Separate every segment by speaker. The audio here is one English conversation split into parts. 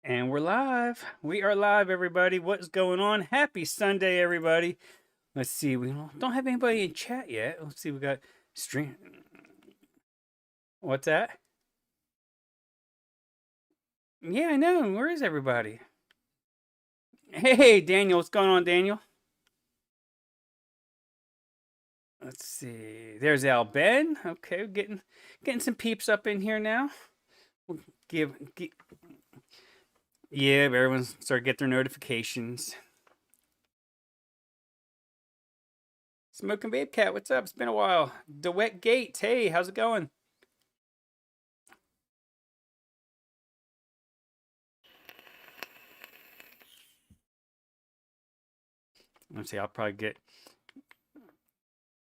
Speaker 1: And we're live. We are live, everybody. What's going on? Happy Sunday, everybody. Let's see. We don't have anybody in chat yet. Let's see. We got stream. What's that? Yeah, I know. Where is everybody? Hey, Daniel. What's going on, Daniel? Let's see. There's Al Ben. Okay, getting some peeps up in here now. We'll give yeah, everyone's started to get their notifications. Smoking Vape Cat, what's up? It's been a while. DeWet Gates, hey, how's it going? Let's see, I'll probably get...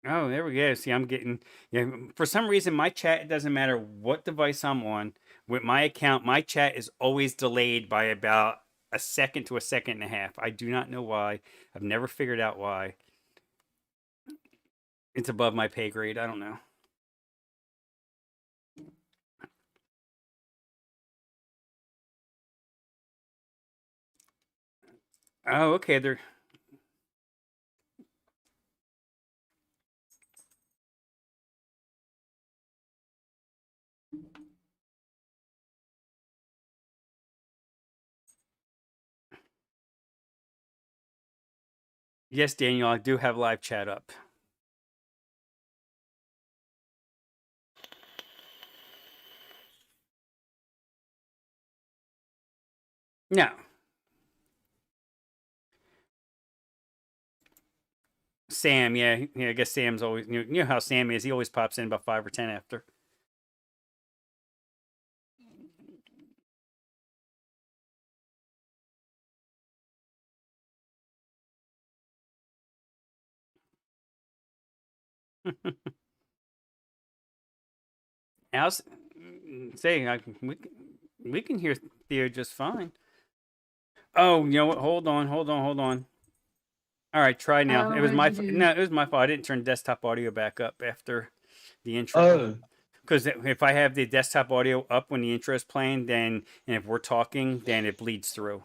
Speaker 1: Oh, there we go. See, I'm getting... Yeah, for some reason, my chat, it doesn't matter what device I'm on. With my account, my chat is always delayed by about a second to a second and a half. I do not know why. I've never figured out why. It's above my pay grade. I don't know. Oh, okay. They're... Yes, Daniel, I do have live chat up. No. Sam, yeah, I guess Sam's always, you know how Sam is. He always pops in about 5 or 10 after. Al's saying we can hear Theo just fine. Oh, you know what? Hold on. All right, try now. It was my fault. I didn't turn desktop audio back up after the intro.
Speaker 2: Oh,
Speaker 1: because if I have the desktop audio up when the intro is playing, and if we're talking, then it bleeds through.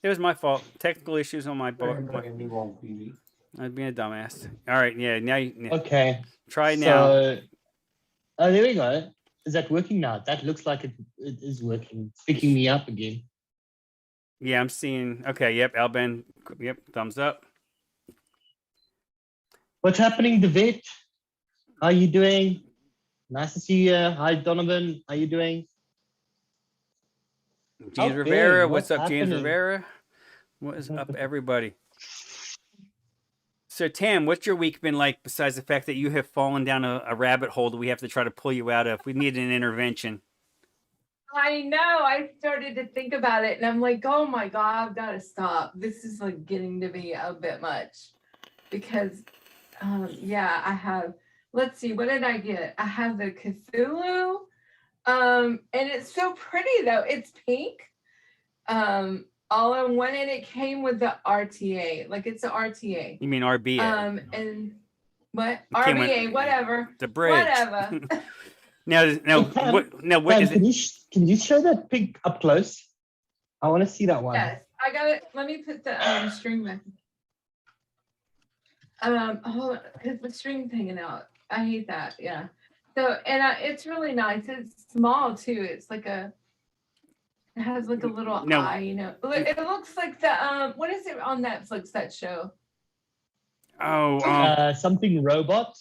Speaker 1: It was my fault. Technical issues on my part. I'd be a dumbass. All right, yeah. Now
Speaker 2: okay.
Speaker 1: Try now.
Speaker 2: Oh, there we go. Is that working now? That looks like it is working. It's picking me up again.
Speaker 1: Yeah, I'm seeing. Okay, yep, Alben. Yep, thumbs up.
Speaker 2: What's happening, the vet? How are you doing? Nice to see you. Hi, Donovan. How you doing?
Speaker 1: James Rivera. What's up, James Rivera? What is up, everybody? So, Tam, what's your week been like besides the fact that you have fallen down a rabbit hole that we have to try to pull you out of? We need an intervention.
Speaker 3: I know. I started to think about it, and I'm like, oh my God, I've got to stop. This is like getting to be a bit much. Because, yeah, I have, let's see, what did I get? I have the Cthulhu, and it's so pretty, though. It's pink. All in one, and it came with the RTA. Like, it's an RTA.
Speaker 1: You mean RBA?
Speaker 3: And what? RBA, whatever.
Speaker 1: The bridge.
Speaker 3: Whatever.
Speaker 2: What is it? Can you show that pig up close? I want to see that one.
Speaker 3: Yes, I got it. Let me put the string back. Hold on, because the string's hanging out. I hate that. Yeah. So, and it's really nice. It's small too. It's like it has like a little eye, you know. It looks like the what is it on Netflix, that show?
Speaker 1: Oh,
Speaker 2: something robot,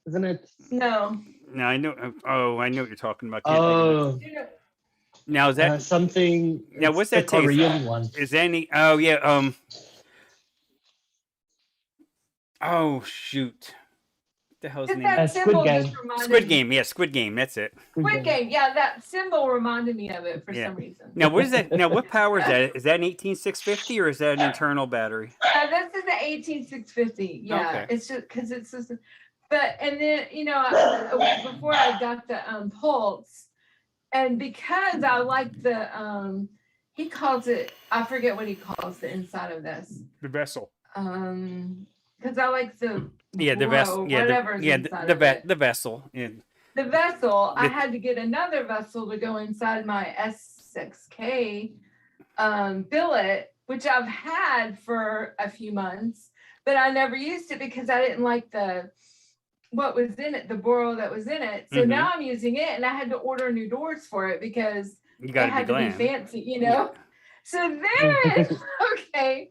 Speaker 2: isn't it?
Speaker 3: No.
Speaker 1: No, I know. Oh, I know what you're talking about.
Speaker 2: Oh.
Speaker 1: Now is that
Speaker 2: something?
Speaker 1: Now what's that
Speaker 2: Korean one?
Speaker 1: Is any? Oh yeah. Oh shoot. What the hell's the name?
Speaker 2: Squid Game.
Speaker 1: Squid Game. Yeah, Squid Game. That's it.
Speaker 3: Squid Game. Yeah, that symbol reminded me of it for some reason.
Speaker 1: Now, what is that? Now, what power is that? Is that an 18650 or is that an internal battery?
Speaker 3: This is the 18650. Yeah, okay. It's just because it's just. But and then a week before I got the Pulse, and because I like the he calls it, I forget what he calls the inside of this.
Speaker 1: The vessel.
Speaker 3: Because I like the
Speaker 1: vessel. The vessel. Yeah.
Speaker 3: The vessel. I had to get another vessel to go inside my S6K billet, which I've had for a few months, but I never used it because I didn't like what was in it, the burl that was in it. So now I'm using it, and I had to order new doors for it because
Speaker 1: You
Speaker 3: it
Speaker 1: got to be
Speaker 3: had to be
Speaker 1: glam.
Speaker 3: fancy, you know. So then, okay,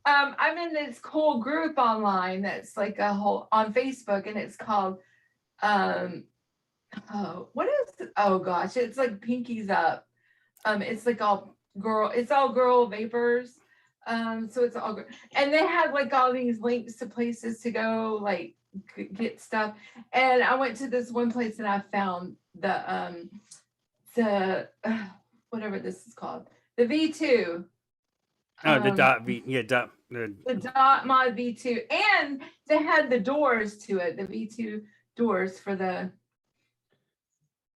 Speaker 3: I'm in this cool group online that's like a whole on Facebook, and it's called what is it? Oh gosh, it's like Pinkies Up. It's like all girl vapors. So it's all girl, and they have like all these links to places to go like get stuff. And I went to this one place and I found the whatever this is called, the V2.
Speaker 1: Oh, the dot V. Yeah, dot.
Speaker 3: The dot mod V2, and they had the doors to it, the V2 doors for the.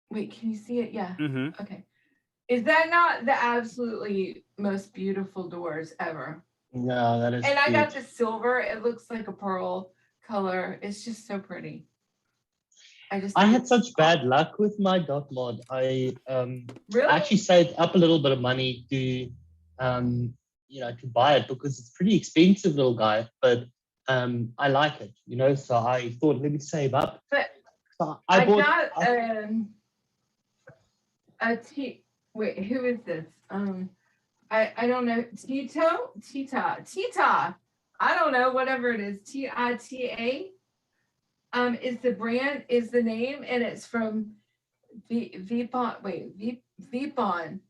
Speaker 3: Wait, can you see it? Yeah.
Speaker 1: Mm-hmm.
Speaker 3: Okay. Is that not the absolutely most beautiful doors ever?
Speaker 2: No, that is.
Speaker 3: And I
Speaker 2: cute.
Speaker 3: got the silver. It looks like a pearl color. It's just so pretty.
Speaker 2: I had such bad luck with my dot mod. I
Speaker 3: really
Speaker 2: actually saved up a little bit of money to to buy it because it's pretty expensive, little guy. But I like it, So I thought, let me save up.
Speaker 3: But
Speaker 2: so
Speaker 3: I got wait, who is this? I don't know. Tita. I don't know, whatever it is. TITA. Is the brand, is the name, and it's from Vipon. Wait, Vipon.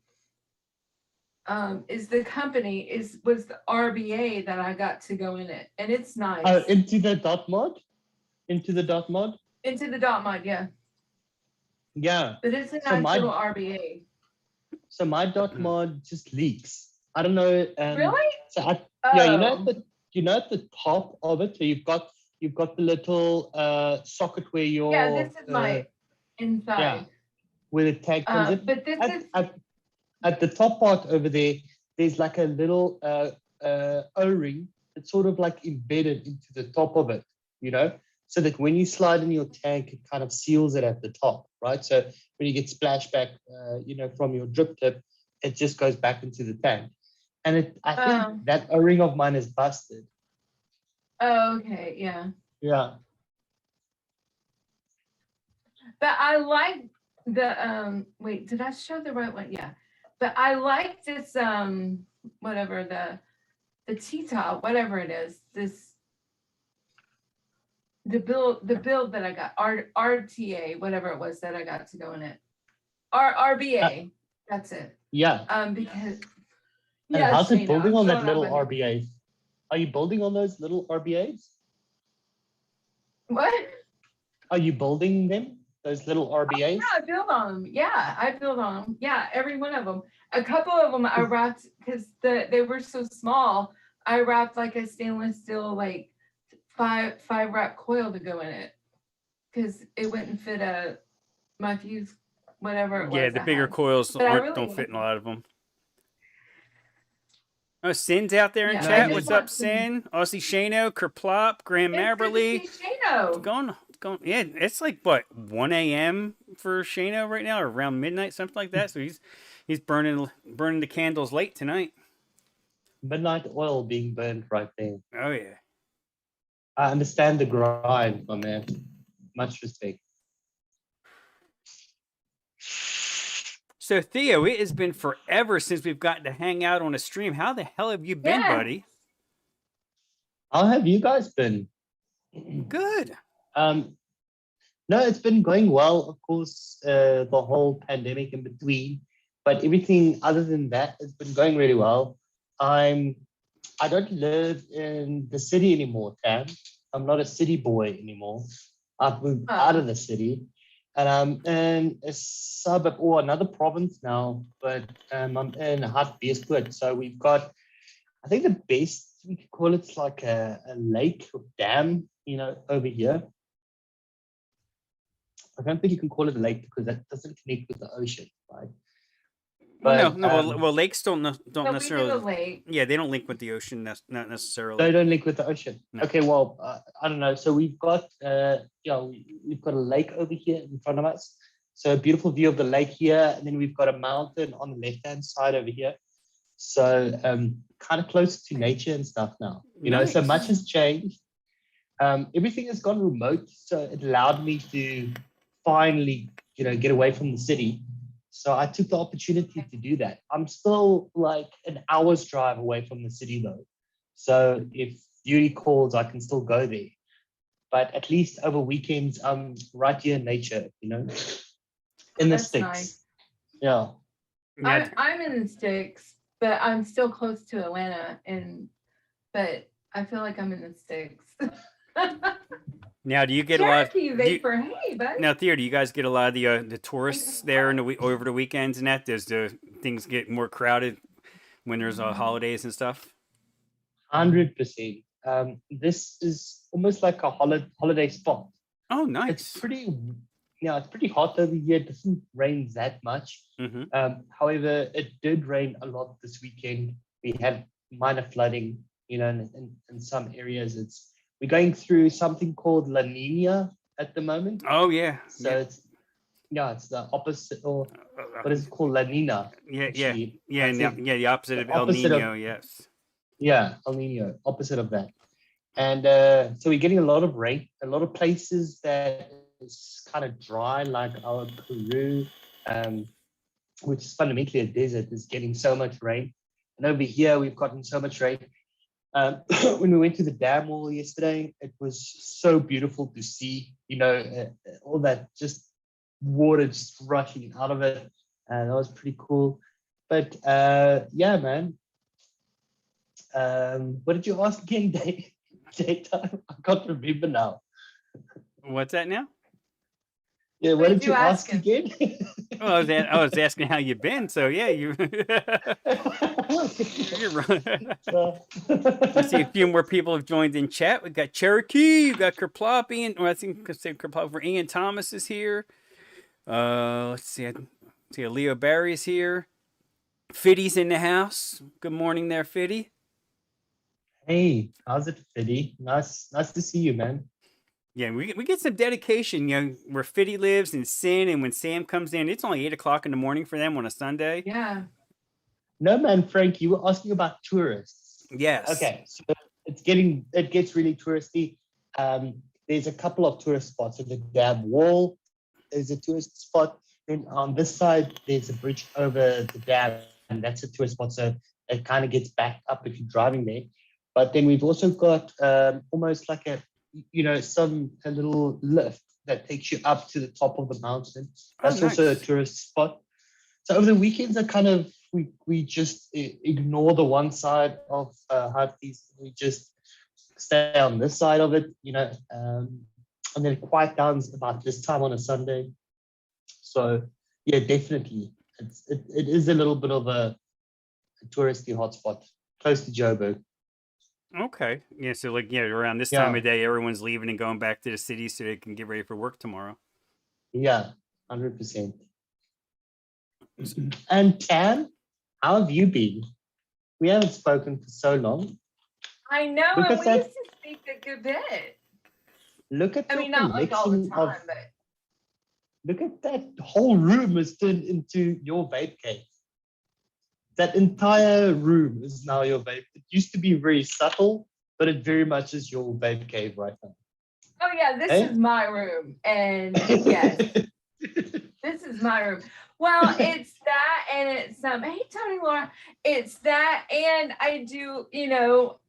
Speaker 3: Is the company, was the RBA that I got to go in it, and it's nice.
Speaker 2: Oh, into the dot mod? Into the dot mod?
Speaker 3: Into the dot mod, yeah.
Speaker 2: Yeah.
Speaker 3: But it's a nice little RBA.
Speaker 2: So my dot mod just leaks. I don't know.
Speaker 3: Really?
Speaker 2: So you know at the top of it, so you've got the little socket where your
Speaker 3: this is my inside.
Speaker 2: Yeah, where the tag comes in.
Speaker 3: But this is
Speaker 2: at the top part over there. There's like a little O-ring that's sort of like embedded into the top of it, so that when you slide in your tank, it kind of seals it at the top, right? So when you get splashback, from your drip tip, it just goes back into the tank. And I think that O-ring of mine is busted.
Speaker 3: Oh, okay, yeah.
Speaker 2: Yeah.
Speaker 3: But I like the wait, did I show the right one? Yeah. But I like this whatever the T-top, whatever it is, the build that I got, RTA, whatever it was that I got to go in it. RBA. That's it.
Speaker 2: Yeah.
Speaker 3: Because
Speaker 2: and how's it building on that little RBAs? Are you building on those little RBAs?
Speaker 3: What?
Speaker 2: Are you building them? Those little RBAs?
Speaker 3: Yeah, I build on them. Yeah, I build on them. Yeah, every one of them. A couple of them I wrapped because they were so small. I wrapped like a stainless steel like five wrap coil to go in it because it wouldn't fit my fuse, whatever it was.
Speaker 1: Yeah, the bigger coils don't fit in a lot of them. Oh, Sin's out there in chat. What's up, Sin? Aussie Shano, Kerplop, Graham Maberly.
Speaker 3: Shano.
Speaker 1: Going. Yeah, it's like what, 1 a.m. for Shano right now, or around midnight, something like that. So he's burning the candles late tonight.
Speaker 2: Midnight oil being burned right there.
Speaker 1: Oh yeah.
Speaker 2: I understand the grind, my man. Much respect.
Speaker 1: So Theo, it has been forever since we've gotten to hang out on a stream. How the hell have you been, buddy?
Speaker 2: How have you guys been?
Speaker 1: Good.
Speaker 2: No, it's been going well. Of course, the whole pandemic in between, but everything other than that has been going really well. I don't live in the city anymore, Tam. I'm not a city boy anymore. I've moved out of the city, and I'm in a suburb or another province now. But I'm in Hartbeespoort. So we've got, I think the best we could call it's like a lake or dam, over here. I don't think you can call it a lake because that doesn't connect with the ocean, right?
Speaker 1: But, well, lakes don't necessarily.
Speaker 3: Lake.
Speaker 1: Yeah, they don't link with the ocean, not necessarily.
Speaker 2: They don't link with the ocean.
Speaker 1: No.
Speaker 2: Okay, well, I don't know. So we've got, we've got a lake over here in front of us. So a beautiful view of the lake here, and then we've got a mountain on the left-hand side over here. So kind of close to nature and stuff now. So much
Speaker 1: Nice.
Speaker 2: has changed. Everything has gone remote, so it allowed me to finally, get away from the city. So I took the opportunity to do that. I'm still like an hour's drive away from the city though. So if duty calls, I can still go there. But at least over weekends, I'm right here in nature, in the
Speaker 3: That's
Speaker 2: sticks.
Speaker 3: nice.
Speaker 2: Yeah.
Speaker 1: Now,
Speaker 3: I'm in the sticks, but I'm still close to Atlanta, but I feel like I'm in the sticks.
Speaker 1: now, do you get a lot?
Speaker 3: Cherokee vapor, hey, bud.
Speaker 1: Now, Theo, do you guys get a lot of the tourists there in over the weekends and that? Does the things get more crowded when there's holidays and stuff?
Speaker 2: 100%. This is almost like a holiday spot.
Speaker 1: Oh,
Speaker 2: It's
Speaker 1: nice.
Speaker 2: pretty hot over here. It doesn't rain that much.
Speaker 1: Mm-hmm.
Speaker 2: However, it did rain a lot this weekend. We had minor flooding, in some areas. We're going through something called La Nina at the moment.
Speaker 1: Oh, yeah.
Speaker 2: So it's the opposite, or what is it called? La Nina.
Speaker 1: Yeah,
Speaker 2: Actually.
Speaker 1: yeah, the opposite of El
Speaker 2: opposite
Speaker 1: Nino. Yes.
Speaker 2: Yeah, El Nino, opposite of that. And so we're getting a lot of rain. A lot of places that is kind of dry, like our Peru, which is fundamentally a desert, is getting so much rain. And over here, we've gotten so much rain. When we went to the dam wall yesterday, it was so beautiful to see, all that just water just rushing out of it. And that was pretty cool. But yeah, man. What did you ask again, Daytime? I can't remember now.
Speaker 1: What's that now?
Speaker 2: Yeah, what did you ask
Speaker 3: him?
Speaker 2: again?
Speaker 1: Well, I was asking how you've been. So yeah, you. You're right. I see a few more people have joined in chat. We got Cherokee, you got Kerplop, Ian. Well, I think Kerplop for Ian Thomas is here. Let's see. I see Leo Barry's here. Fiddy's in the house. Good morning there, Fiddy.
Speaker 2: Hey, how's it, Fiddy? Nice to see you, man.
Speaker 1: Yeah, we get some dedication, where Fiddy lives in Sin, and when Sam comes in, it's only 8 o'clock in the morning for them on a Sunday.
Speaker 3: Yeah.
Speaker 2: No, man, Frank, you were asking about tourists.
Speaker 1: Yes.
Speaker 2: Okay, so it gets really touristy. There's a couple of tourist spots. At the dam wall, there's a tourist spot. Then on this side, there's a bridge over the dam, and that's a tourist spot. So it kind of gets backed up if you're driving there. But then we've also got almost like a little lift that takes you up to the top of the mountain. That's also a tourist spot. So over the weekends, we just ignore the one side of Harties. We just stay on this side of it, and then it quiet down about this time on a Sunday. So yeah, definitely, it is a little bit of a touristy hotspot close to Joburg.
Speaker 1: Okay. Yeah. So around this time of day, everyone's leaving and going back to the city so they can get ready for work tomorrow.
Speaker 2: Yeah, 100%. And Tam, how have you been? We haven't spoken for so long.
Speaker 3: I know, and we used to speak a good bit.
Speaker 2: Look at
Speaker 3: not like all the time, but
Speaker 2: look at that whole room has turned into your vape cave. That entire room is now your vape. It used to be very subtle, but it very much is your vape cave right now.
Speaker 3: Oh yeah, this is my room, and yes, this is my room. Well, it's that, and it's hey Tony Laura, it's that, and I do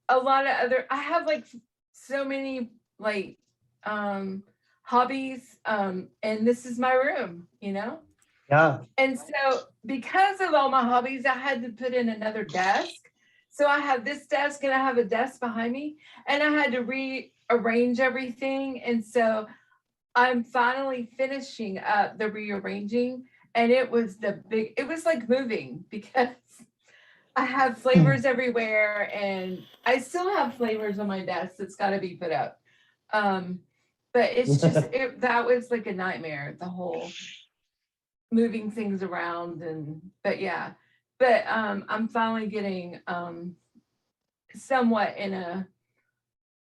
Speaker 3: a lot of other. I have so many hobbies, and this is my room,
Speaker 2: Yeah.
Speaker 3: And so because of all my hobbies, I had to put in another desk. So I have this desk and I have a desk behind me, and I had to rearrange everything. And so I'm finally finishing up the rearranging, and it was like moving, because I have flavors everywhere, and I still have flavors on my desk that's got to be put up. But it's just, that was like a nightmare, the whole moving things around. But I'm finally getting somewhat in a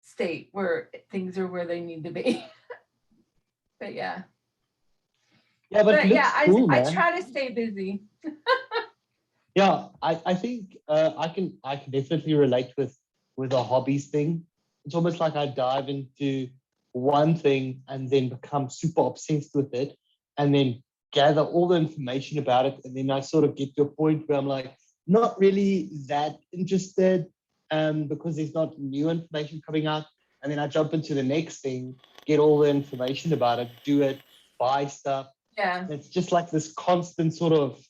Speaker 3: state where things are where they need to be. But yeah.
Speaker 2: Yeah, but
Speaker 3: yeah,
Speaker 2: cool,
Speaker 3: I try to stay busy.
Speaker 2: Yeah, I think I can definitely relate with a hobbies thing. It's almost like I dive into one thing and then become super obsessed with it, and then gather all the information about it, and then I sort of get to a point where I'm like not really that interested, because there's not new information coming out, and then I jump into the next thing, get all the information about it, do it, buy stuff.
Speaker 3: Yeah.
Speaker 2: It's just like this constant sort of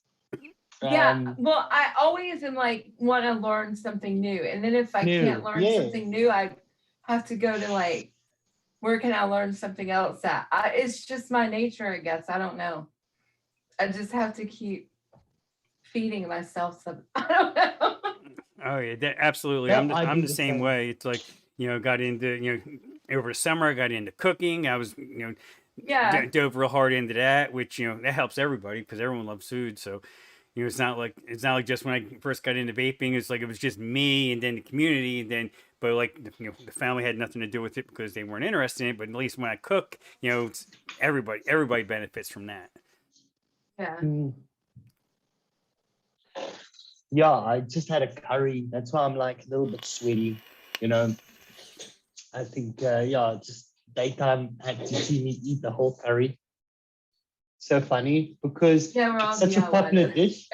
Speaker 3: Yeah. Well, I always am like want to learn something new. And then if I can't learn
Speaker 2: yeah.
Speaker 3: something new, I have to go to like, where can I learn something else at? It's just my nature, I guess. I don't know. I just have to keep feeding myself some. I don't know.
Speaker 1: Oh yeah, absolutely.
Speaker 2: Yeah,
Speaker 1: I'm
Speaker 2: do
Speaker 1: the same way. It's like, got into, over summer I got into cooking. I was,
Speaker 3: Yeah.
Speaker 1: dove real hard into that, which that helps everybody because everyone loves food. So it's not like just when I first got into vaping, it's like it was just me and then the community, and then but like the family had nothing to do with it because they weren't interested in it. But at least when I cook, it's everybody benefits from that.
Speaker 3: Yeah.
Speaker 2: Yeah, I just had a curry. That's why I'm like a little bit sweaty. I think just daytime had to see me eat the whole curry. So funny because
Speaker 3: Yeah, we're all
Speaker 2: it's such a popular dish.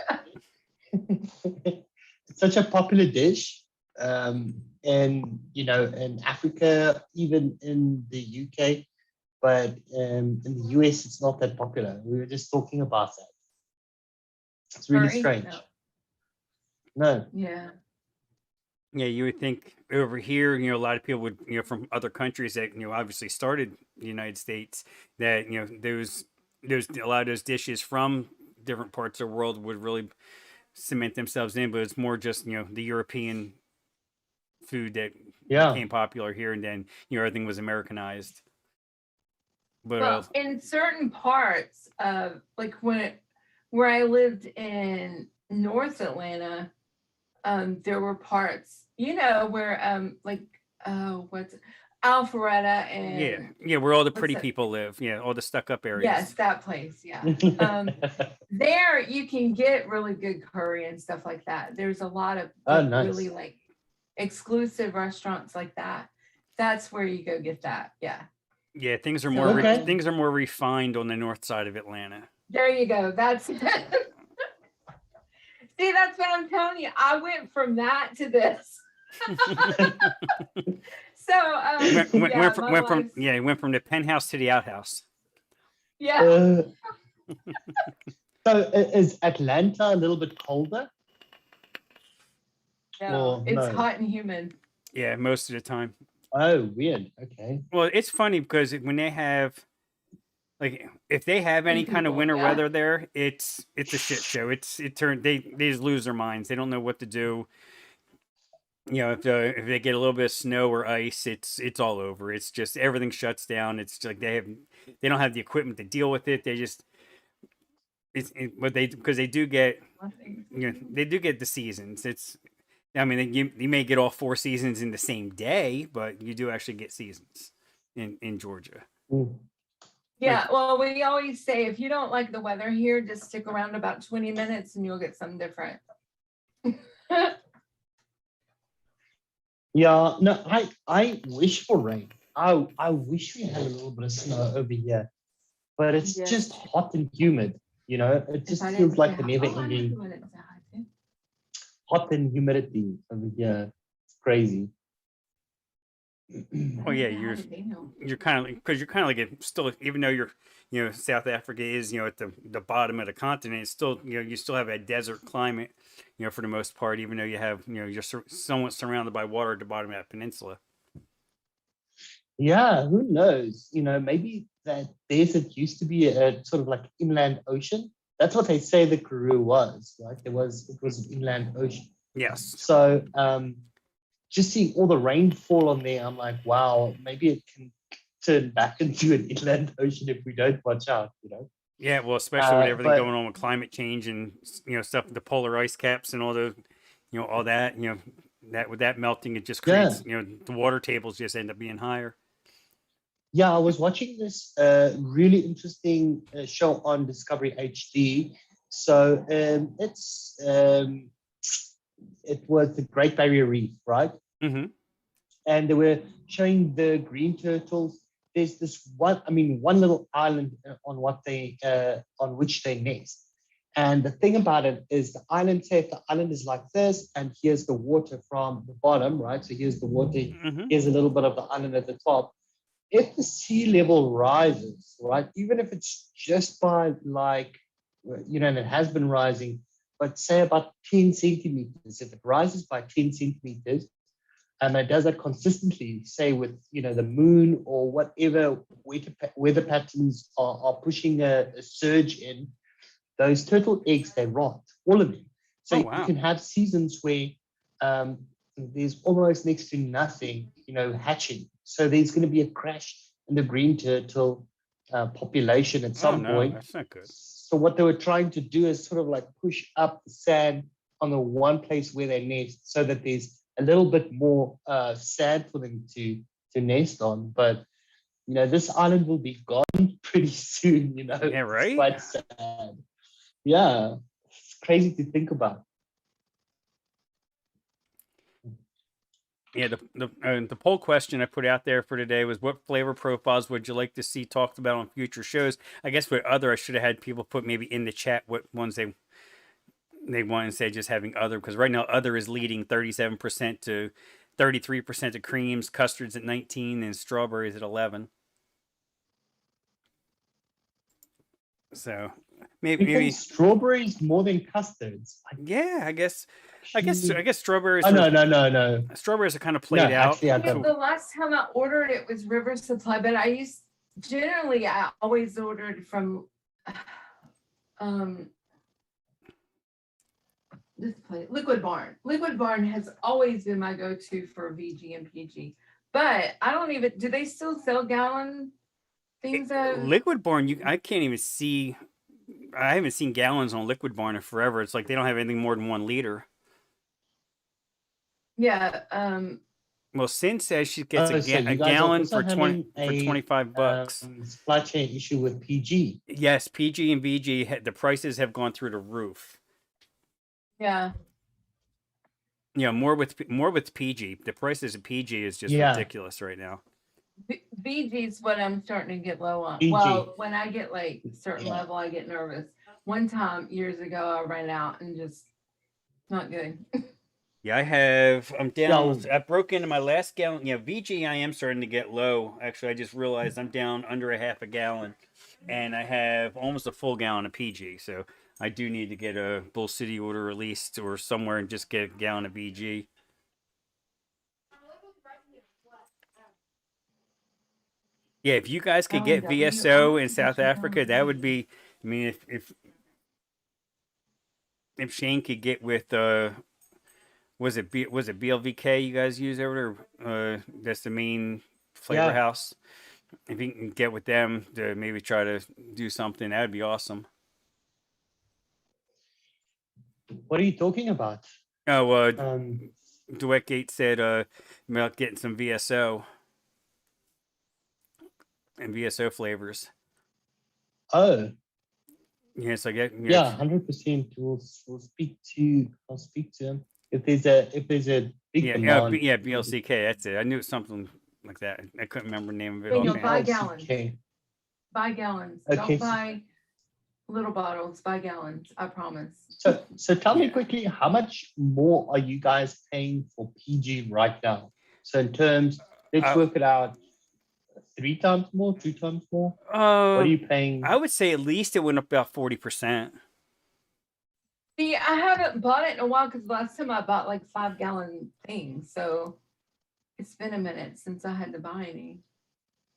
Speaker 2: It's such a popular dish. And in Africa, even in the UK, but in the US, it's not that popular. We were just talking about that. It's really strange. No.
Speaker 3: Yeah.
Speaker 1: Yeah, you would think over here, a lot of people would, from other countries that, obviously started the United States, that, those a lot of those dishes from different parts of the world would really cement themselves in, but it's more just, the European food that became popular here, and then, everything was Americanized. But
Speaker 3: well, in certain parts of like where I lived in North Atlanta, there were parts, where what's Alpharetta and
Speaker 1: yeah, where all the pretty people live, all the stuck up areas.
Speaker 3: Yes, that place, yeah. There you can get really good curry and stuff like that. There's a lot of
Speaker 2: nice.
Speaker 3: really like exclusive restaurants like that. That's where you go get that. Yeah.
Speaker 1: Yeah, things are more refined on the north side of Atlanta.
Speaker 3: There you go. That's See, that's what I'm telling you. I went from that to this. So
Speaker 1: went from the penthouse to the outhouse.
Speaker 3: Yeah.
Speaker 2: So is Atlanta a little bit colder?
Speaker 3: No, it's hot and humid.
Speaker 1: Yeah, most of the time.
Speaker 2: Oh, weird. Okay.
Speaker 1: Well, it's funny because when they have, like, if they have any kind of winter weather there, it's a shit show. They just lose their minds. They don't know what to do. If they get a little bit of snow or ice, it's all over. It's just everything shuts down. It's like they don't have the equipment to deal with it. They just because they do get they do get the seasons. You may get all 4 seasons in the same day, but you do actually get seasons in Georgia.
Speaker 3: Yeah, well, we always say if you don't like the weather here, just stick around about 20 minutes and you'll get something different.
Speaker 2: Yeah, no, I wish for rain. I wish we had a little bit of snow over here, but it's just hot and humid. It just feels like a never-ending hot and humidity over here. It's crazy.
Speaker 1: Well, yeah, you're kind of like still, even though you're South Africa is at the bottom of the continent, it's still you still have a desert climate for the most part, even though you have you're somewhat surrounded by water at the bottom of that peninsula.
Speaker 2: Yeah, who knows? Maybe that desert used to be a sort of like inland ocean. That's what they say the Karoo was, right? It was an inland ocean.
Speaker 1: Yes.
Speaker 2: So just seeing all the rainfall on there, I'm like, wow, maybe it can turn back into an inland ocean if we don't watch out,
Speaker 1: Yeah, well, especially with everything going on with climate change and stuff with the polar ice caps and all the, all that, that with that melting, it just creates, the water tables just end up being higher.
Speaker 2: Yeah, I was watching this really interesting show on Discovery HD. So it was the Great Barrier Reef, right?
Speaker 1: Mm-hmm.
Speaker 2: And they were showing the green turtles. There's this one little island on which they nest. And the thing about it is the island, say if the island is like this, and here's the water from the bottom, right? So here's the water,
Speaker 1: Mm-hmm.
Speaker 2: here's a little bit of the island at the top. If the sea level rises, right, even if it's just by and it has been rising, but say about 10 centimeters, if it rises by 10 centimeters, and it does that consistently, say with the moon or whatever weather patterns are pushing a surge in, those turtle eggs, they rot, all of them. So
Speaker 1: Oh, wow.
Speaker 2: you can have seasons where there's almost next to nothing, hatching. So there's going to be a crash in the green turtle population at some point.
Speaker 1: That's not good.
Speaker 2: So what they were trying to do is sort of like push up the sand on the one place where they nest, so that there's a little bit more sand for them to nest on. But this island will be gone pretty soon.
Speaker 1: Yeah, right?
Speaker 2: It's quite sad. Yeah, it's crazy to think about.
Speaker 1: Yeah, the poll question I put out there for today was, what flavor profiles would you like to see talked about on future shows? I guess what other, I should have had people put maybe in the chat what ones they want, instead of just having other, because right now other is leading 37% to 33% to creams, custards at 19, and strawberries at 11. So maybe
Speaker 2: strawberries more than custards.
Speaker 1: Yeah, I guess strawberries.
Speaker 2: Oh, no.
Speaker 1: Strawberries are kind of played out.
Speaker 2: Actually,
Speaker 3: the last time I ordered it was River Supply, but I always ordered from this place, Liquid Barn. Liquid Barn has always been my go-to for VG and PG. But I don't even, do they still sell gallon things?
Speaker 1: Liquid Barn, I can't even see. I haven't seen gallons on Liquid Barn in forever. It's like they don't have anything more than 1 liter.
Speaker 3: Yeah.
Speaker 1: Well, Sin says she gets a gallon for $25.
Speaker 2: Supply chain issue with PG.
Speaker 1: Yes, PG and VG, the prices have gone through the roof.
Speaker 3: Yeah.
Speaker 1: Yeah, more with PG. The prices of PG is just ridiculous right now.
Speaker 3: VG's what I'm starting to get low on.
Speaker 2: VG.
Speaker 3: Well, when I get like certain level, I get nervous. One time years ago, I ran out and just not good.
Speaker 1: Yeah, I'm down. I broke into my last gallon. Yeah, VG, I am starting to get low. Actually, I just realized I'm down under a half a gallon, and I have almost a full gallon of PG. So I do need to get a Bull City order released or somewhere and just get a gallon of VG. Yeah, if you guys could get VSO in South Africa, that would be. I mean, if Shane could get with was it BLVK you guys use over there? That's the main flavor house. If you can get with them to maybe try to do something, that would be awesome.
Speaker 2: What are you talking about?
Speaker 1: Oh, Duet Gate said about getting some VSO and VSO flavors.
Speaker 2: Oh.
Speaker 1: Yes, I get.
Speaker 2: 100%. We'll speak to. I'll speak to him if there's a big demand.
Speaker 1: BLCK. That's it. I knew it was something like that. I couldn't remember the name of it.
Speaker 3: Buy gallons. Buy gallons.
Speaker 2: Okay.
Speaker 3: Don't buy little bottles. Buy gallons. I promise.
Speaker 2: So tell me quickly, how much more are you guys paying for PG right now? So in terms, let's work it out. 3 times more, 2 times more? What are you paying?
Speaker 1: I would say at least it went up about 40%.
Speaker 3: See, I haven't bought it in a while because last time I bought like 5-gallon things. So it's been a minute since I had to buy any.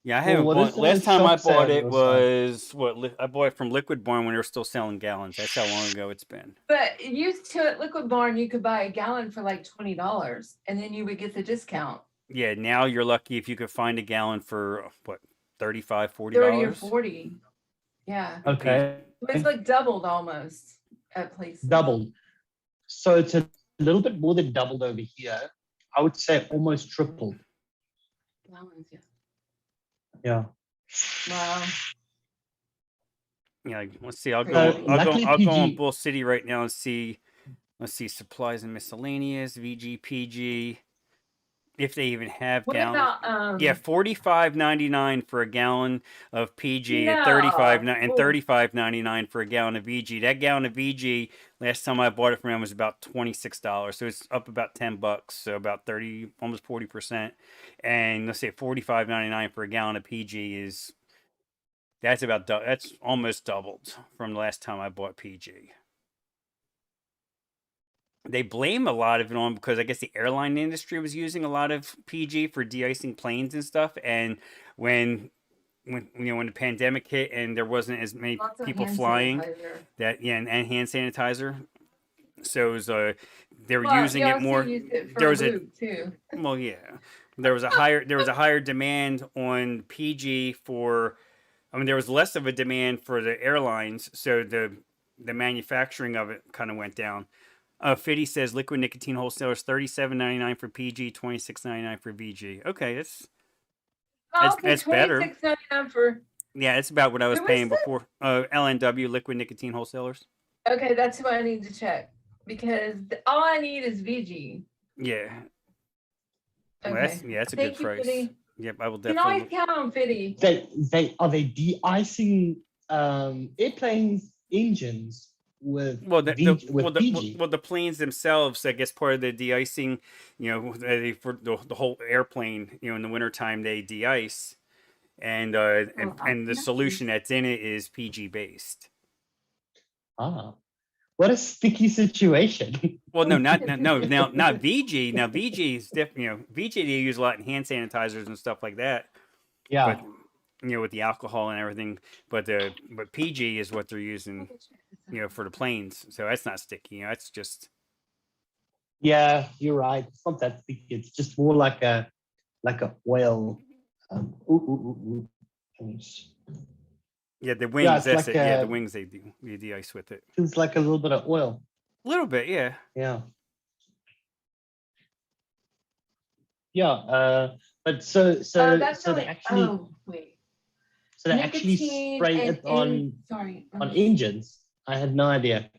Speaker 1: Yeah, I haven't bought. Last time I bought it was I bought it from Liquid Barn when they were still selling gallons. That's how long ago it's been.
Speaker 3: But used to at Liquid Barn, you could buy a gallon for like $20 and then you would get the discount.
Speaker 1: Yeah, now you're lucky if you could find a gallon for what, $35, $40?
Speaker 3: 30 or 40. Yeah.
Speaker 2: Okay.
Speaker 3: It's like doubled almost at places.
Speaker 2: Doubled. So it's a little bit more than doubled over here. I would say almost tripled.
Speaker 3: Gallons, yeah.
Speaker 2: Yeah.
Speaker 3: Wow.
Speaker 1: Yeah, let's see. I'll go.
Speaker 3: Really?
Speaker 1: I'll go on
Speaker 2: Luckily,
Speaker 1: Bull City right now and see. Let's see, supplies and miscellaneous, VGPG, if they even have
Speaker 3: What
Speaker 1: gallons.
Speaker 3: about
Speaker 1: Yeah, $45.99 for a gallon of PG and
Speaker 3: no?
Speaker 1: $35.99 for a gallon of VG. That gallon of VG last time I bought it from them was about $26, so it's up about $10, so about 30, almost 40%. And let's say $45.99 for a gallon of PG is that's that's almost doubled from the last time I bought PG. They blame a lot of it on because I guess the airline industry was using a lot of PG for de-icing planes and stuff. And when when the pandemic hit and there wasn't as many
Speaker 3: Lots of
Speaker 1: people
Speaker 3: hand
Speaker 1: flying,
Speaker 3: sanitizer.
Speaker 1: that and hand sanitizer, so it was they were
Speaker 3: Well,
Speaker 1: using
Speaker 3: you
Speaker 1: it
Speaker 3: also
Speaker 1: more.
Speaker 3: use it
Speaker 1: There
Speaker 3: for
Speaker 1: was a
Speaker 3: lube too.
Speaker 1: well, yeah, there was a higher demand on PG for. I mean, there was less of a demand for the airlines, so the manufacturing of it kind of went down. Fiddy says liquid nicotine wholesalers $37.99 for PG, $26.99 for VG. Okay,
Speaker 3: Oh, okay,
Speaker 1: that's better.
Speaker 3: $26.99 for.
Speaker 1: Yeah, it's about what I was
Speaker 3: Who was
Speaker 1: paying
Speaker 3: that?
Speaker 1: before. LNW, liquid nicotine wholesalers.
Speaker 3: Okay, that's who I need to check because all I need is VG.
Speaker 1: Yeah, well,
Speaker 3: Okay.
Speaker 1: that's a good
Speaker 3: Thank you,
Speaker 1: price.
Speaker 3: Fiddy.
Speaker 1: Yep, I will
Speaker 3: You can
Speaker 1: definitely.
Speaker 3: always count on Fiddy.
Speaker 2: they de-icing airplanes engines with PG.
Speaker 1: The planes themselves, I guess, part of the de-icing, for the whole airplane, in the wintertime they de-ice, and the solution that's in it is PG based.
Speaker 2: Ah, what a sticky situation.
Speaker 1: Well, no, not VG. Now VG is different. VG they use a lot in hand sanitizers and stuff like that.
Speaker 2: Yeah.
Speaker 1: But with the alcohol and everything. But PG is what they're using, for the planes. So that's not sticky. That's just.
Speaker 2: Yeah, you're right. It's not that sticky. It's just more like a oil.
Speaker 1: Yeah, the wings.
Speaker 2: It's
Speaker 1: That's
Speaker 2: like
Speaker 1: it. Yeah, the wings they de-ice with it.
Speaker 2: It's like a little bit of oil.
Speaker 1: A little bit, yeah.
Speaker 2: Yeah. Yeah. But so
Speaker 3: that's
Speaker 2: they actually
Speaker 3: oh wait.
Speaker 2: so they actually
Speaker 3: Nicotine
Speaker 2: spray
Speaker 3: and
Speaker 2: it on on engines. I had no idea.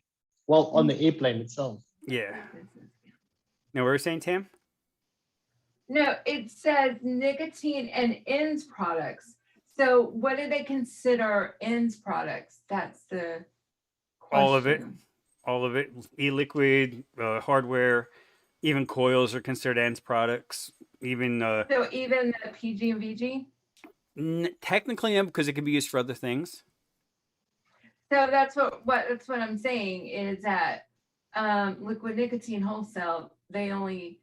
Speaker 2: Well, on the airplane itself.
Speaker 1: Yeah. Now, what were you saying, Tam?
Speaker 3: No, it says nicotine and ends products. So what do they consider ends products? That's the question.
Speaker 1: All of it. E-liquid, hardware, even coils are considered ends products. Even
Speaker 3: so even the PG and VG.
Speaker 1: Technically, no, because it can be used for other things.
Speaker 3: So that's what I'm saying is that liquid nicotine wholesale, they only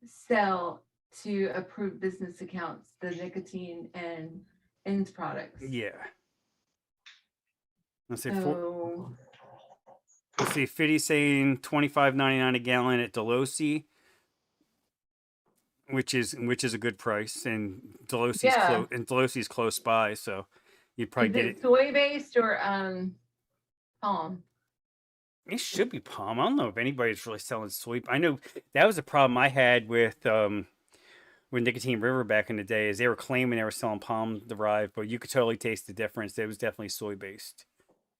Speaker 3: sell to approved business accounts the nicotine and ends products.
Speaker 1: Yeah. Let's see.
Speaker 3: So,
Speaker 1: let's see. Fiddy's saying $25.99 a gallon at Delosi, which is a good price, and Delosi's close by, so you'd probably get it.
Speaker 3: Soy based or palm?
Speaker 1: It should be palm. I don't know if anybody's really selling soy. I know that was a problem I had with Nicotine River back in the day, is they were claiming they were selling palm derived, but you could totally taste the difference. It was definitely soy based.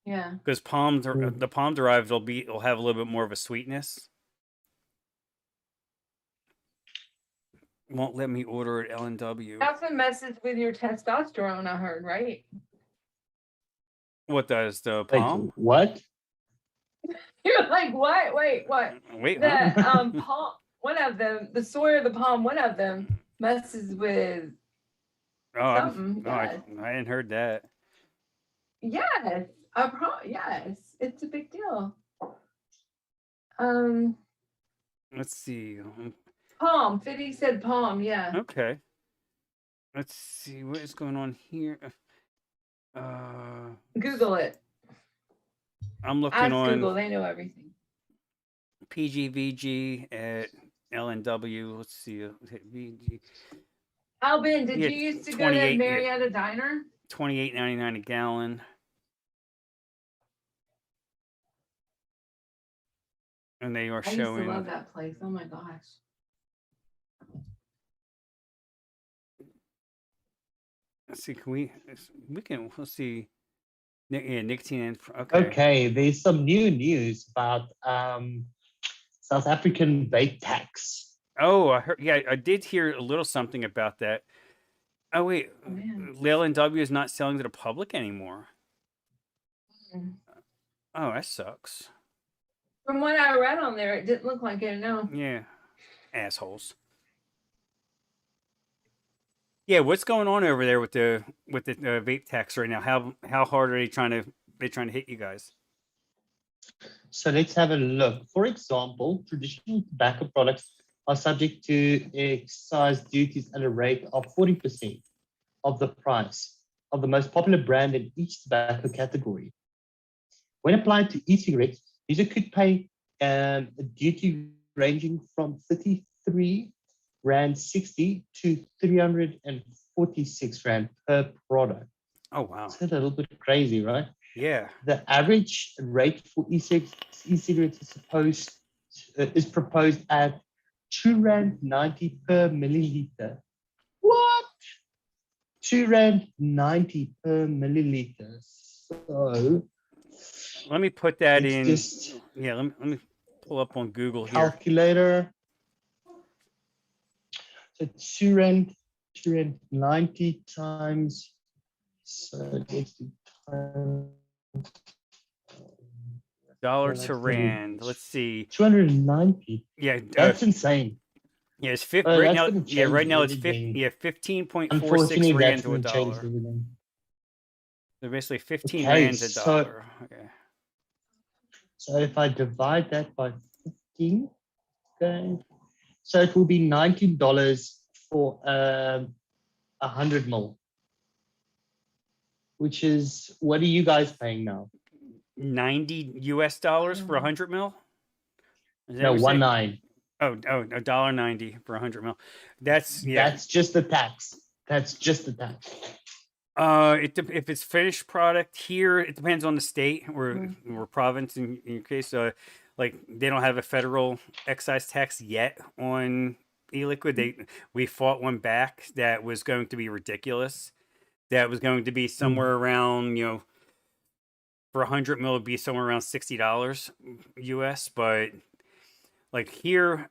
Speaker 3: Yeah.
Speaker 1: Because the palm derived will have a little bit more of a sweetness. Won't let me order at LNW.
Speaker 3: That's what messes with your testosterone, I heard, right?
Speaker 1: What does the palm?
Speaker 2: Like, what?
Speaker 3: You're like, what? Wait, what?
Speaker 1: Wait,
Speaker 3: the palm, one of them, the soy or the palm, one of them messes with something.
Speaker 1: I hadn't heard that.
Speaker 3: Yes, yes, it's a big deal.
Speaker 1: Let's see.
Speaker 3: Palm. Fiddy said palm. Yeah.
Speaker 1: Okay. Let's see what is going on here.
Speaker 3: Google it.
Speaker 1: I'm looking
Speaker 3: Ask
Speaker 1: on
Speaker 3: Google. They know everything.
Speaker 1: PGVG at LNW. Let's see. VG.
Speaker 3: Albin, did you used to go to Marietta Diner?
Speaker 1: $28.99 a gallon. And they are showing.
Speaker 3: I used to love that place. Oh my gosh.
Speaker 1: Let's see. Let's see. Yeah, nicotine and okay.
Speaker 2: Okay, there's some new news about South African vape tax.
Speaker 1: Oh, I heard. Yeah, I did hear a little something about that. Oh wait,
Speaker 3: Oh, man.
Speaker 1: Lil W is not selling to the public anymore.
Speaker 3: Mm.
Speaker 1: Oh, that sucks.
Speaker 3: From what I read on there, it didn't look like it. No.
Speaker 1: Yeah, assholes. Yeah, what's going on over there with the vape tax right now? How hard are they trying to hit you guys?
Speaker 2: So let's have a look. For example, traditional tobacco products are subject to excise duties at a rate of 40% of the price of the most popular brand in each tobacco category. When applied to e-cigarettes, user could pay a duty ranging from 33 Rand 60 to 346 Rand per product.
Speaker 1: Oh wow.
Speaker 2: It's a little bit crazy, right?
Speaker 1: Yeah.
Speaker 2: The average rate for e-cigarettes is proposed at 2 Rand 90 per milliliter. What? 2 Rand 90 per milliliter. So
Speaker 1: Let me put that
Speaker 2: it's
Speaker 1: in.
Speaker 2: just
Speaker 1: Yeah, let me pull up on Google here.
Speaker 2: calculator. So 2 Rand 90 times. So let's do times.
Speaker 1: Dollar to Rand. Let's see.
Speaker 2: 290.
Speaker 1: Yeah,
Speaker 2: That's insane.
Speaker 1: yeah, it's right
Speaker 2: That's
Speaker 1: now.
Speaker 2: gonna
Speaker 1: Yeah, right
Speaker 2: change
Speaker 1: now it's
Speaker 2: everything.
Speaker 1: 15.46
Speaker 2: Unfortunately,
Speaker 1: Rand
Speaker 2: that's
Speaker 1: to a
Speaker 2: going to change
Speaker 1: dollar.
Speaker 2: everything.
Speaker 1: So basically 15
Speaker 2: Okay,
Speaker 1: Rands a dollar. Okay.
Speaker 2: So if I divide that by 15, okay, so it will be $19 for 100 mil, which is, what are you guys paying now?
Speaker 1: $90 US for 100 mil? Is that
Speaker 2: No,
Speaker 1: what you're saying?
Speaker 2: 19.
Speaker 1: Oh, $1.90 for 100 mil. That's yeah.
Speaker 2: That's just the tax. That's just the tax.
Speaker 1: If it's finished product here, it depends on the state or province in your case. Like they don't have a federal excise tax yet on e-liquid. We fought one back that was going to be ridiculous. That was going to be somewhere around, for 100 mil, it'd be somewhere around $60 US. But like here,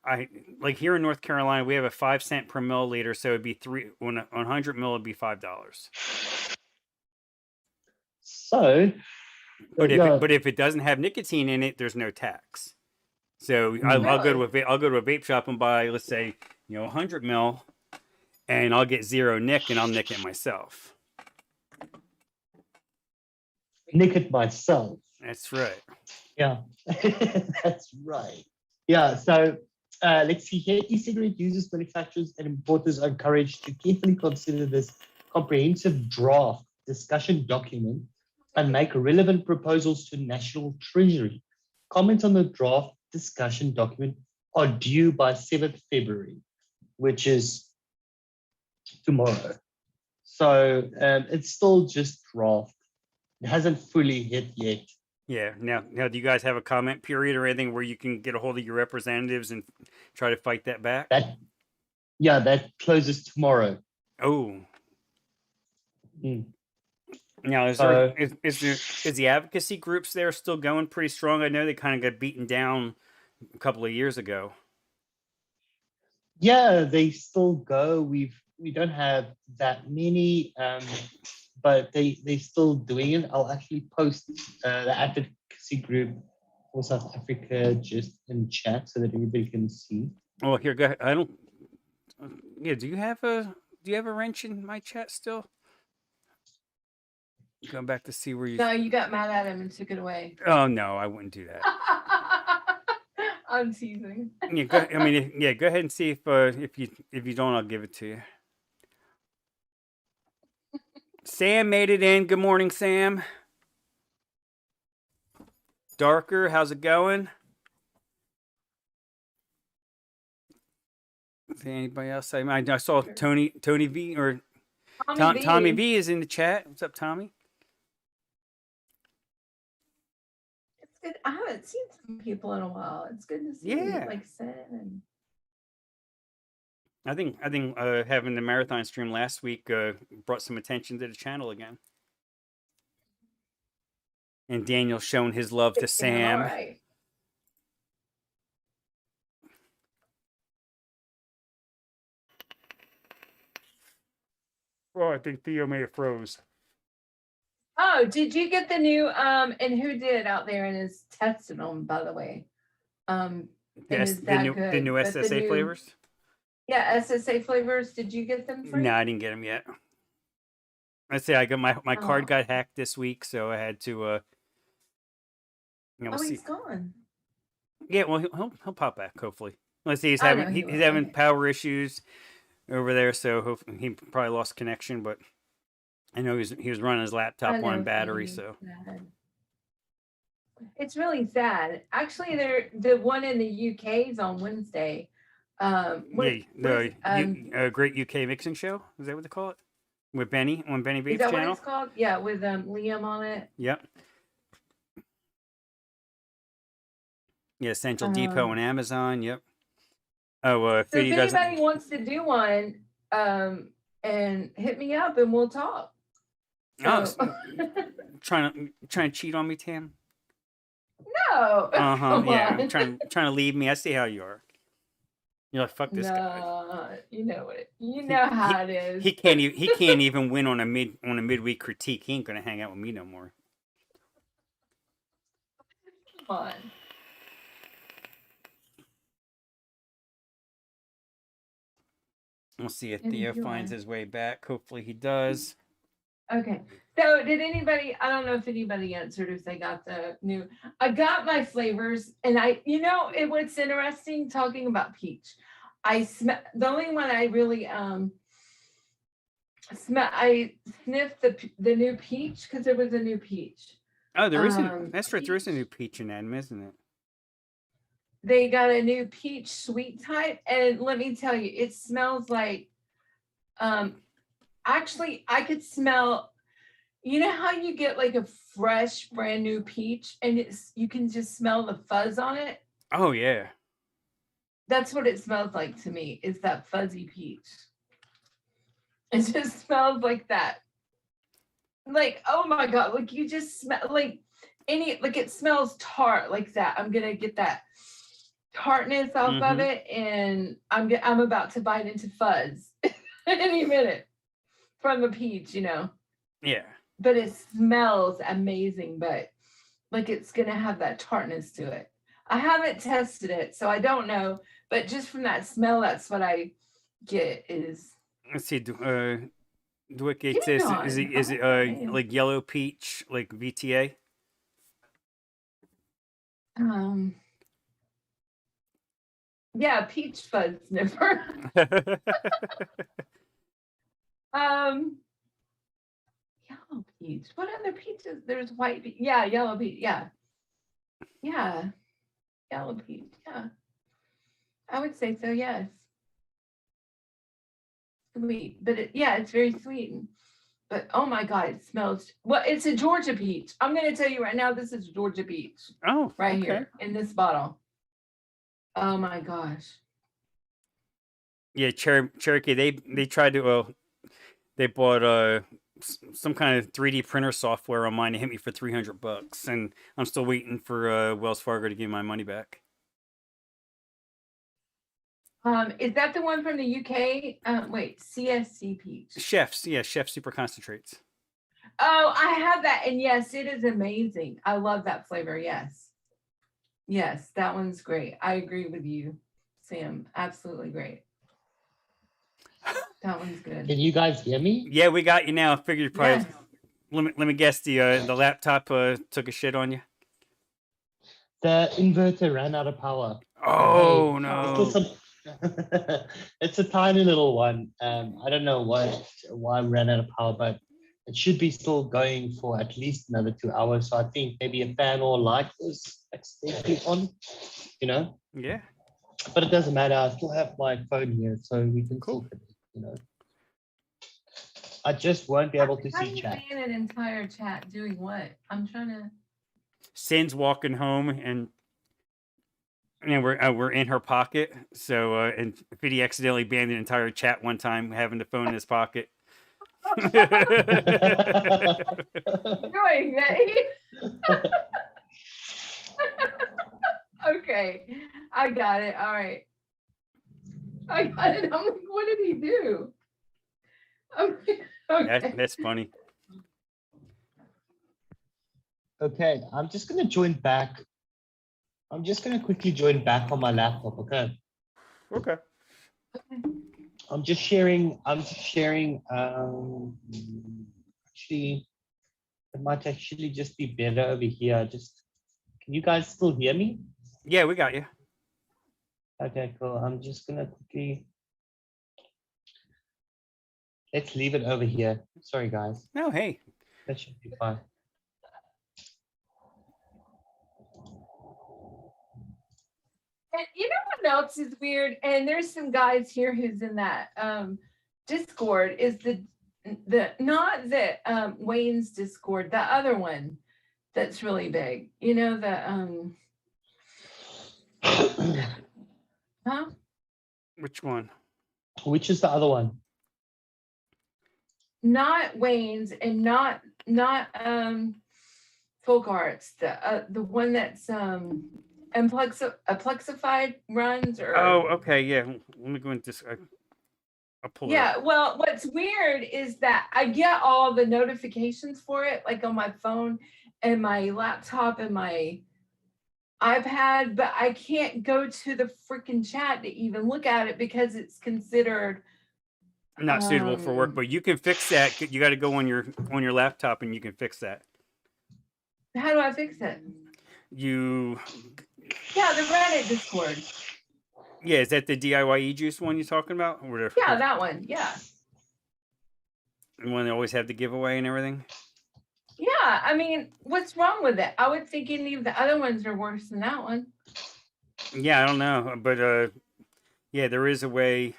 Speaker 1: here in North Carolina, we have a 5 cent per milliliter, so it'd be on 100 mil, it'd be $5.
Speaker 2: So,
Speaker 1: But if it doesn't have nicotine in it, there's no tax. So I'll go to a vape shop and buy, let's say, 100 mil, and I'll get zero nick, and I'll nick it myself.
Speaker 2: nick it myself.
Speaker 1: That's right.
Speaker 2: Yeah, that's right. Yeah, so let's see here. E-cigarette users, manufacturers, and importers are encouraged to carefully consider this comprehensive draft discussion document and make relevant proposals to National Treasury. Comments on the draft discussion document are due by 7th February, which is tomorrow. So it's still just draft. It hasn't fully hit yet.
Speaker 1: Yeah. Now, do you guys have a comment period or anything where you can get a hold of your representatives and try to fight that back?
Speaker 2: That closes tomorrow.
Speaker 1: Oh.
Speaker 2: Mm.
Speaker 1: Now, is the advocacy groups there still going pretty strong? I know they kind of got beaten down a couple of years ago.
Speaker 2: Yeah, they still go. We don't have that many, but they still doing it. I'll actually post the advocacy group for South Africa just in chat so that everybody can see.
Speaker 1: Oh, here, go ahead. I don't. Yeah, do you have a wrench in my chat still? Going back to see where you.
Speaker 3: No, you got mad at him and took it away.
Speaker 1: Oh no, I wouldn't do that.
Speaker 3: I'm teasing.
Speaker 1: Yeah, go ahead and see if you don't, I'll give it to you. Sam made it in. Good morning, Sam. Darker, how's it going? Is there anybody else? I saw Tony V or Tommy V is in the chat. What's up, Tommy?
Speaker 3: It's good. I haven't seen some people in a while. It's good to see like Sin and.
Speaker 1: I think having the marathon stream last week brought some attention to the channel again. And Daniel's showing his love to
Speaker 3: Fixing them,
Speaker 1: Sam.
Speaker 3: all right.
Speaker 1: Oh, I think Theo may have froze.
Speaker 3: Oh, did you get the new and who did out there and is testing them, by the way? And
Speaker 1: Yes,
Speaker 3: is
Speaker 1: the
Speaker 3: that
Speaker 1: new
Speaker 3: good? But the
Speaker 1: SSA
Speaker 3: new-
Speaker 1: flavors.
Speaker 3: Yeah, SSA flavors. Did you get them free?
Speaker 1: No, I didn't get them yet. Let's say I got my card
Speaker 3: Oh.
Speaker 1: got hacked this week, so I had to we'll
Speaker 3: Oh,
Speaker 1: see.
Speaker 3: he's gone.
Speaker 1: Yeah, well he'll pop back hopefully. Let's see, he's
Speaker 3: I know
Speaker 1: having
Speaker 3: he
Speaker 1: he's
Speaker 3: will,
Speaker 1: having
Speaker 3: okay.
Speaker 1: power issues over there, so he probably lost connection, but I know he was running his laptop
Speaker 3: I know
Speaker 1: on battery,
Speaker 3: it's
Speaker 1: so
Speaker 3: sad. It's really sad. Actually, the one in the UK is on Wednesday. What,
Speaker 1: the Great UK Mixing Show, is that what they call it? With Benny on Benny
Speaker 3: is
Speaker 1: Vape's
Speaker 3: that
Speaker 1: channel.
Speaker 3: what it's called? Yeah, with Liam on it.
Speaker 1: Yep. Yeah, Essential Depot and Amazon. Yep. Oh,
Speaker 3: So if
Speaker 1: Fiddy doesn't.
Speaker 3: anybody wants to do one, and hit me up and we'll talk.
Speaker 1: Oh,
Speaker 3: So-
Speaker 1: trying to cheat on me, Tam.
Speaker 3: No. Come
Speaker 1: Yeah,
Speaker 3: on.
Speaker 1: trying to leave me. I see how you are. You're like, fuck this guy.
Speaker 3: No, you know it. You know how it is.
Speaker 1: He can't even win on a midweek critique. He ain't gonna hang out with me no more.
Speaker 3: Come on.
Speaker 1: We'll see if Theo finds his way back. Hopefully he does.
Speaker 3: Okay. So did anybody, I don't know if anybody answered if they got the new, I got my flavors and it was interesting talking about peach. The only one I really I sniffed the new peach because there was a new peach.
Speaker 1: Oh, there isn't. That's right. There is a new peach in Adam, isn't it?
Speaker 3: They got a new peach sweet type, and let me tell you, it smells like actually I could smell, you know how you get like a fresh brand new peach and you can just smell the fuzz on it?
Speaker 1: Oh yeah.
Speaker 3: That's what it smells like to me, is that fuzzy peach. It just smells like that. Like, oh my God, like you just smell like it smells tart like that. I'm gonna get that tartness off of it, and I'm about to bite into fuzz any minute from the peach,
Speaker 1: Yeah.
Speaker 3: But it smells amazing, but like it's gonna have that tartness to it. I haven't tested it, so I don't know, but just from that smell, that's what I get is.
Speaker 1: Let's see. Dwick says, is it like yellow peach, like VTA?
Speaker 3: Yeah, peach fuzz sniffer. Yellow peach. What other peaches? There's white peach. Yeah, yellow peach. Yeah. Yeah. Yellow peach. Yeah. I would say so, yes. Sweet. But it's very sweet. But oh my God, it smells. Well, it's a Georgia peach. I'm going to tell you right now, this is Georgia peach.
Speaker 1: Oh,
Speaker 3: right
Speaker 1: okay.
Speaker 3: here in this bottle. Oh my gosh.
Speaker 1: Yeah, Cherokee. They tried to. They bought some kind of 3D printer software on mine. It hit me for $300, and I'm still waiting for Wells Fargo to give me my money back.
Speaker 3: Is that the one from the UK? Wait, CSC peach.
Speaker 1: Chef Super Concentrates.
Speaker 3: Oh, I have that, and yes, it is amazing. I love that flavor. Yes, that one's great. I agree with you, Sam. Absolutely great. That one's good.
Speaker 2: Can you guys hear me?
Speaker 1: Yeah, we got you now. I figured you probably.
Speaker 3: Yes.
Speaker 1: Let me guess. The laptop took a shit on you.
Speaker 2: The inverter ran out of power.
Speaker 1: Oh
Speaker 2: Hey,
Speaker 1: no!
Speaker 2: it's a tiny little one. I don't know why it ran out of power, but it should be still going for at least another 2 hours. So I think maybe a fan or light was accidentally on,
Speaker 1: Yeah.
Speaker 2: But it doesn't matter. I still have my phone here, so we can still connect, I just won't be able to see chat.
Speaker 3: How do you ban an entire chat doing what? I'm trying to.
Speaker 1: Sin's walking home, and we're in her pocket. So and Fiddy accidentally banned the entire chat one time, having the phone in his pocket.
Speaker 3: doing, May? Okay, I got it. All right, I got it. I'm like, what did he do? Okay.
Speaker 1: That's funny.
Speaker 2: Okay, I'm just gonna join back. I'm just gonna quickly join back on my laptop. Okay.
Speaker 1: Okay.
Speaker 2: I'm just sharing. Actually, it might actually just be better over here. Can you guys still hear me?
Speaker 1: Yeah, we got you.
Speaker 2: Okay, cool. I'm just gonna quickly. Let's leave it over here. Sorry, guys.
Speaker 1: No, hey.
Speaker 2: That should be fine.
Speaker 3: And you know what else is weird? And there's some guys here who's in that Discord is the not the Wayne's Discord, the other one that's really big. You know the huh?
Speaker 1: Which one?
Speaker 2: Which is the other one?
Speaker 3: Not Wayne's and not Folk Arts, the one that's Plexified runs or
Speaker 1: Oh, okay, yeah. Let me go into this. I'll pull it
Speaker 3: yeah.
Speaker 1: up.
Speaker 3: Well, what's weird is that I get all the notifications for it, like on my phone and my laptop and my iPad, but I can't go to the freaking chat to even look at it because it's considered
Speaker 1: Not suitable for work, but you can fix that. You got to go on your laptop and you can fix that.
Speaker 3: How do I fix it?
Speaker 1: You
Speaker 3: Yeah, the Reddit Discord.
Speaker 1: Yeah, is that the DIY juice one you're talking about? Or
Speaker 3: Yeah, that one. Yeah.
Speaker 1: The one that always have the giveaway and everything?
Speaker 3: Yeah, I mean, what's wrong with it? I would think any of the other ones are worse than that one.
Speaker 1: Yeah, I don't know, but yeah, there is a way.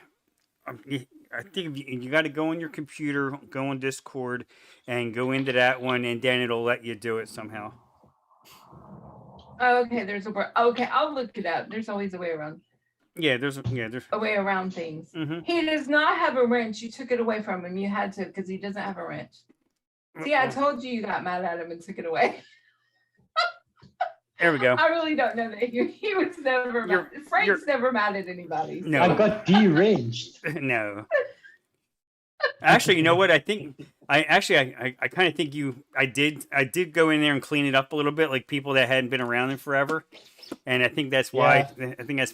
Speaker 1: I think you got to go on your computer, go on Discord, and go into that one, and then it'll let you do it somehow.
Speaker 3: Oh, okay, there's a word. Okay, I'll look it up. There's always a way around.
Speaker 1: Yeah, there's
Speaker 3: a way around things.
Speaker 1: Mm-hmm.
Speaker 3: He does not have a wrench. You took it away from him. You had to because he doesn't have a wrench. See, I told you got mad at him and took it away.
Speaker 1: There we go.
Speaker 3: I really don't know that he was never mad. Frank's never mad at anybody. So.
Speaker 1: No,
Speaker 2: I got deranged.
Speaker 1: No. Actually, you know what? I think I kind of think I did go in there and clean it up a little bit, like people that hadn't been around in forever, and I think that's why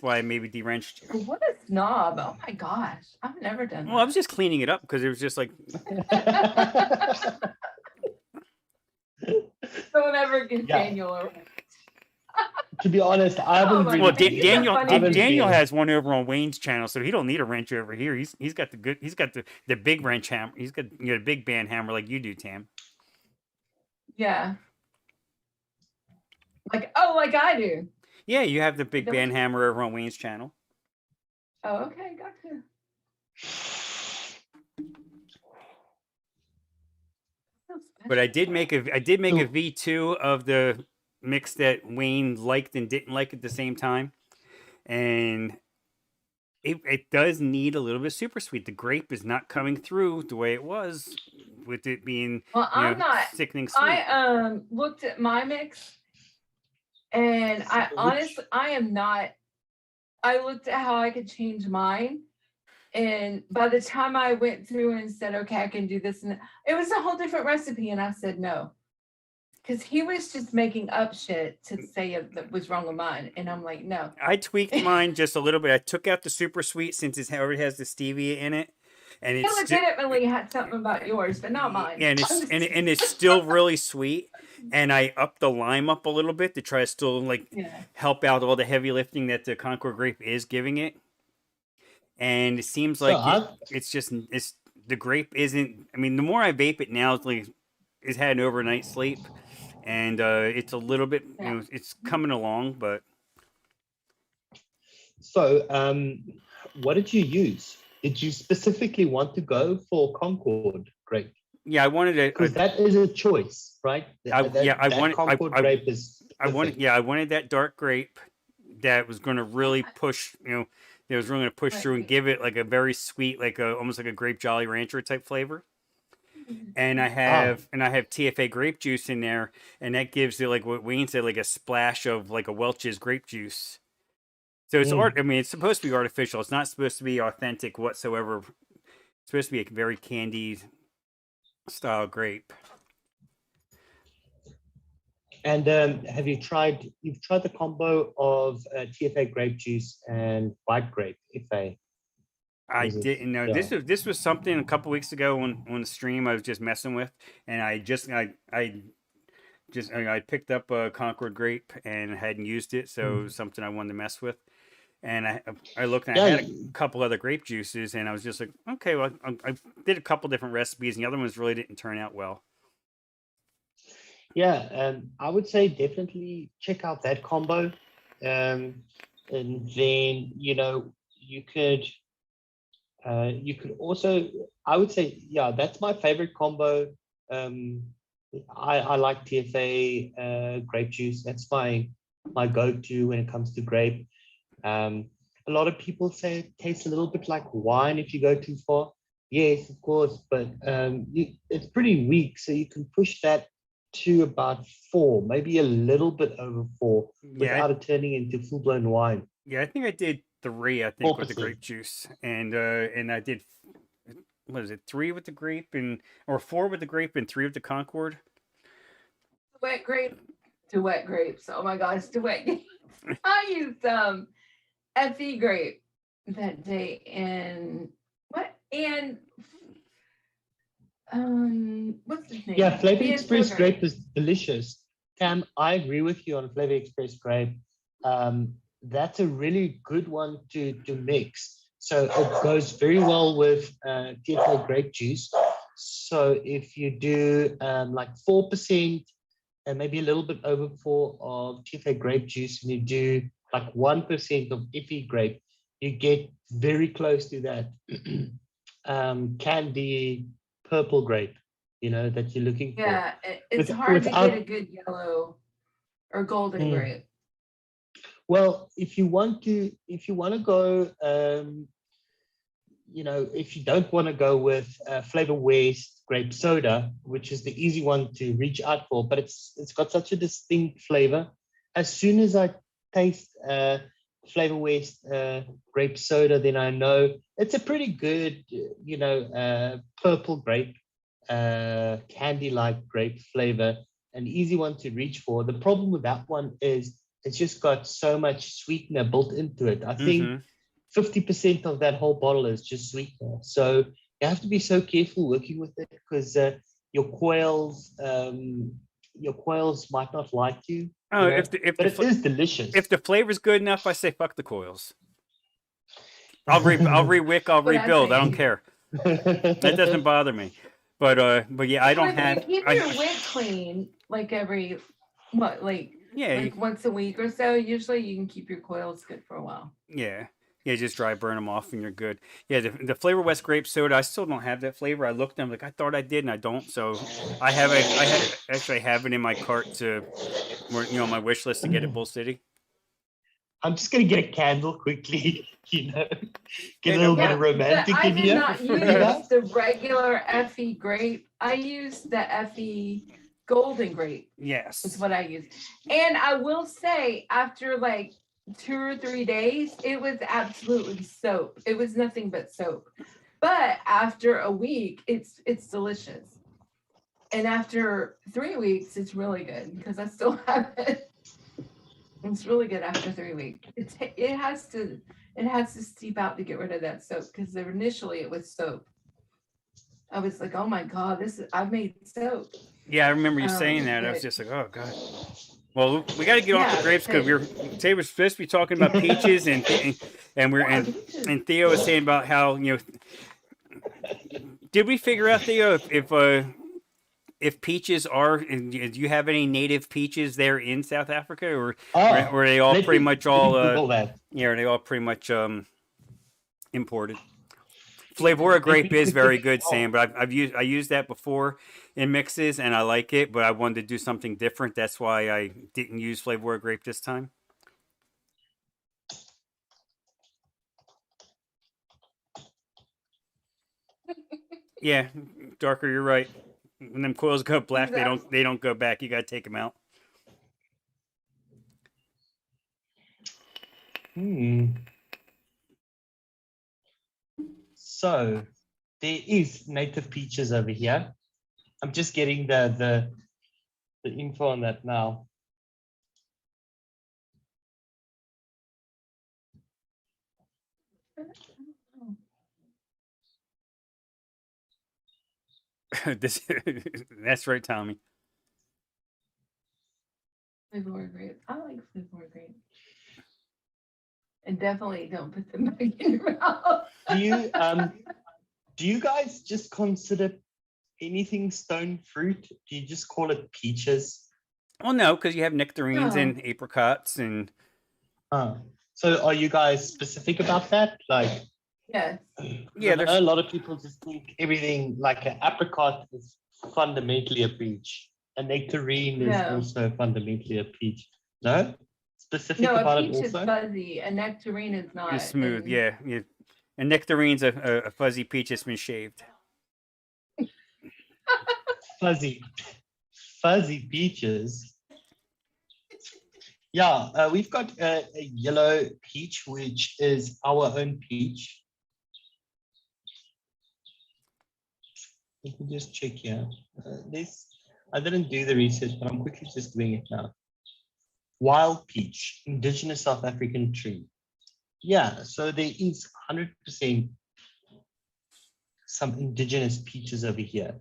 Speaker 1: I maybe de-wrenched you.
Speaker 3: What a snob! Oh my gosh, I've never done that.
Speaker 1: Well, I was just cleaning it up because it was just like.
Speaker 3: Don't ever give Daniel a wrench.
Speaker 2: To be honest, I haven't.
Speaker 1: Well, Daniel has one over on Wayne's channel, so he don't need a wrench over here. He's got the big wrench hammer. He's got the big band hammer like you do, Tam.
Speaker 3: Yeah. Like I do.
Speaker 1: Yeah, you have the big band hammer over on Wayne's channel.
Speaker 3: Oh, okay, gotcha.
Speaker 1: But I did make a V2 of the mix that Wayne liked and didn't like at the same time, and it does need a little bit of super sweet. The grape is not coming through the way it was with it being sickening sweet.
Speaker 3: I looked at my mix, and I am not. I looked at how I could change mine, and by the time I went through and said, okay, I can do this, and it was a whole different recipe, and I said no. Because he was just making up shit to say that was wrong with mine. And I'm like, no.
Speaker 1: I tweaked mine just a little bit. I took out the super sweet since it already has the stevia in it. And it
Speaker 3: legitimately had something about yours, but not mine.
Speaker 1: And it's still really sweet. And I upped the lime up a little bit to try to still help out all the heavy lifting that the Concord grape is giving it. And it seems like the grape isn't. I mean, the more I vape it now, it's had an overnight sleep. And it's a little bit, it's coming along, but.
Speaker 2: So, what did you use? Did you specifically want to go for Concord grape?
Speaker 1: Yeah, I wanted it
Speaker 2: because that is a choice, right?
Speaker 1: I wanted
Speaker 2: Concord grape is.
Speaker 1: I wanted that dark grape that was going to really push, that was really going to push through and give it like a very sweet, almost like a grape Jolly Rancher type flavor. and I have TFA grape juice in there, and that gives it, like what Wayne said, like a splash of like a Welch's grape juice. So it's art. I mean, it's supposed to be artificial. It's not supposed to be authentic whatsoever. It's supposed to be a very candy style grape.
Speaker 2: And have you tried? You've tried the combo of TFA grape juice and white grape.
Speaker 1: I didn't know this was something a couple weeks ago on the stream I was just messing with, and I picked up a Concord grape and hadn't used it, so it was something I wanted to mess with. And I looked and I had a couple other grape juices, and I was just like, okay, well, I did a couple different recipes, and the other ones really didn't turn out well.
Speaker 2: Yeah, I would say definitely check out that combo, and then you could also, I would say, yeah, that's my favorite combo. I like TFA grape juice. That's my go-to when it comes to grape. A lot of people say it tastes a little bit like wine if you go too far. Yes, of course, but it's pretty weak, so you can push that to about 4, maybe a little bit over 4, without it turning into full-blown wine.
Speaker 1: Yeah, I think I did 3. I think
Speaker 2: 4%.
Speaker 1: with the grape juice, and I did, what is it, 3 with the grape or 4 with the grape and 3 with the Concord.
Speaker 3: Wet grape to wet grapes. Oh my gosh, to wet grapes. I used FE grape that day, and what's his name?
Speaker 2: Yeah, Flavor Express grape is delicious. Cam, I agree with you on Flavor Express grape. That's a really good one to mix. So it goes very well with TFA grape juice. So if you do like 4% and maybe a little bit over 4 of TFA grape juice, and you do like 1% of FE grape, you get very close to that candy purple grape, that you're looking for.
Speaker 3: Yeah, it's hard to get a good yellow or golden grape.
Speaker 2: Well, if you want to go, if you don't want to go with Flavor West grape soda, which is the easy one to reach out for, but it's got such a distinct flavor. As soon as I taste Flavor West grape soda, then I know it's a pretty good, purple grape, candy-like grape flavor, an easy one to reach for. The problem with that one is it's just got so much sweetener built into it. I think 50% of that whole bottle is just sweetener. So you have to be so careful working with it, because your quails might not like you.
Speaker 1: Oh,
Speaker 2: but it is delicious.
Speaker 1: If the flavor's good enough, I say fuck the coils. I'll re-wick, I'll rebuild. I don't care. That doesn't bother me. But yeah, I don't have.
Speaker 3: Keep your wick clean like every once a week or so. Usually, you can keep your coils good for a while.
Speaker 1: Yeah, just dry burn them off and you're good. Yeah, the Flavor West grape soda, I still don't have that flavor. I looked at them like I thought I did, and I don't. So I have it in my cart to, my wish list to get at Bull City.
Speaker 2: I'm just gonna get a candle quickly, get a little bit of romantic in here.
Speaker 3: I did not use the regular FE grape. I used the FE golden grape.
Speaker 1: Yes,
Speaker 3: is what I used. And I will say, after like 2 or 3 days, it was absolutely soap. It was nothing but soap. But after a week, it's delicious. And after 3 weeks, it's really good because I still have it. It's really good after 3 weeks. It has to steep out to get rid of that soap, because initially it was soap. I was like, oh my God, I've made soap.
Speaker 1: Yeah, I remember you saying that. I was just like, oh God. Well, we got to get off the grapes, because we're supposed to be talking about peaches, and Theo was saying about how, did we figure out, Theo, if peaches do you have any native peaches there in South Africa, or are they all pretty much are they all pretty much imported? Flavora grape is very good, Sam, but I used that before in mixes and I like it, but I wanted to do something different. That's why I didn't use Flavora grape this time. Yeah, Darker, you're right. When them coils go black,
Speaker 3: Exactly.
Speaker 1: they don't go back. You gotta take them out.
Speaker 2: So there is native peaches over here. I'm just getting the info on that now.
Speaker 1: That's right, Tommy.
Speaker 3: Flavor grape. I like flavor grape. And definitely don't put them back in your mouth.
Speaker 2: Do you guys just consider anything stone fruit? Do you just call it peaches?
Speaker 1: Well, no, because you have nectarines
Speaker 3: No.
Speaker 1: and apricots and
Speaker 2: So are you guys specific about that? Like,
Speaker 3: Yes.
Speaker 1: Yeah,
Speaker 2: I know a lot of people just think everything like an apricot is fundamentally a peach. A nectarine is
Speaker 3: No.
Speaker 2: also fundamentally a peach. No? Specific
Speaker 3: No, a
Speaker 2: about it
Speaker 3: peach is
Speaker 2: also?
Speaker 3: fuzzy. A nectarine is not.
Speaker 1: it's smooth.
Speaker 3: and-
Speaker 1: Yeah, yeah. And nectarine's a fuzzy peach that's been shaved.
Speaker 2: Fuzzy peaches. Yeah, we've got a yellow peach, which is our own peach. Let me just check here. I didn't do the research, but I'm quickly just doing it now. Wild peach, indigenous South African tree. Yeah, so there is 100% some indigenous peaches over here.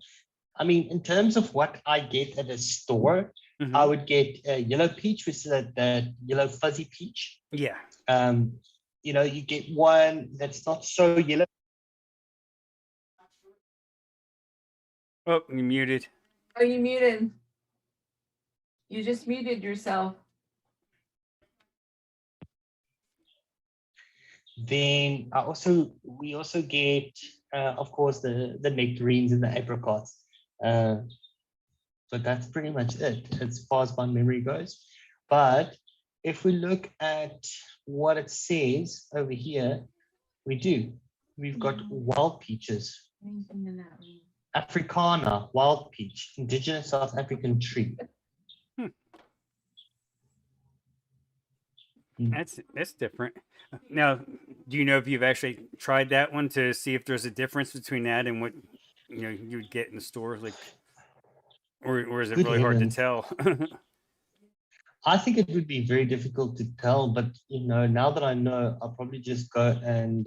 Speaker 2: I mean, in terms of what I get at a store,
Speaker 1: Mhm.
Speaker 2: I would get a yellow peach, which is that yellow fuzzy peach.
Speaker 1: Yeah.
Speaker 2: You know, you get one that's not so yellow.
Speaker 1: Oh, you muted.
Speaker 3: Oh, you muted. You just muted yourself.
Speaker 2: Then we also get, of course, the nectarines and the apricots. But that's pretty much it as far as my memory goes. But if we look at what it says over here, we've got wild peaches,
Speaker 3: Anything in that room?
Speaker 2: Africana, wild peach, indigenous South African tree.
Speaker 1: That's different. Now, do you know if you've actually tried that one to see if there's a difference between that and what you would get in the stores, like, or is it
Speaker 2: Good
Speaker 1: really hard to
Speaker 2: heavens.
Speaker 1: tell?
Speaker 2: I think it would be very difficult to tell, but now that I know, I'll probably just go and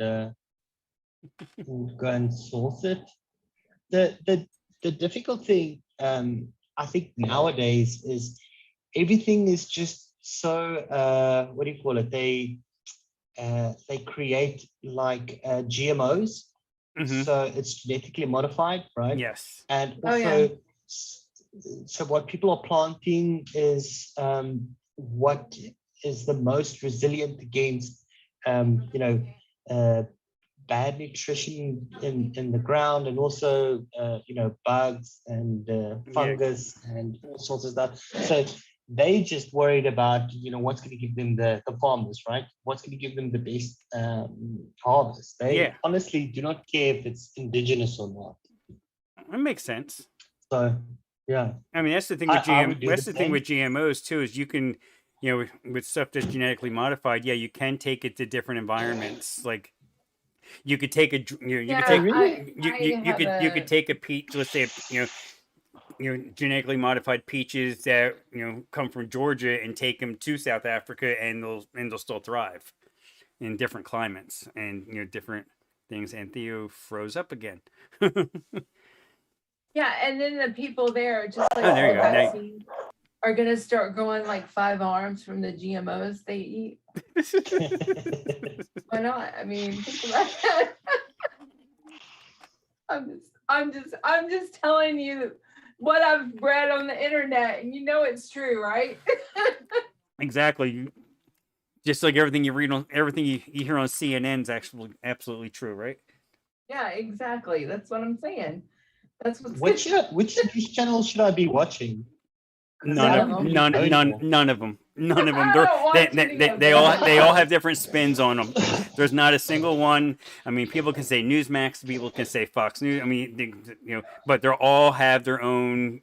Speaker 2: source it. The difficult thing, I think nowadays is everything is just so what do you call it? They create like GMOs,
Speaker 1: Mhm.
Speaker 2: so it's genetically modified, right?
Speaker 1: Yes.
Speaker 2: And
Speaker 3: Oh,
Speaker 2: also,
Speaker 3: yeah.
Speaker 2: so what people are planting is what is the most resilient against, bad nutrition in the ground, and also, bugs and fungus and all sorts of stuff. So they just worried about, what's going to give them the farmers, right? What's going to give them the best harvest. They honestly do not care if it's indigenous or not.
Speaker 1: That makes sense.
Speaker 2: So, yeah.
Speaker 1: I mean, that's the thing with with GMOs too, is you can, with stuff that's genetically modified, you can take it to different environments. Like, you could take you could take a peach, let's say, genetically modified peaches that come from Georgia, and take them to South Africa, and they'll still thrive in different climates and different things. And Theo froze up again.
Speaker 3: Yeah, and then the people there, just like
Speaker 1: Oh, there you go.
Speaker 3: vaccine, are gonna start growing like 5 arms from the GMOs they eat. Why not? I mean, think about that. I'm just telling you what I've read on the internet, and it's true, right?
Speaker 1: Exactly. Just like everything you read on, everything you hear on CNN is actually absolutely true, right?
Speaker 3: Yeah, exactly. That's what I'm saying. That's
Speaker 2: which news channel should I be watching?
Speaker 1: None of them. None of them.
Speaker 3: I don't watch any of
Speaker 1: They
Speaker 3: them.
Speaker 1: all have different spins on them. There's not a single one. I mean, people can say Newsmax, people can say Fox News. I mean, but they all have their own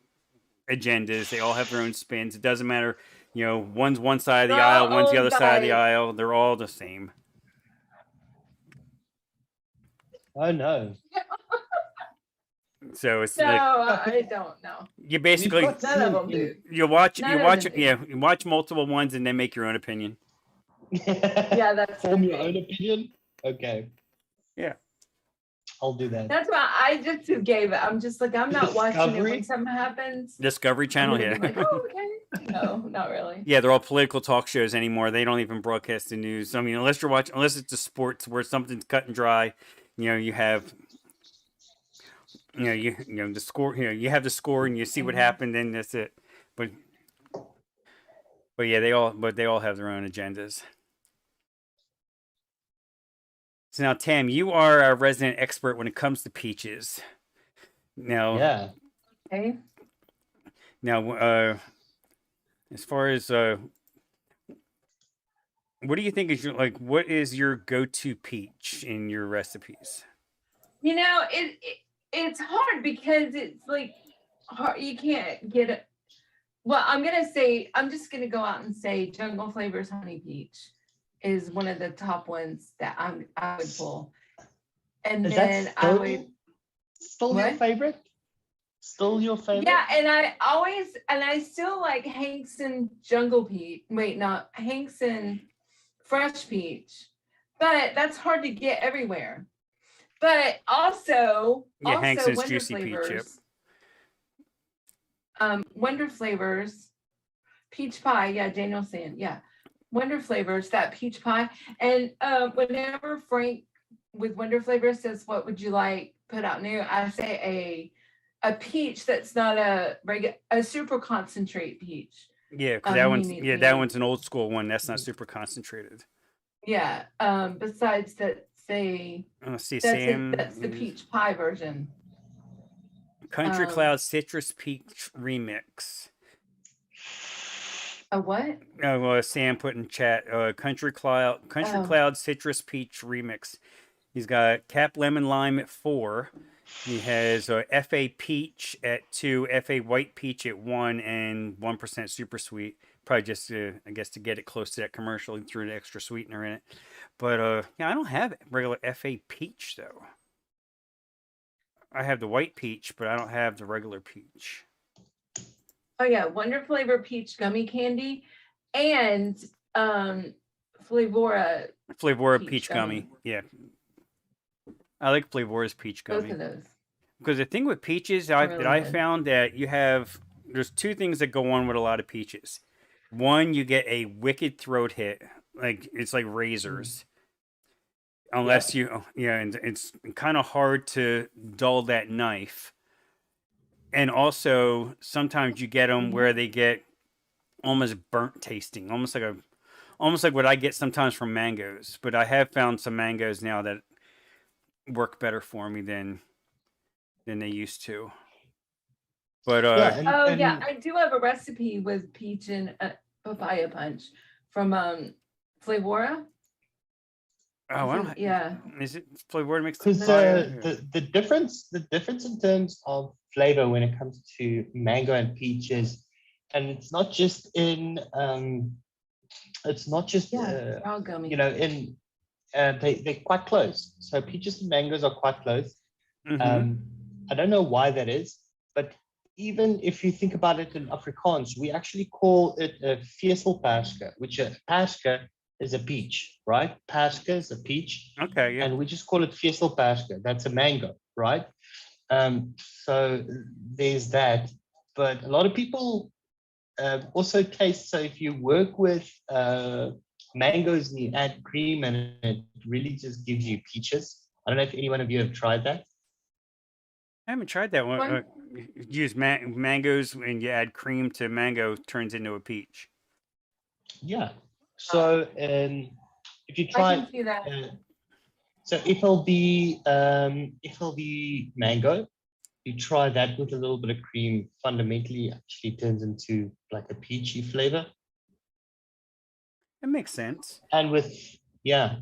Speaker 1: agendas. They all have their own spins. It doesn't matter. One's one side of the
Speaker 3: They're all
Speaker 1: aisle, one's the
Speaker 3: owned
Speaker 1: other side of the
Speaker 3: by-
Speaker 1: aisle. They're all the same.
Speaker 2: Oh no.
Speaker 1: So it's
Speaker 3: No,
Speaker 1: like
Speaker 3: I don't know.
Speaker 1: you basically
Speaker 2: We've got
Speaker 3: None of them
Speaker 2: seen
Speaker 3: do.
Speaker 1: you watch
Speaker 3: None of them do.
Speaker 1: you watch multiple ones and then make your own opinion.
Speaker 3: Yeah, that's
Speaker 2: Form
Speaker 3: the
Speaker 2: your
Speaker 3: thing.
Speaker 2: own opinion. Okay.
Speaker 1: Yeah.
Speaker 2: I'll do that.
Speaker 3: That's why I just gave it. I'm just like, I'm not watching it
Speaker 2: Discovery?
Speaker 3: when something happens.
Speaker 1: Discovery
Speaker 3: I'm
Speaker 1: Channel,
Speaker 3: gonna
Speaker 1: yeah.
Speaker 3: be like, oh, okay. No, not really.
Speaker 1: Yeah, they're all political talk shows anymore. They don't even broadcast the news. I mean, unless it's a sports where something's cut and dry, you have the score, you have the score and you see what happened and that's it. But yeah, they all have their own agendas. So now, Tam, you are a resident expert when it comes to peaches. Now,
Speaker 2: Yeah.
Speaker 3: Okay.
Speaker 1: now, as far as what do you think is what is your go-to peach in your recipes?
Speaker 3: It's hard because it's like hard. You can't get it. Well, I'm just gonna go out and say Jungle Flavors Honey Peach is one of the top ones that I would pull. And
Speaker 2: Is
Speaker 3: then
Speaker 2: that
Speaker 3: I would
Speaker 2: still your
Speaker 3: What?
Speaker 2: favorite? Still your favorite?
Speaker 3: Yeah, and I still like Hankson Jungle Peach. Wait, not Hankson Fresh Peach. But that's hard to get everywhere. But also
Speaker 1: Hankson's
Speaker 3: Wonder
Speaker 1: Juicy Peach, yep.
Speaker 3: Flavors. Wonder Flavors, peach pie. Yeah, Daniel's saying, yeah. Wonder Flavors, that peach pie. And whenever Frank with Wonder Flavors says, what would you like put out new? I say a peach that's not a super concentrate peach.
Speaker 1: Yeah, because that one's an old school one. That's not super concentrated.
Speaker 3: Yeah. Besides that, say
Speaker 1: Let's see,
Speaker 3: that's
Speaker 1: Sam.
Speaker 3: that's the peach pie version.
Speaker 1: Country Cloud Citrus Peach Remix.
Speaker 3: A what?
Speaker 1: Oh, well, Sam put in chat. Country Cloud Citrus Peach Remix. He's got Cap Lemon Lime at 4. He has FA Peach at 2, FA White Peach at 1, and 1% Super Sweet. Probably just, I guess, to get it close to that commercial, he threw an extra sweetener in it. But I don't have regular FA Peach though. I have the white peach, but I don't have the regular peach.
Speaker 3: Oh yeah, Wonder Flavor Peach Gummy Candy and Flavora
Speaker 1: Peach Gummy. Yeah. I like Flavora's Peach Gummy.
Speaker 3: Both of those.
Speaker 1: Because the thing with peaches,
Speaker 3: Really
Speaker 1: I
Speaker 3: good.
Speaker 1: found that there's two things that go on with a lot of peaches. One, you get a wicked throat hit, it's like razors. Unless and it's kind of hard to dull that knife. And also, sometimes you get them where they get almost burnt tasting, almost like what I get sometimes from mangoes. But I have found some mangoes now that work better for me than they used to. But
Speaker 3: I do have a recipe with peach and papaya punch from Flavora.
Speaker 1: Oh, I don't.
Speaker 3: Yeah.
Speaker 1: Is it Flavora mixed?
Speaker 2: Because the difference in terms of flavor when it comes to mango and peaches, and it's not just they're all gummy. They're quite close. So peaches and mangoes are quite close.
Speaker 1: Mm-hmm.
Speaker 2: I don't know why that is, but even if you think about it in Afrikaans, we actually call it a vieselperske, which a perske is a peach, right? Perske is a peach.
Speaker 1: Okay, yeah.
Speaker 2: And we just call it vieselperske. That's a mango, right? So there's that. But a lot of people also taste, so if you work with mangoes and you add cream and it really just gives you peaches. I don't know if any one of you have tried that.
Speaker 1: I haven't tried that one. Use mangoes and you add cream to mango, turns into a peach.
Speaker 2: Yeah. So if you try,
Speaker 3: I can see that.
Speaker 2: So it'll be mango. You try that with a little bit of cream. Fundamentally, actually turns into like a peachy flavor.
Speaker 1: It makes sense.
Speaker 2: And with, yeah,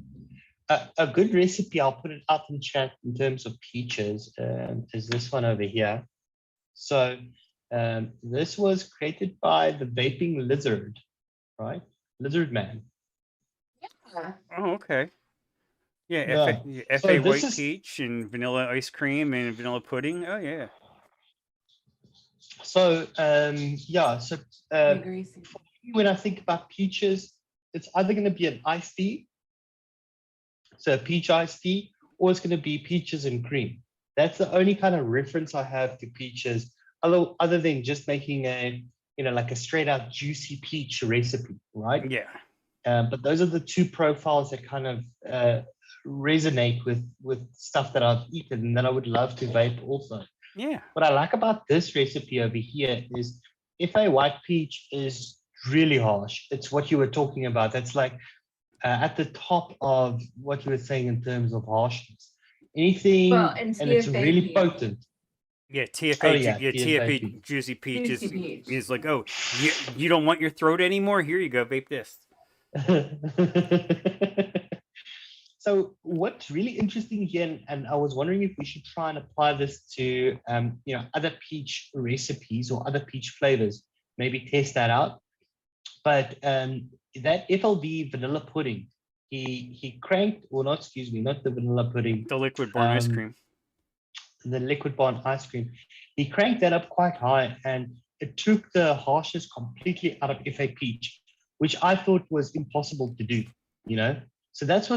Speaker 2: a good recipe, I'll put it out in chat in terms of peaches, is this one over here. So this was created by the vaping lizard, right? Lizard man.
Speaker 3: Yeah.
Speaker 1: Oh, okay. Yeah,
Speaker 2: Yeah.
Speaker 1: FA
Speaker 2: So this
Speaker 1: white
Speaker 2: is,
Speaker 1: peach and vanilla ice cream and vanilla pudding. Oh yeah.
Speaker 2: so yeah, so
Speaker 3: Be greasy.
Speaker 2: when I think about peaches, it's either going to be an iced tea, so a peach iced tea, or it's going to be peaches and cream. That's the only kind of reference I have to peaches, other than just making a, like a straight out juicy peach recipe, right?
Speaker 1: Yeah.
Speaker 2: But those are the two profiles that kind of resonate with stuff that I've eaten and that I would love to vape also.
Speaker 1: Yeah.
Speaker 2: What I like about this recipe over here is if a white peach is really harsh, it's what you were talking about. That's like at the top of what you were saying in terms of harshness. Anything,
Speaker 3: Well,
Speaker 2: and
Speaker 3: and
Speaker 2: it's
Speaker 3: TFA
Speaker 2: really
Speaker 3: peach.
Speaker 2: potent.
Speaker 1: Yeah, TFA,
Speaker 2: Oh, yeah,
Speaker 1: TFA
Speaker 2: peach.
Speaker 1: juicy peach
Speaker 3: Juicy peach.
Speaker 1: is like, oh, you don't want your throat anymore? Here you go, vape this.
Speaker 2: So what's really interesting here, and I was wondering if we should try and apply this to other peach recipes or other peach flavors, maybe test that out. But that FLV vanilla pudding, he cranked, or not, excuse me, not the vanilla pudding,
Speaker 1: The liquid barn ice cream.
Speaker 2: the liquid barn ice cream. He cranked that up quite high, and it took the harshness completely out of FA peach, which I thought was impossible to do, So that's so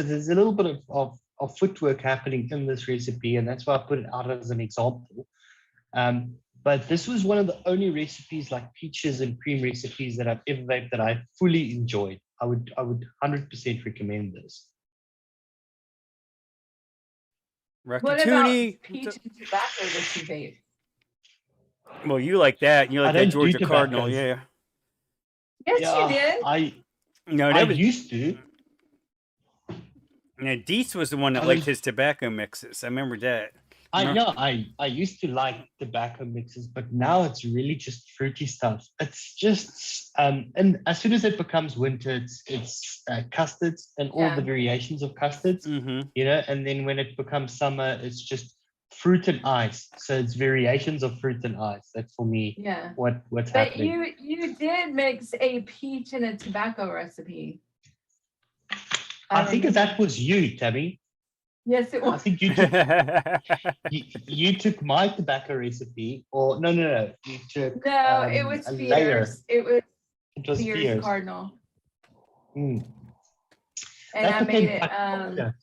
Speaker 2: there's a little bit of footwork happening in this recipe, and that's why I put it out as an example. But this was one of the only recipes like peaches and cream recipes that I've ever vaped that I fully enjoyed. I would 100% recommend this.
Speaker 3: What about
Speaker 1: Ratatouille.
Speaker 3: peach and tobacco that you vape?
Speaker 1: Well, you like that. You
Speaker 2: I
Speaker 1: like that
Speaker 2: don't do
Speaker 1: Georgia Cardinal,
Speaker 2: tobaccos.
Speaker 1: yeah.
Speaker 3: Yes,
Speaker 2: Yeah,
Speaker 3: you did.
Speaker 1: No,
Speaker 2: I
Speaker 1: that was.
Speaker 2: used to.
Speaker 1: Now, Dietz was the one that
Speaker 2: I
Speaker 1: liked
Speaker 2: mean-
Speaker 1: his tobacco mixes. I remember that.
Speaker 2: I used to like tobacco mixes, but now it's really just fruity stuff. It's just and as soon as it becomes winter, it's custards and all
Speaker 3: Yeah.
Speaker 2: the variations of custards,
Speaker 1: Mm-hmm.
Speaker 2: and then when it becomes summer, it's just fruit and ice. So it's variations of fruit and ice. That's for me
Speaker 3: Yeah.
Speaker 2: what's
Speaker 3: But
Speaker 2: happening.
Speaker 3: you did mix a peach and a tobacco recipe.
Speaker 2: I think that was you, Tabby.
Speaker 3: Yes, it
Speaker 2: I
Speaker 3: was.
Speaker 2: think you took my tobacco recipe, or no, you took
Speaker 3: No, it was
Speaker 2: a layer.
Speaker 3: Fierce. It was
Speaker 2: It was
Speaker 3: Fierce
Speaker 2: Fierce.
Speaker 3: Cardinal.
Speaker 2: Mm.
Speaker 3: And
Speaker 2: That
Speaker 3: I made
Speaker 2: became
Speaker 3: it
Speaker 2: quite popular.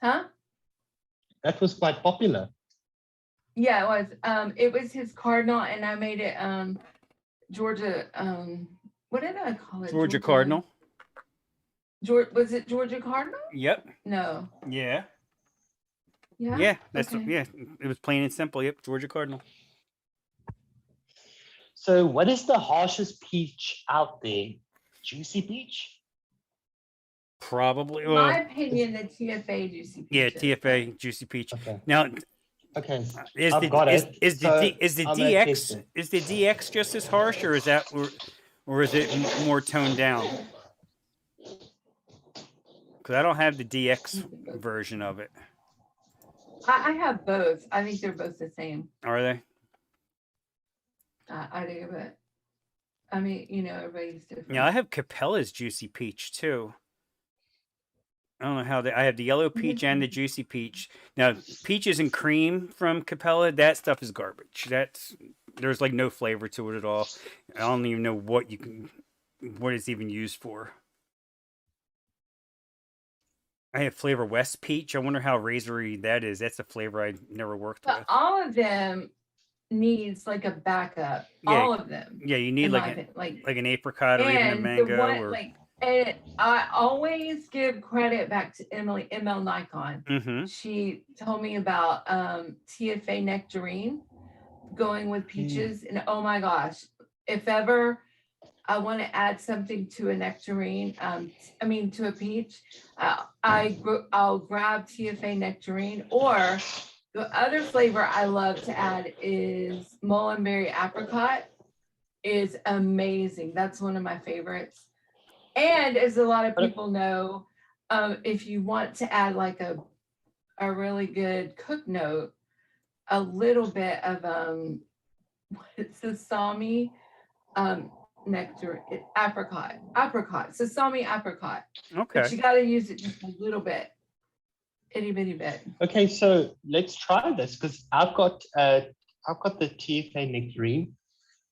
Speaker 3: huh?
Speaker 2: That was quite popular.
Speaker 3: Yeah, it was his Cardinal, and I made it Georgia what did I call it?
Speaker 1: Georgia Cardinal.
Speaker 3: Was it Georgia Cardinal?
Speaker 1: Yep.
Speaker 3: No.
Speaker 1: Yeah.
Speaker 3: Yeah.
Speaker 1: Yeah. That's
Speaker 3: Okay.
Speaker 1: yeah. It was plain and simple. Yep. Georgia Cardinal.
Speaker 2: So what is the harshest peach out there? Juicy peach?
Speaker 1: Probably.
Speaker 3: In
Speaker 1: Well,
Speaker 3: my opinion, the TFA juicy peach.
Speaker 1: yeah.
Speaker 3: is.
Speaker 1: TFA juicy peach.
Speaker 2: Okay.
Speaker 1: Now,
Speaker 2: Okay.
Speaker 1: is
Speaker 2: I've
Speaker 1: the
Speaker 2: got it.
Speaker 1: is the
Speaker 2: So
Speaker 1: D, is the
Speaker 2: I'm gonna test
Speaker 1: DX
Speaker 2: it.
Speaker 1: is the DX just as harsh, or is that or is it more toned down? Because I don't have the DX version of it.
Speaker 3: I have both. I think they're both the same.
Speaker 1: Are they?
Speaker 3: I do, but I mean, everybody's different.
Speaker 1: Yeah, I have Capella's juicy peach too. I don't know how I have the yellow peach and the juicy peach. Now, peaches and cream from Capella, that stuff is garbage. There's like no flavor to it at all. I don't even know what it's even used for. I have Flavor West peach. I wonder how razory that is. That's a flavor I never worked
Speaker 3: But
Speaker 1: with.
Speaker 3: all of them needs like a backup.
Speaker 1: Yeah.
Speaker 3: All of them.
Speaker 1: Yeah, you need
Speaker 3: in
Speaker 1: like
Speaker 3: my opinion.
Speaker 1: like an apricot or even a
Speaker 3: And
Speaker 1: mango.
Speaker 3: the one,
Speaker 1: or
Speaker 3: and I always give credit back to ML Nikon.
Speaker 1: Mm-hmm.
Speaker 3: She told me about TFA nectarine going with peaches, and oh my gosh, if ever I want to add something to a nectarine, to a peach, I'll grab TFA nectarine. Or the other flavor I love to add is mullenberry apricot. Is amazing. That's one of my favorites. And as a lot of
Speaker 2: But-
Speaker 3: people know, if you want to add like a really good cook note, a little bit of sesame nectar, apricot, sesame apricot.
Speaker 1: Okay.
Speaker 3: But you got to use it just a little bit, itty bitty bit.
Speaker 2: Okay, so let's try this because I've got the TFA nectarine,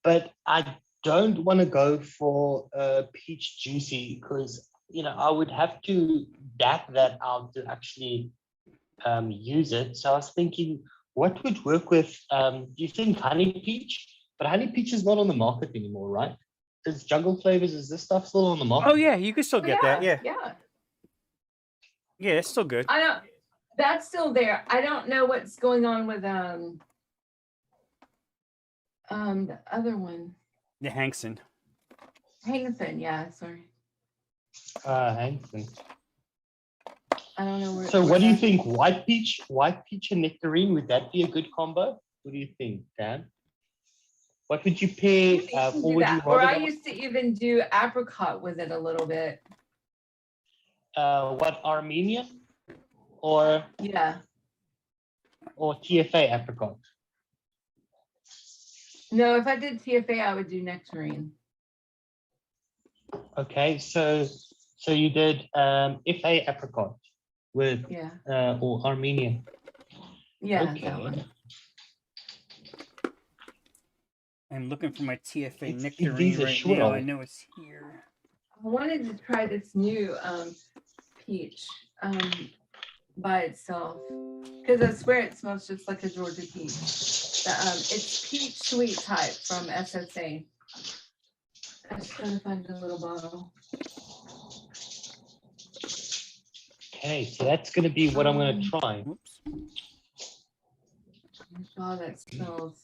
Speaker 2: but I don't want to go for peach juicy because I would have to dap that out to actually use it. So I was thinking, what would work with? Do you think honey peach? But honey peach is not on the market anymore, right? Is Jungle Flavors, is this stuff still on the market?
Speaker 1: Oh yeah, you can still get that. Yeah.
Speaker 3: Yeah.
Speaker 1: Yeah, it's still good.
Speaker 3: I don't. That's still there. I don't know what's going on with the other one.
Speaker 1: The Hankson.
Speaker 3: Hangson, yeah, sorry.
Speaker 2: Hanson.
Speaker 3: I don't know where.
Speaker 2: So
Speaker 3: where
Speaker 2: what do you
Speaker 3: that-
Speaker 2: think? White peach and nectarine, would that be a good combo? What do you think, Dan? What would you pair?
Speaker 3: You can
Speaker 2: Or
Speaker 3: do
Speaker 2: would you
Speaker 3: that. Or
Speaker 2: rather
Speaker 3: I
Speaker 2: go-
Speaker 3: used to even do apricot with it a little bit.
Speaker 2: what, Armenian or
Speaker 3: Yeah.
Speaker 2: TFA apricot?
Speaker 3: No, if I did TFA, I would do nectarine.
Speaker 2: Okay, so you did FA apricot with
Speaker 3: Yeah.
Speaker 2: or Armenian.
Speaker 3: Yeah.
Speaker 2: Okay.
Speaker 3: That one.
Speaker 1: I'm looking for my TFA
Speaker 2: These
Speaker 1: nectarine
Speaker 2: are
Speaker 1: right
Speaker 2: short
Speaker 1: now.
Speaker 2: all.
Speaker 1: I know it's here.
Speaker 3: I wanted to try this new peach by itself because I swear it smells just like a Georgia peach. It's peach sweet type from SSA. I just gotta find a little bottle.
Speaker 2: Okay, so that's going to be what I'm going to try.
Speaker 1: Whoops.
Speaker 3: Oh, that smells.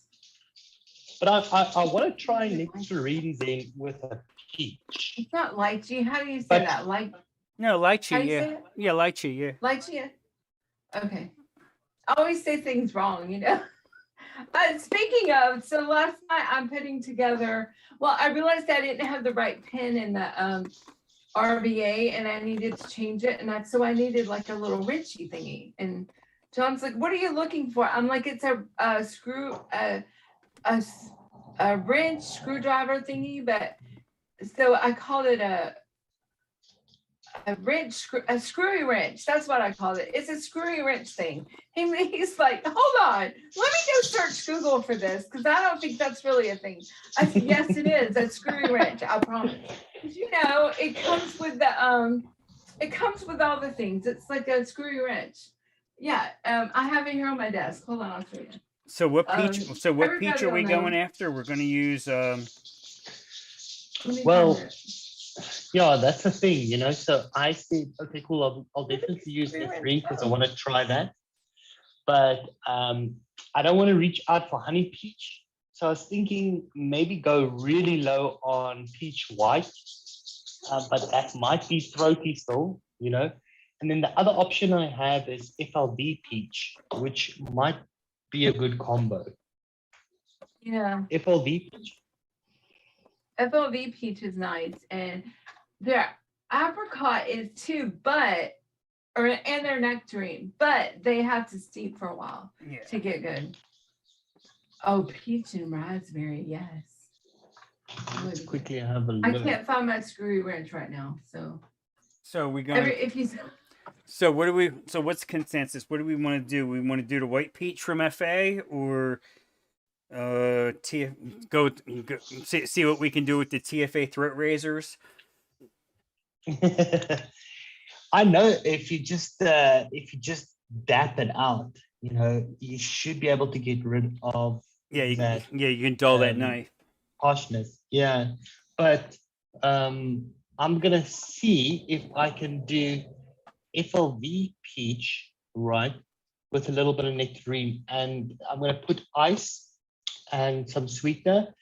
Speaker 2: But I want to try nectarine then with a peach.
Speaker 3: It's not lychee. How do you say
Speaker 2: But-
Speaker 3: that? Like
Speaker 1: No,
Speaker 3: how
Speaker 1: lychee,
Speaker 3: do you
Speaker 1: yeah.
Speaker 3: say it?
Speaker 1: Yeah, lychee, yeah.
Speaker 3: Lychee. Okay. I always say things wrong, you know. Speaking of, so last night I'm putting together. Well, I realized I didn't have the right pin in the RVA, and I needed to change it, and so I needed like a little wrenchy thingy. And John's like, "What are you looking for?" I'm like, "It's a screw, a wrench screwdriver thingy," but so I called it a wrench, a screwy wrench. That's what I called it. It's a screwy wrench thing. He's like, "Hold on, let me go search Google for this because I don't think that's really a thing." I said, "Yes, it is a screwy wrench. I promise." Because it comes with the it comes with all the things. It's like a screwy wrench. Yeah, I have it here on my desk. Hold on, I'll show you.
Speaker 1: So what peach? So what
Speaker 3: everybody
Speaker 1: peach are we
Speaker 3: will know.
Speaker 1: going after? We're going to use.
Speaker 3: Let me
Speaker 2: Well,
Speaker 3: find it.
Speaker 2: Yeah, that's the thing. So I said, okay, cool. I'll definitely use nectarine because I want to try that. But I don't want to reach out for honey peach. So I was thinking maybe go really low on peach white, but that might be throaty still. And then the other option I have is FLV peach, which might be a good combo.
Speaker 3: Yeah.
Speaker 2: FLV peach.
Speaker 3: FLV peach is nice, and their apricot is too, and their nectarine, but they have to steep for a while
Speaker 1: Yeah.
Speaker 3: to get good. Oh, peach and raspberry, yes.
Speaker 2: Let's quickly have a
Speaker 3: I
Speaker 2: look.
Speaker 3: can't find my screwy wrench right now, so
Speaker 1: So we going.
Speaker 3: if you
Speaker 1: So what do we? So what's the consensus? What do we want to do? We want to do the white peach from FA or go see what we can do with the TFA throat razors.
Speaker 2: I know if you just dap it out, you should be able to get rid of that
Speaker 1: You can dull that
Speaker 2: um,
Speaker 1: knife.
Speaker 2: harshness. Yeah, but I'm gonna see if I can do FLV peach right with a little bit of nectarine, and I'm gonna put ice and some sweetener.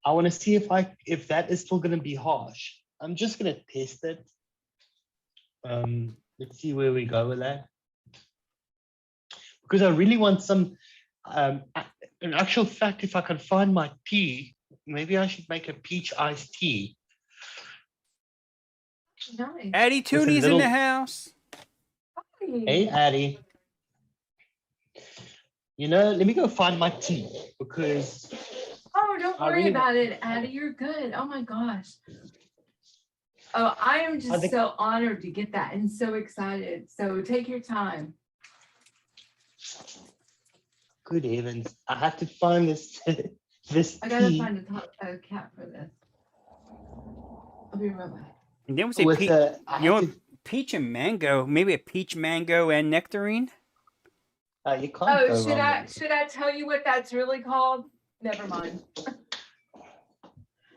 Speaker 2: I want to see if that is still gonna be harsh. I'm just gonna test it. Let's see where we go with that. Because I really want some, in actual fact, if I can find my tea, maybe I should make a peach iced tea.
Speaker 3: Nice.
Speaker 1: Addie
Speaker 2: a
Speaker 1: Tooney's in
Speaker 2: little-
Speaker 1: the house.
Speaker 2: Hey, Addie. You know, let me go find my tea because
Speaker 3: Oh, don't
Speaker 2: I
Speaker 3: worry
Speaker 2: really-
Speaker 3: about it, Addie. You're good. Oh my gosh. Oh, I am just
Speaker 2: think-
Speaker 3: so honored to get that and so excited. So take your time.
Speaker 2: good heavens, I have to find this this
Speaker 3: I gotta
Speaker 2: tea
Speaker 3: find a cat for this. I'll be right back.
Speaker 1: And then we say
Speaker 2: with
Speaker 1: peach,
Speaker 2: I
Speaker 1: you know,
Speaker 2: have
Speaker 1: what? Peach and mango. Maybe a peach, mango, and nectarine.
Speaker 2: you can't
Speaker 3: Oh,
Speaker 2: go
Speaker 3: should
Speaker 2: wrong
Speaker 3: I
Speaker 2: with it.
Speaker 3: should I tell you what that's really called? Never mind.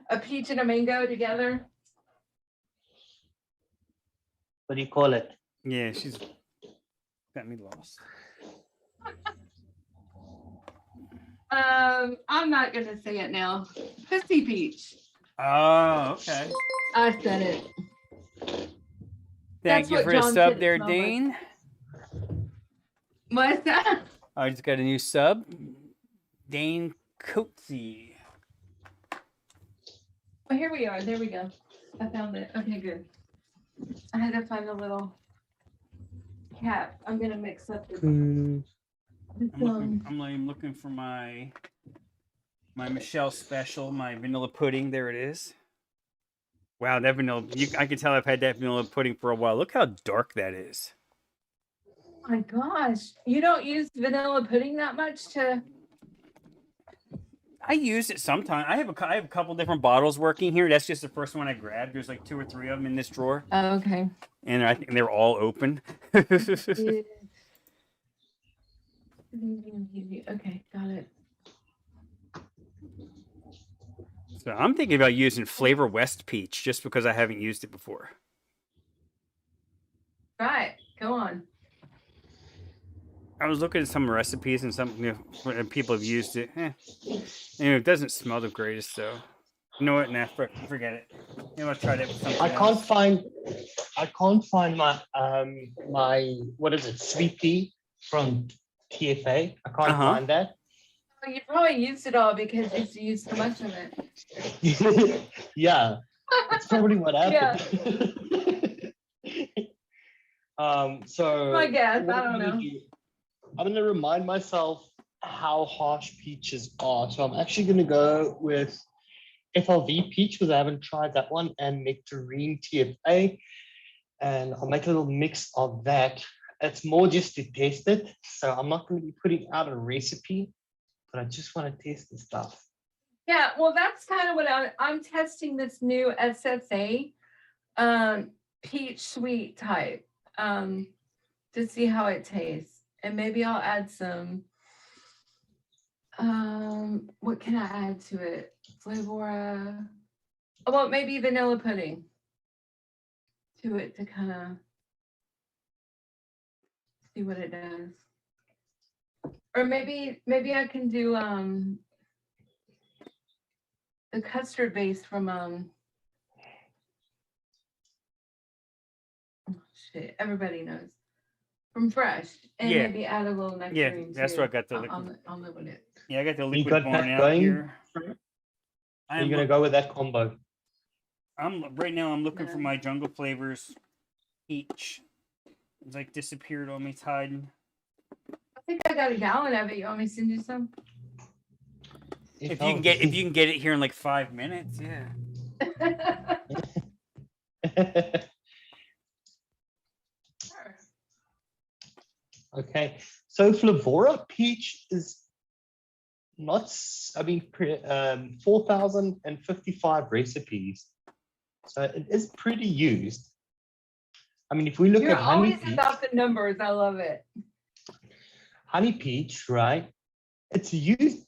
Speaker 3: A peach and a mango together.
Speaker 2: What do you call it?
Speaker 1: Yeah, she's got me lost.
Speaker 3: I'm not gonna say it now. Pussy peach.
Speaker 1: Oh, okay.
Speaker 3: I said it.
Speaker 1: Thank
Speaker 3: That's
Speaker 1: you
Speaker 3: what
Speaker 1: for the
Speaker 3: John
Speaker 1: sub
Speaker 3: said it
Speaker 1: there,
Speaker 3: smelled like.
Speaker 1: Dane.
Speaker 3: What's that?
Speaker 1: I just got a new sub. Dane Coatsy.
Speaker 3: Oh, here we are. There we go. I found it. Okay, good. I had to find a little cap. I'm gonna mix up the.
Speaker 1: I'm looking for my Michelle special, my vanilla pudding. There it is. Wow, that vanilla! I can tell I've had that vanilla pudding for a while. Look how dark that is.
Speaker 3: Oh my gosh, you don't use vanilla pudding that much to.
Speaker 1: I use it sometimes. I have a couple different bottles working here. That's just the first one I grabbed. There's like 2 or 3 of them in this drawer,
Speaker 3: Oh, okay.
Speaker 1: and I think they're all open.
Speaker 3: Okay, got it.
Speaker 1: So I'm thinking about using Flavor West Peach just because I haven't used it before.
Speaker 3: Right, go on.
Speaker 1: I was looking at some recipes and some when people have used it. It doesn't smell the greatest, so you know what? Nah, forget it. Maybe I'll try that with something
Speaker 2: I can't
Speaker 1: else.
Speaker 2: find my my what is it, sweet tea from TFA. I can't find that.
Speaker 3: Oh, you probably used it all because you used so much of it.
Speaker 2: Yeah, that's probably what happened. So
Speaker 3: I guess,
Speaker 2: what
Speaker 3: I
Speaker 2: I'm
Speaker 3: don't
Speaker 2: gonna
Speaker 3: know.
Speaker 2: do- I'm gonna remind myself how harsh peaches are. So I'm actually gonna go with FLV peach because I haven't tried that one, and nectarine TFA, and I'll make a little mix of that. It's more just to test it, so I'm not going to be putting out a recipe, but I just want to test the stuff.
Speaker 3: Yeah, well, that's kind of what I'm testing this new SSA peach sweet type to see how it tastes. And maybe I'll add some what can I add to it? Flavora. Oh, well, maybe vanilla pudding to it to kind of see what it does. Or maybe I can do the custard base from oh, shit, everybody knows. From Fresh. And
Speaker 1: Yeah.
Speaker 3: maybe add a little nectarine
Speaker 1: that's
Speaker 3: too.
Speaker 1: what I got the
Speaker 3: I'll live with it.
Speaker 1: Yeah, I got the
Speaker 2: You
Speaker 1: liquid
Speaker 2: got
Speaker 1: barn
Speaker 2: that
Speaker 1: out
Speaker 2: going?
Speaker 1: here.
Speaker 2: You're
Speaker 1: I'm
Speaker 2: going to go with that combo.
Speaker 1: right now. I'm looking for
Speaker 3: Yeah.
Speaker 1: my Jungle Flavors peach. It's like disappeared on me. It's hiding.
Speaker 3: I think I got a gallon of it. You want me to send you some?
Speaker 1: If you can get it here in like 5 minutes, yeah.
Speaker 2: Okay, so Flavora peach is not, 4,055 recipes. So it is pretty used. I mean, if we look
Speaker 3: You're
Speaker 2: at honey
Speaker 3: always
Speaker 2: peach,
Speaker 3: about the numbers. I love it.
Speaker 2: honey peach, right? It's used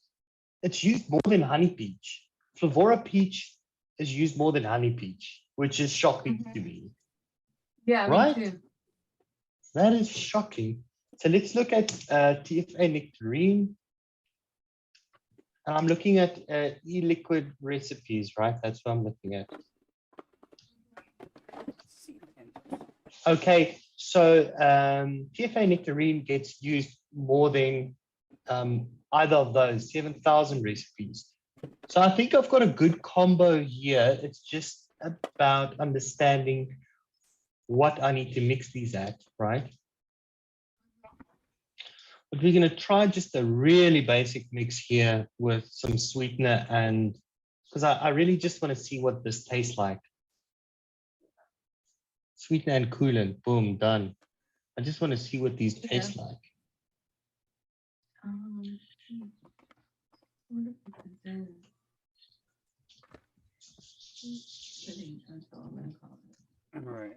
Speaker 2: more than honey peach. Flavora peach is used more than honey peach, which is shocking to me.
Speaker 3: Yeah,
Speaker 2: Right?
Speaker 3: me too.
Speaker 2: That is shocking. So let's look at TFA nectarine. And I'm looking at e-liquid recipes, right? That's what I'm looking at. Okay, so TFA nectarine gets used more than either of those, 7,000 recipes. So I think I've got a good combo here. It's just about understanding what I need to mix these at, right? But we're going to try just a really basic mix here with some sweetener, and because I really just want to see what this tastes like. Sweetener and coolant, boom, done. I just want to see what these taste like.
Speaker 1: All right.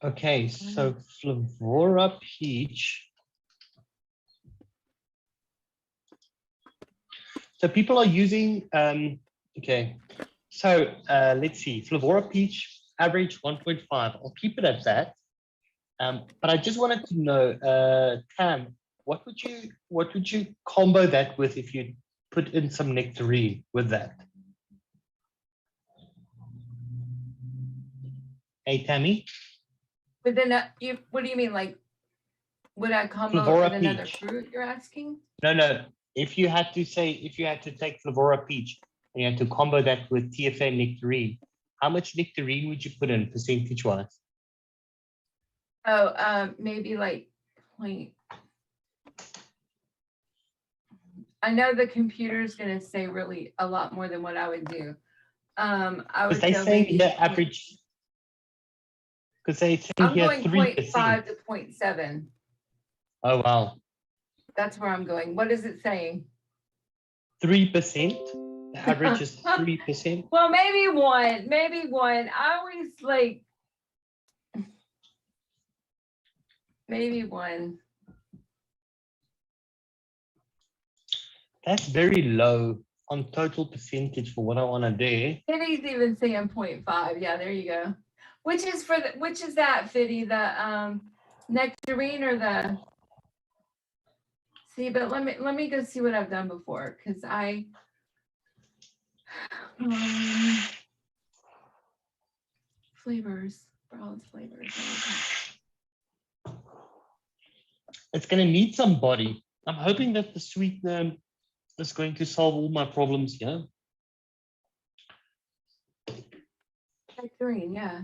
Speaker 2: Okay, so Flavora Peach. So people are using, okay, so let's see, Flavora Peach, average 1.5. I'll keep it at that. But I just wanted to know, Tam, what would you combo that with if you put in some nectarine with that? Hey, Tammy?
Speaker 3: What do you mean? Like, would I combo it
Speaker 2: Flavora
Speaker 3: with another
Speaker 2: Peach.
Speaker 3: fruit, you're asking?
Speaker 2: No. If you had to take Flavora Peach and you had to combo that with TFA nectarine, how much nectarine would you put in percentage-wise?
Speaker 3: Oh, maybe like point. I know the computer's gonna say really a lot more than what I would do. I
Speaker 2: Because
Speaker 3: would
Speaker 2: they
Speaker 3: go
Speaker 2: say
Speaker 3: maybe
Speaker 2: the average. Because they say
Speaker 3: I'm
Speaker 2: here
Speaker 3: going 0.5 to 0.7.
Speaker 2: Oh wow,
Speaker 3: That's where I'm going. What is it saying?
Speaker 2: 3%. The average is 3%.
Speaker 3: Well, maybe one. I always like maybe one.
Speaker 2: That's very low on total percentage for what I want to do.
Speaker 3: Fiddy's even saying 0.5. Yeah, there you go. Which is that, Fiddy? The nectarine or the see, but let me go see what I've done before, because I flavors, broad flavors.
Speaker 2: It's going to need some body. I'm hoping that the sweetener is going to solve all my problems here.
Speaker 3: Nectarine, yeah.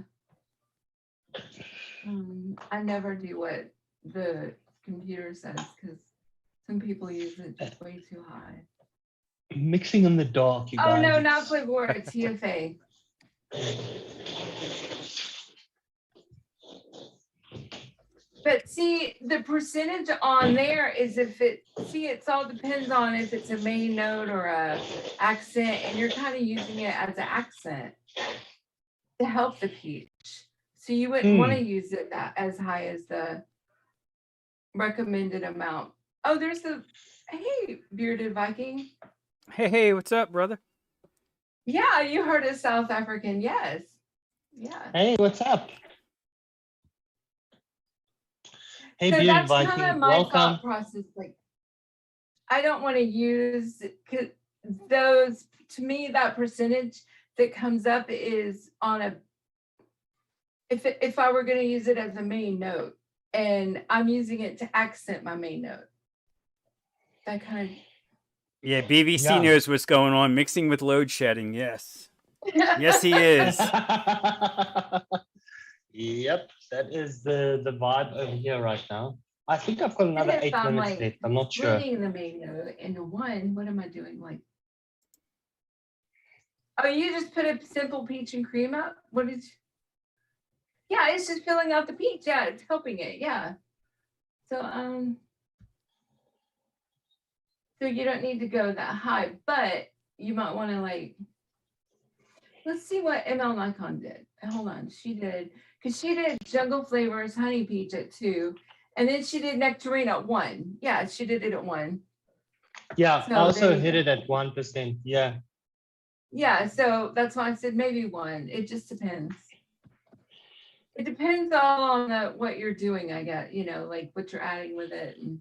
Speaker 3: I never do what the computer says, because some people use it just way too high.
Speaker 2: Mixing in the dark, you guys.
Speaker 3: Oh no, not Flavor, it's TFA. But see, the percentage on there is it all depends on if it's a main note or a accent, and you're kind of using it as an accent to help the peach. So you wouldn't want to use it that as high as the recommended amount. Oh, there's hey, bearded Viking.
Speaker 1: Hey, what's up, brother?
Speaker 3: Yeah, you heard a South African, yes. Yeah.
Speaker 2: Hey, what's up? Hey,
Speaker 3: So
Speaker 2: bearded
Speaker 3: that's
Speaker 2: Viking,
Speaker 3: kind of my
Speaker 2: welcome.
Speaker 3: thought process. Like, I don't want to use those. To me, that percentage that comes up is on a. If I were going to use it as a main note, and I'm using it to accent my main note, that kind of.
Speaker 1: Yeah, BVC knows what's going on. Mixing with load shedding. Yes. Yes, he is.
Speaker 2: Yep, that is the vibe over here right now. I think I've got another 8 minutes left. I'm not sure.
Speaker 3: Splitting the main note into one. What am I doing? Like, oh, you just put a simple peach and cream up? What is? Yeah, it's just filling out the peach. Yeah, it's helping it. Yeah. So so you don't need to go that high, but you might want to like. Let's see what ML Nikon did. Hold on, she did jungle flavors, honey peach at 2, and then she did nectarine at 1. Yeah, she did it at 1.
Speaker 2: Yeah,
Speaker 3: So
Speaker 2: I also hit it at 1%. Yeah.
Speaker 3: Yeah, so that's why I said maybe 1. It just depends. It depends all on what you're doing, I guess, like what you're adding with it and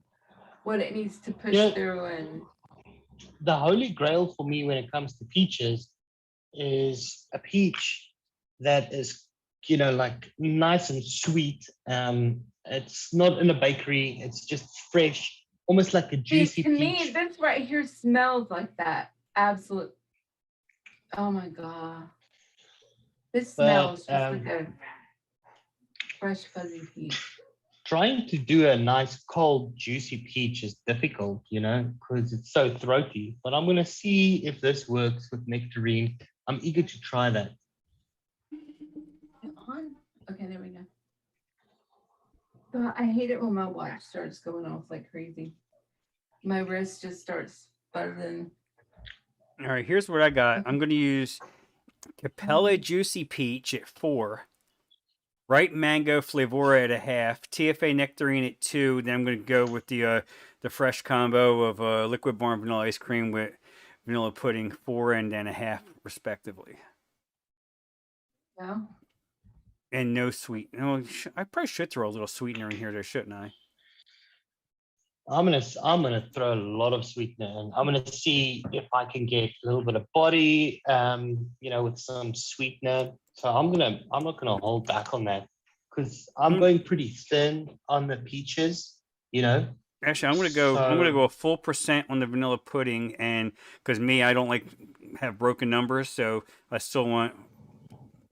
Speaker 3: what it needs to push through. And
Speaker 2: the holy grail for me when it comes to peaches is a peach that is, like nice and sweet. It's not in a bakery. It's just fresh, almost like a juicy
Speaker 3: to
Speaker 2: peach.
Speaker 3: me, this right here smells like that. Absolute. Oh my God. This smells just like a. fresh fuzzy peach.
Speaker 2: Trying to do a nice cold juicy peach is difficult, because it's so throaty. But I'm gonna see if this works with nectarine. I'm eager to try that.
Speaker 3: On? Okay, there we go. I hate it when my watch starts going off like crazy. My wrist just starts buzzing.
Speaker 1: All right, here's what I got. I'm going to use Capella Juicy Peach at 4, Ripe Mango Flavora at a half, TFA Nectarine at 2. Then I'm going to go with the fresh combo of Liquid Barn Vanilla Ice Cream with Vanilla Pudding, 4 and then a half, respectively.
Speaker 3: Yeah.
Speaker 1: And no sweet. No, I probably should throw a little sweetener in here, there, shouldn't I?
Speaker 2: I'm gonna throw a lot of sweetener in. I'm gonna see if I can get a little bit of body, with some sweetener. So I'm not gonna hold back on that because I'm going pretty thin on the peaches.
Speaker 1: Actually, I'm gonna go a full % on the vanilla pudding, and because I don't like have broken numbers, so I still want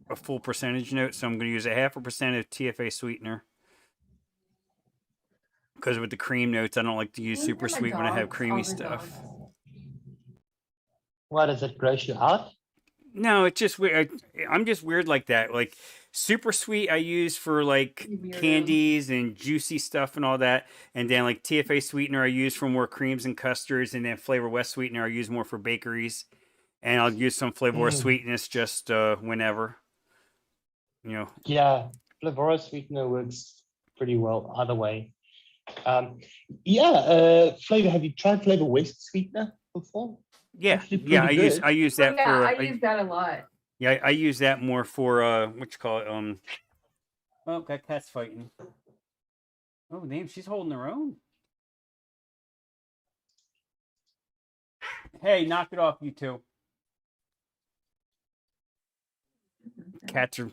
Speaker 1: a full percentage note. So I'm gonna use a 0.5% of TFA sweetener. Because with the cream notes, I don't like to use super sweet when I have creamy stuff.
Speaker 2: Why does it gross you out?
Speaker 1: No, it's just weird. I'm just weird like that. Like super sweet, I use for like candies and juicy stuff and all that. And then like TFA sweetener, I use for more creams and custards. And then Flavor West sweetener, I use more for bakeries. And I'll use some Flavor sweetness just whenever.
Speaker 2: Yeah, Flavor sweetener works pretty well either way. Flavor. Have you tried Flavor West sweetener before?
Speaker 1: Yeah, I use that for.
Speaker 3: I use that a lot.
Speaker 1: Yeah, I use that more for what you call it. Oh, that cat's fighting. Oh, damn, she's holding her own. Hey, knock it off, you two.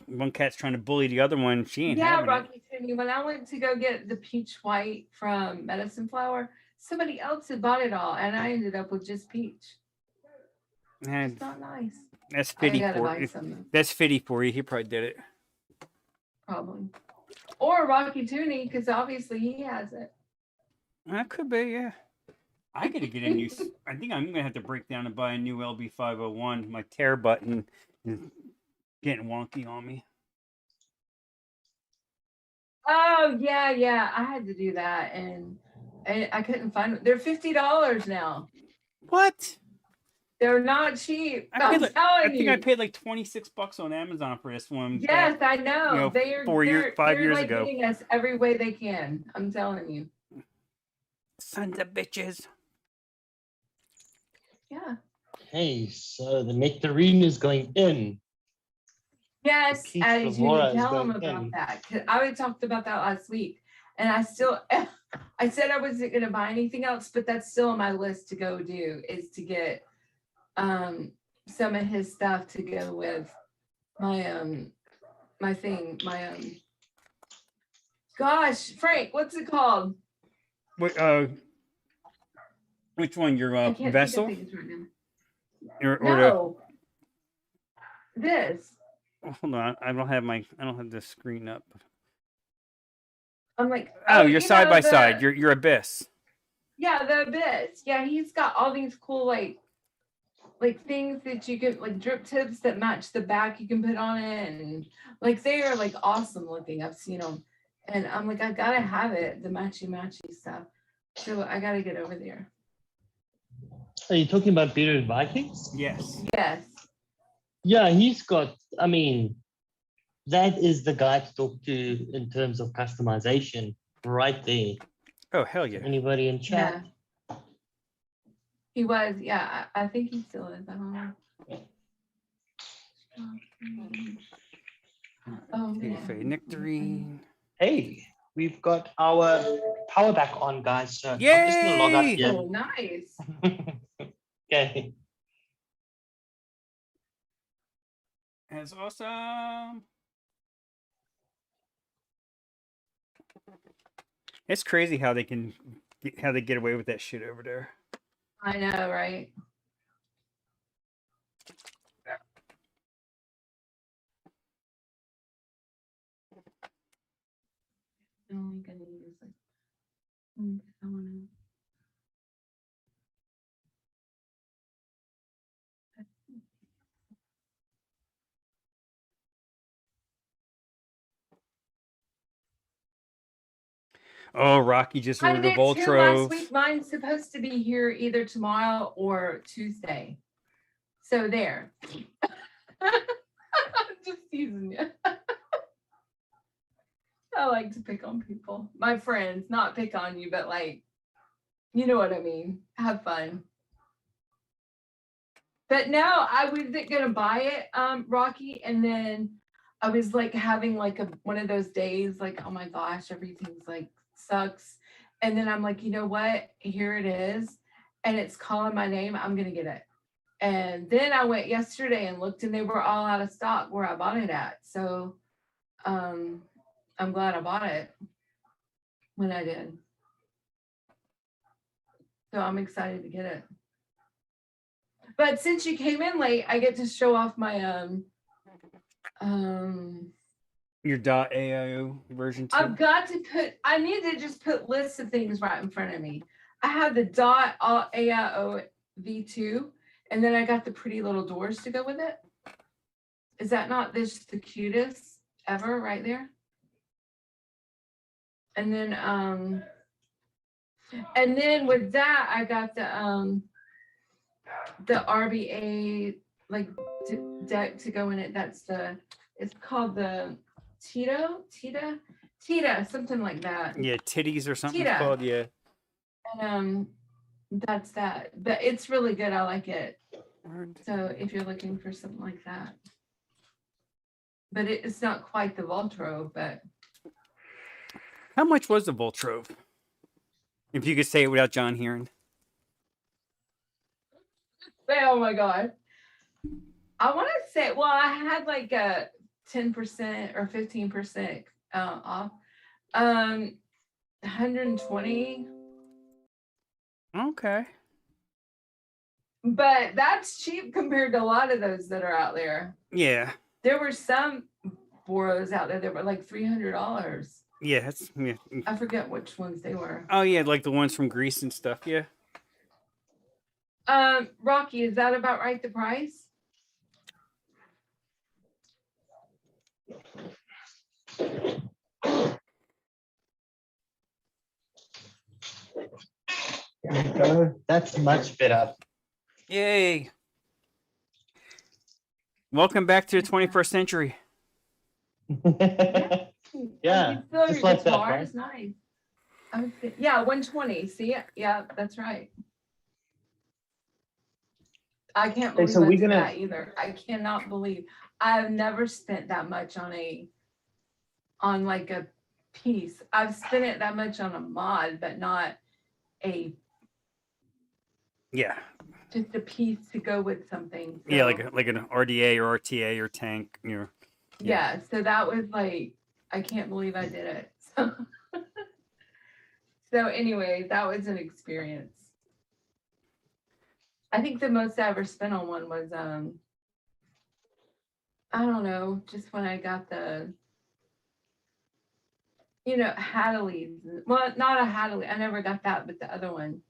Speaker 1: One cat's trying to bully the other one. She ain't having
Speaker 3: Rocky Timmy, when I went to go get the peach white from Medicine Flower, somebody else had bought it all, and I ended up with just peach. It's not nice.
Speaker 1: That's fitty for you. That's fitty for you. He probably did it.
Speaker 3: Probably. Or Rocky Tooney, because obviously he has it.
Speaker 1: That could be, yeah. I gotta get a new. I think I'm gonna have to break down and buy a new LB501. My tear button is getting wonky on me.
Speaker 3: Oh yeah, I had to do that, and I couldn't find them. They're $50 now.
Speaker 1: What?
Speaker 3: They're not cheap.
Speaker 1: I think I paid like $26 on Amazon for this one.
Speaker 3: Yes, I know. They're
Speaker 1: 5 years
Speaker 3: like
Speaker 1: ago.
Speaker 3: getting us every way they can. I'm telling you.
Speaker 1: Sons of bitches.
Speaker 3: Yeah.
Speaker 2: Okay, so the nectarine is going in.
Speaker 3: Yes, as you need to tell them about that. Because I talked about that last week, and I said I wasn't going to buy anything else, but that's still on my list to go do, is to get some of his stuff to go with my gosh, Frank, what's it called?
Speaker 1: Which one? Your vessel?
Speaker 3: No. This.
Speaker 1: Hold on, I don't have the screen up.
Speaker 3: I'm like,
Speaker 1: you're side by side. Your abyss.
Speaker 3: Yeah, the abyss. Yeah, he's got all these cool like things that you can, like drip tips that match the back you can put on it, and like they are like awesome looking. I've seen them, and I'm like, I gotta have it, the matchy stuff. So I gotta get over there.
Speaker 2: Are you talking about Bearded Vikings?
Speaker 1: Yes.
Speaker 3: Yes.
Speaker 2: Yeah, he's got. I mean, that is the guy to talk to in terms of customization, right there.
Speaker 1: Oh hell yeah!
Speaker 2: Anybody in chat?
Speaker 3: Yeah. He was, yeah. I think he still is. I don't know. Oh,
Speaker 1: nectarine.
Speaker 2: Hey, we've got our power back on, guys. So
Speaker 1: yay!
Speaker 2: I'm just gonna log out here.
Speaker 3: Oh, nice.
Speaker 2: Okay.
Speaker 1: That's awesome. It's crazy how they get away with that shit over there.
Speaker 3: I know, right? only gonna use like I wanna.
Speaker 1: Oh, Rocky just
Speaker 3: I
Speaker 1: ordered a
Speaker 3: did too last
Speaker 1: Voltrove.
Speaker 3: week. Mine's supposed to be here either tomorrow or Tuesday. So there. I'm just teasing you. I like to pick on people. My friends, not pick on you, but like, you know what I mean. Have fun. But no, I wasn't gonna buy it, Rocky, and then I was like having like one of those days, like, oh my gosh, everything's like sucks. And then I'm like, you know what? Here it is. And it's calling my name. I'm gonna get it. And then I went yesterday and looked and they were all out of stock where I bought it at. So I'm glad I bought it when I did. So I'm excited to get it. But since you came in late, I get to show off my
Speaker 1: Your .aio version 2.
Speaker 3: I've got to I need to just put lists of things right in front of me. I have the .aio v2, and then I got the pretty little doors to go with it. Is that not this the cutest ever right there? And then with that, I got the RBA like deck to go in it. It's called the Tita, something like that.
Speaker 1: Yeah, titties or something it's
Speaker 3: Tita.
Speaker 1: called. Yeah.
Speaker 3: And that's that. But it's really good. I like it. So if you're looking for something like that, but it's not quite the Voltrove, but
Speaker 1: How much was the Voltrove? If you could say it without John hearing.
Speaker 3: oh my god. I want to say, well, I had like a 10% or 15% off. 120.
Speaker 1: Okay.
Speaker 3: But that's cheap compared to a lot of those that are out there.
Speaker 1: Yeah.
Speaker 3: There were some Boros out there that were like $300.
Speaker 1: Yeah, that's yeah.
Speaker 3: I forget which ones they were.
Speaker 1: Oh yeah, like the ones from Greece and stuff. Yeah.
Speaker 3: Rocky, is that about right? The price?
Speaker 2: There we go. That's much better.
Speaker 1: Yay. Welcome back to the 21st century.
Speaker 2: Yeah,
Speaker 3: Oh,
Speaker 2: just
Speaker 3: your
Speaker 2: like that,
Speaker 3: guitar
Speaker 2: right?
Speaker 3: is nice. Yeah, 120. See, yeah, that's right. I can't believe
Speaker 2: so
Speaker 3: I
Speaker 2: we're
Speaker 3: did
Speaker 2: gonna-
Speaker 3: that either. I cannot believe I've never spent that much on like a piece. I've spent it that much on a mod, but not
Speaker 1: Yeah.
Speaker 3: just a piece to go with something. So,
Speaker 1: Yeah, like an RDA or RTA or tank. You know.
Speaker 3: yeah. So that was like, I can't believe I did it. So anyway, that was an experience. I think the most I ever spent on one was I don't know, just when I got the Hadley's. Well, not a Hadley. I never got that, but the other one.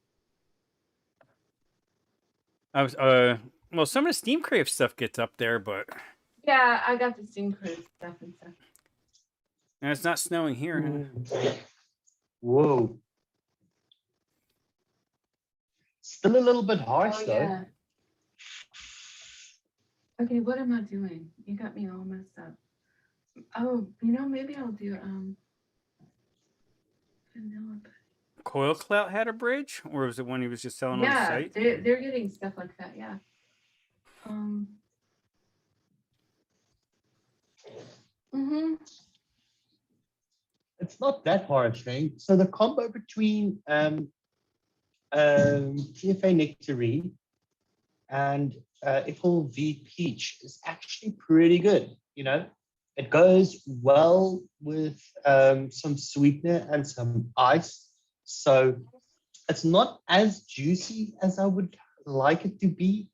Speaker 1: I was well, some of the Steam Crave stuff gets up there, but
Speaker 3: Yeah, I got the Steam Cruise stuff and stuff.
Speaker 1: and it's not snowing here.
Speaker 2: Whoa. Still a little bit harsh
Speaker 3: Oh
Speaker 2: though.
Speaker 3: yeah. Okay, what am I doing? You got me all messed up. Oh, maybe I'll do vanilla.
Speaker 1: Coil Clout had a bridge, or was it one he was just selling on the
Speaker 3: Yeah,
Speaker 1: site?
Speaker 3: they're getting stuff like that. Yeah.
Speaker 2: It's not that harsh, eh? So the combo between TFA Nectarine and Ickle V Peach is actually pretty good. It goes well with some sweetener and some ice. So it's not as juicy as I would like it to be.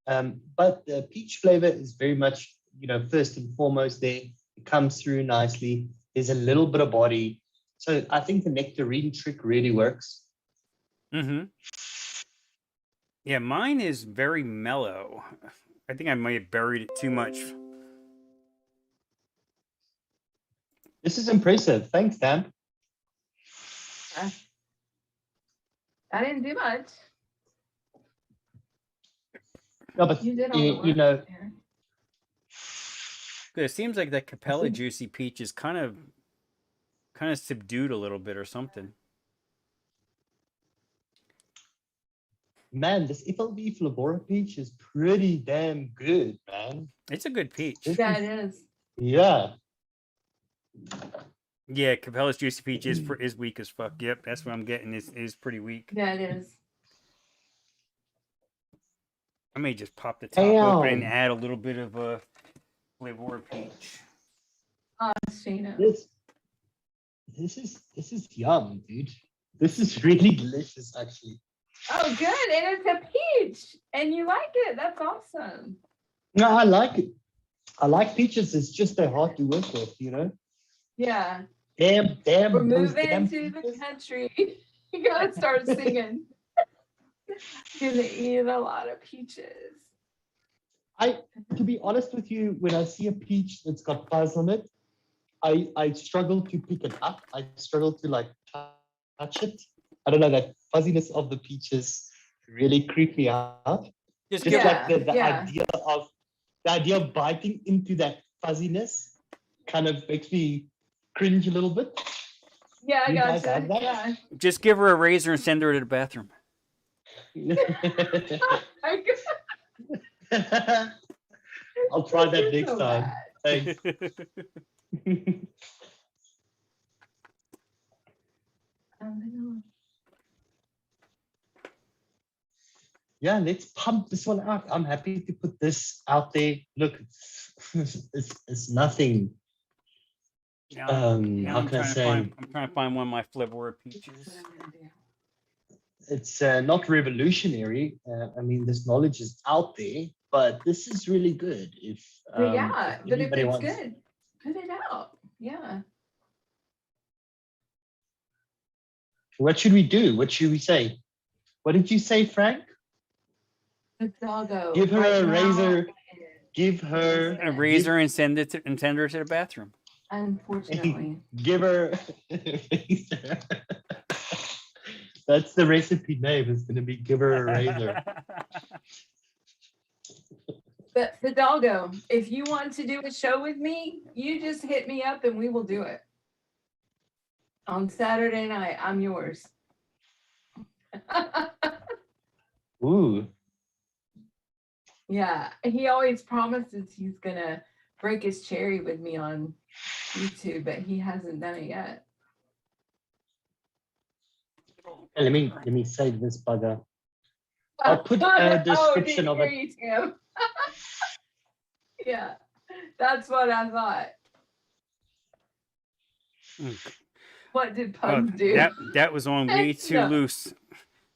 Speaker 2: But the peach flavor is very much, first and foremost there. It comes through nicely. There's a little bit of body. So I think the nectarine trick really works.
Speaker 1: Mm-hmm. Yeah, mine is very mellow. I think I might have buried it too much.
Speaker 2: This is impressive. Thanks, Dan.
Speaker 3: I didn't do much.
Speaker 2: No, but
Speaker 3: You did all the work.
Speaker 2: you know,
Speaker 3: there.
Speaker 1: It seems like that Capella Juicy Peach is kind of subdued a little bit or something.
Speaker 2: man, this FLB Flabora peach is pretty damn good, man.
Speaker 1: It's a good peach.
Speaker 3: Yeah, it is.
Speaker 2: Yeah.
Speaker 1: Yeah, Capella's Juicy Peach is weak as fuck. Yep, that's what I'm getting. Is pretty weak.
Speaker 3: Yeah, it is.
Speaker 1: I may just pop the top open and
Speaker 2: Damn.
Speaker 1: add a little bit of a Flabora Peach.
Speaker 3: Oh, Shayna.
Speaker 2: This is yum, dude. This is really delicious, actually.
Speaker 3: Oh, good. And it's a peach. And you like it. That's awesome.
Speaker 2: No, I like it. I like peaches. It's just they're hard to work with, you know.
Speaker 3: Yeah.
Speaker 2: Damn.
Speaker 3: We're
Speaker 2: those
Speaker 3: moving
Speaker 2: damn
Speaker 3: to the
Speaker 2: peaches.
Speaker 3: country. You gotta start singing. Gonna eat a lot of peaches.
Speaker 2: To be honest with you, when I see a peach that's got fuzz on it, I struggle to pick it up. I struggle to like touch it. I don't know, that fuzziness of the peaches really creep me out.
Speaker 1: Just
Speaker 2: Just
Speaker 1: give
Speaker 2: like the
Speaker 3: yeah.
Speaker 2: idea of biting into that fuzziness kind of makes me cringe a little bit.
Speaker 3: Yeah, I
Speaker 2: You guys
Speaker 3: gotcha.
Speaker 2: have that?
Speaker 3: Yeah.
Speaker 1: Just give her a razor and send her to the bathroom.
Speaker 2: I'll try that next
Speaker 3: So
Speaker 2: time.
Speaker 3: bad.
Speaker 2: Thanks. Yeah, let's pump this one out. I'm happy to put this out there. Look, it's nothing.
Speaker 1: Now
Speaker 2: How can I say?
Speaker 1: I'm trying to find one of my Flabora Peaches.
Speaker 2: It's not revolutionary. I mean, this knowledge is out there, but this is really good. If
Speaker 3: But yeah,
Speaker 2: if
Speaker 3: but if
Speaker 2: anybody
Speaker 3: it's
Speaker 2: wants,
Speaker 3: good, put it out. Yeah.
Speaker 2: what should we do? What should we say? What did you say, Frank?
Speaker 3: The doggo.
Speaker 2: Give her
Speaker 3: right
Speaker 2: a
Speaker 3: now,
Speaker 2: razor. Give her
Speaker 1: A razor and send her to the bathroom.
Speaker 3: Unfortunately.
Speaker 2: give her a razor. That's the recipe name. It's gonna be give her a razor.
Speaker 3: But Fidalgo, if you want to do a show with me, you just hit me up and we will do it. On Saturday night, I'm yours.
Speaker 2: Ooh.
Speaker 3: Yeah, he always promises he's gonna break his cherry with me on YouTube, but he hasn't done it yet.
Speaker 2: Let me save this bugger. I'll put a description of it.
Speaker 3: You, Tim. Yeah, that's what I thought. What did Pugs do?
Speaker 1: That was on way too
Speaker 3: No.
Speaker 1: loose.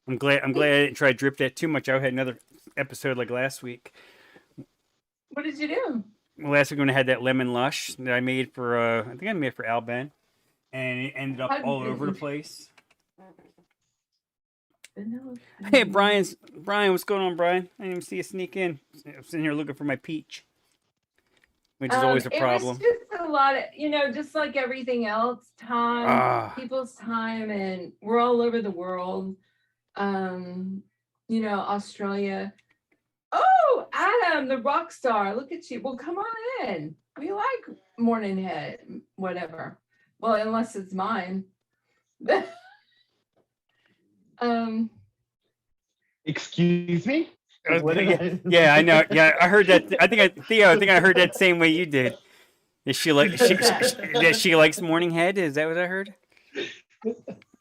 Speaker 1: I'm glad I didn't try to drip that too much. I had another episode like last week.
Speaker 3: What did you do?
Speaker 1: Well, last week when I had that lemon lush that I made for I think I made it for Alban, and it ended up all over the place. Hey, Brian, what's going on, Brian? I didn't even see you sneak in. I'm sitting here looking for my peach, which is always a problem.
Speaker 3: It was just a lot of, just like everything else, people's time, and we're all over the world. Australia. Oh, Adam, the rock star. Look at you. Well, come on in. We like morning head, whatever. Well, unless it's mine.
Speaker 2: Excuse me?
Speaker 1: Yeah, I know. Yeah, I heard that. Theo, I think I heard that same way you did. Is she like that she likes morning head? Is that what I heard?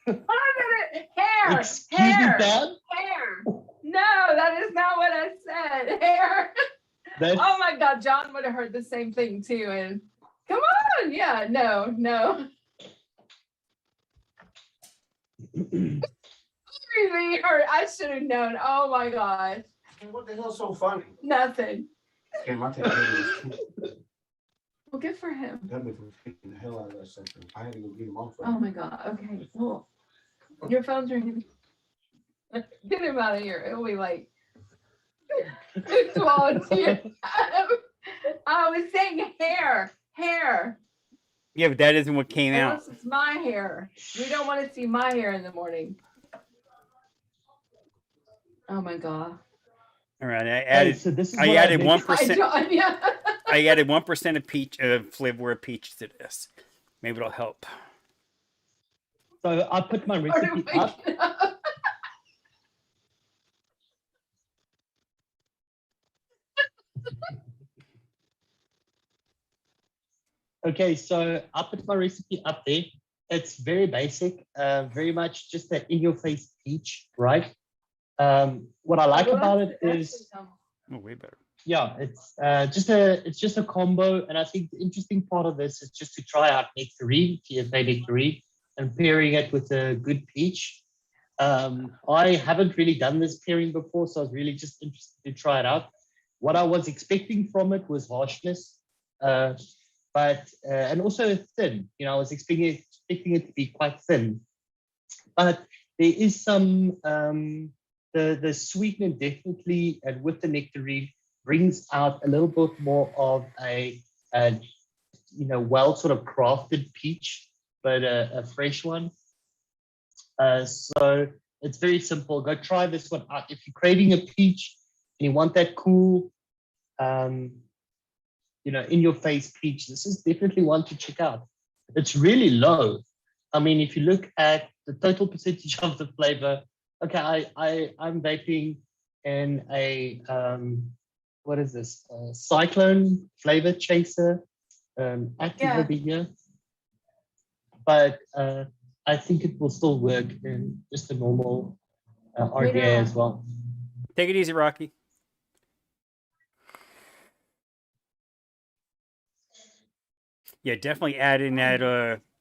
Speaker 3: Hair.
Speaker 2: Excuse me, Dad?
Speaker 3: Hair. No, that is not what I said. Hair. Oh my God, John would have heard the same thing too. And come on, yeah, no. Really hurt. I should have known. Oh my gosh.
Speaker 4: What the hell's so funny?
Speaker 3: Nothing.
Speaker 4: Okay, my turn.
Speaker 3: Well, good for him.
Speaker 4: Got me from taking the hell out of that something. I had to go get him off.
Speaker 3: Oh my God. Okay. Well, your phone's ringing. Get him out of here. It'll be like it's volunteer. I was saying hair.
Speaker 1: Yeah, but that isn't what came out.
Speaker 3: Unless it's my hair. We don't want to see my hair in the morning. Oh my God.
Speaker 1: All right,
Speaker 2: Hey, so this is
Speaker 1: I
Speaker 2: what
Speaker 1: added
Speaker 2: think.
Speaker 1: 1%.
Speaker 3: John, yeah.
Speaker 1: I added 1% of peach flavor of peach to this. Maybe it'll help.
Speaker 2: So I put my recipe up. Okay, so I put my recipe up there. It's very basic, very much just an in-your-face peach, right? What I like about it is,
Speaker 1: Oh, way better.
Speaker 2: yeah, it's just a combo, and I think the interesting part of this is just to try out nectarine, TFA nectarine, and pairing it with a good peach. I haven't really done this pairing before, so I was really just interested to try it out. What I was expecting from it was harshness, but and also thin. You know, I was expecting it to be quite thin, but there is some the sweetener definitely, and with the nectarine, brings out a little bit more of a well sort of crafted peach, but a fresh one. So it's very simple. Go try this one out if you're craving a peach and you want that cool, in your face peach. This is definitely one to check out. It's really low. I mean, if you look at the total percentage of the flavor, okay, I'm vaping in a what is this? Cyclone flavor chaser, active over here. But I think it will still work in just a normal RDA as well.
Speaker 1: Take it easy, Rocky. Yeah, definitely adding that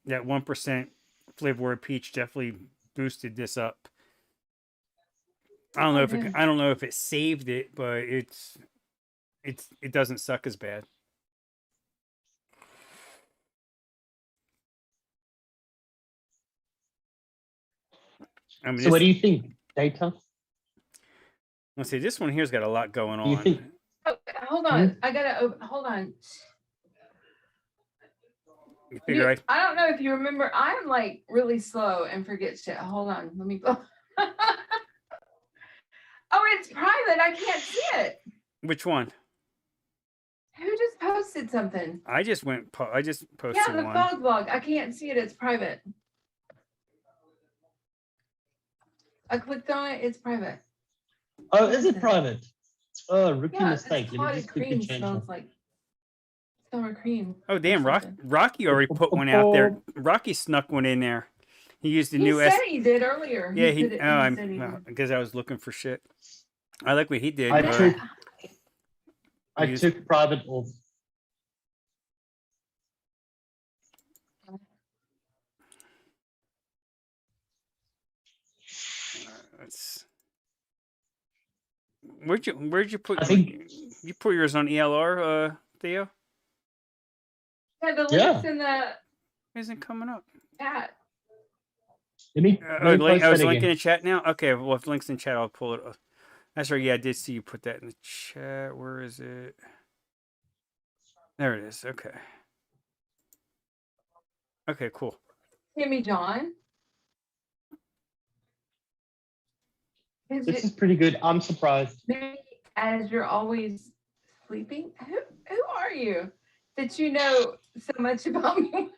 Speaker 1: 1% flavor of peach definitely boosted this up. I don't know if it saved it, but it doesn't suck as bad. I mean,
Speaker 2: so what do you think, Data?
Speaker 1: Let's see, this one here's got a lot going
Speaker 2: Do you
Speaker 1: on.
Speaker 2: think?
Speaker 3: Oh, hold on. I gotta hold on.
Speaker 1: You figure
Speaker 3: I don't know if you remember, I'm like really slow and forget shit. Hold on, let me go. Oh, it's private. I can't see it.
Speaker 1: Which one?
Speaker 3: Who just posted something?
Speaker 1: I just posted
Speaker 3: Yeah, the
Speaker 1: one.
Speaker 3: fog vlog. I can't see it. It's private. I clicked on it. It's private.
Speaker 2: Oh, is it private? Oh, rookie mistake.
Speaker 3: It's
Speaker 2: Let me
Speaker 3: clotted
Speaker 2: just quickly
Speaker 3: cream
Speaker 2: change
Speaker 3: smells
Speaker 2: that.
Speaker 3: like sour cream.
Speaker 1: Oh, damn,
Speaker 3: or something.
Speaker 1: Rocky already put one out there. Rocky snuck one in there. He used the
Speaker 3: He
Speaker 1: new
Speaker 3: said he did earlier.
Speaker 1: Yeah, because I was looking for shit. I like what he did.
Speaker 2: I took private off.
Speaker 1: Where'd you put?
Speaker 2: I think
Speaker 1: you put yours on ELR, Theo?
Speaker 3: Yeah, the links in the
Speaker 1: isn't coming up.
Speaker 3: chat.
Speaker 2: Let me
Speaker 1: I was
Speaker 2: again.
Speaker 1: linking in the chat now. Okay, well, if links in chat, I'll pull it up. That's right. Yeah, I did see you put that in the chat. Where is it? There it is. Okay. Okay, cool.
Speaker 3: Timmy John.
Speaker 2: This is pretty good. I'm surprised.
Speaker 3: Maybe as you're always sleeping. Who are you that you know so much about me?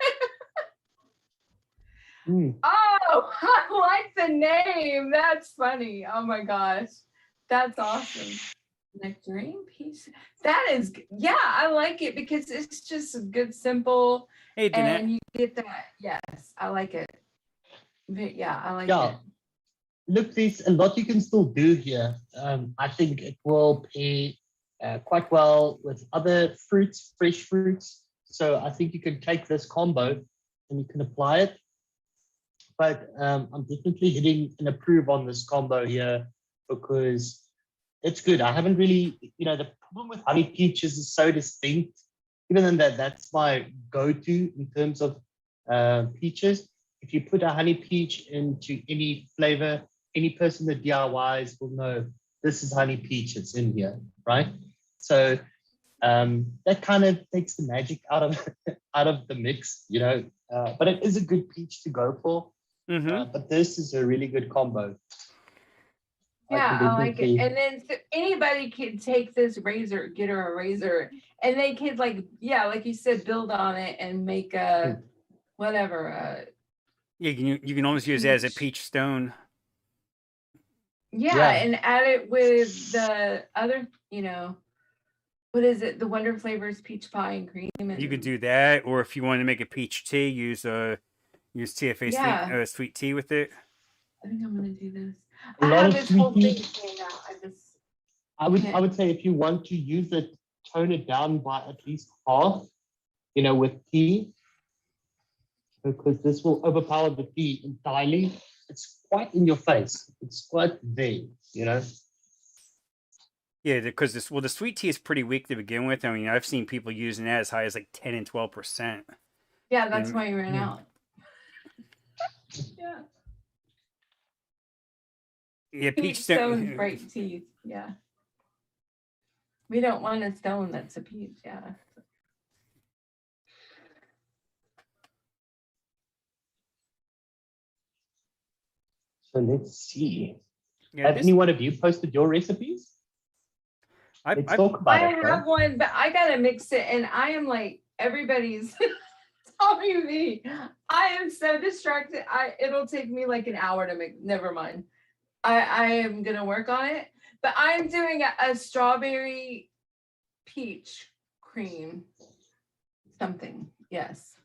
Speaker 3: Oh, I like the name. That's funny. Oh my gosh. That's awesome. Nectarine piece. That is, yeah, I like it because it's just good, simple.
Speaker 1: Hey, Danette.
Speaker 3: And you get that. Yes, I like it. Yeah, I like it.
Speaker 2: Look, there's a lot you can still do here. I think it will pair quite well with other fruits, fresh fruits. So I think you can take this combo and you can apply it. But I'm definitely hitting an approve on this combo here because it's good. I haven't really, the problem with honey peaches is so distinct. even then that's my go-to in terms of peaches. If you put a honey peach into any flavor, any person that DIYs will know this is honey peach, it's in here, right? So that kind of takes the magic out of out of the mix, you know. But it is a good peach to go for. But this is a really good combo.
Speaker 3: Yeah, I like it.
Speaker 2: definitely-
Speaker 3: And then so anybody could take this razor, get her a razor, and they could like, yeah, like you said, build on it and make a whatever.
Speaker 1: Yeah, you can almost use it as a
Speaker 3: Peach.
Speaker 1: peach stone.
Speaker 3: Yeah, and add it with the other, you know, what is it? The Wonder Flavors peach pie and cream. And,
Speaker 1: You could do that, or if you wanted to make a peach tea, use TFA
Speaker 3: Yeah.
Speaker 1: sweet tea with it.
Speaker 3: I think I'm gonna do this.
Speaker 2: A
Speaker 3: I
Speaker 2: lot
Speaker 3: have
Speaker 2: of
Speaker 3: this
Speaker 2: sweet
Speaker 3: whole thing
Speaker 2: tea.
Speaker 3: planned out.
Speaker 2: I would say if you want to use it, tone it down by at least half, you know, with tea, because this will overpower the tea entirely. It's quite in your face. It's quite there, you know.
Speaker 1: Yeah, because the sweet tea is pretty weak to begin with. I mean, I've seen people using that as high as like 10 and 12%.
Speaker 3: Yeah, that's
Speaker 1: Mm.
Speaker 3: why you ran out. Yeah.
Speaker 1: Yeah,
Speaker 3: Peach stone bright teeth. Yeah. We don't want a stone that's a peach. Yeah.
Speaker 2: So let's see.
Speaker 1: Yeah,
Speaker 2: Have any one of you posted your recipes? Let's talk about
Speaker 3: I
Speaker 2: it.
Speaker 3: have one, but I gotta mix it, and I am like everybody's telling me. I am so distracted. It'll take me like an hour to make. Never mind. I am gonna work on it, but I'm doing a strawberry peach cream something. Yes.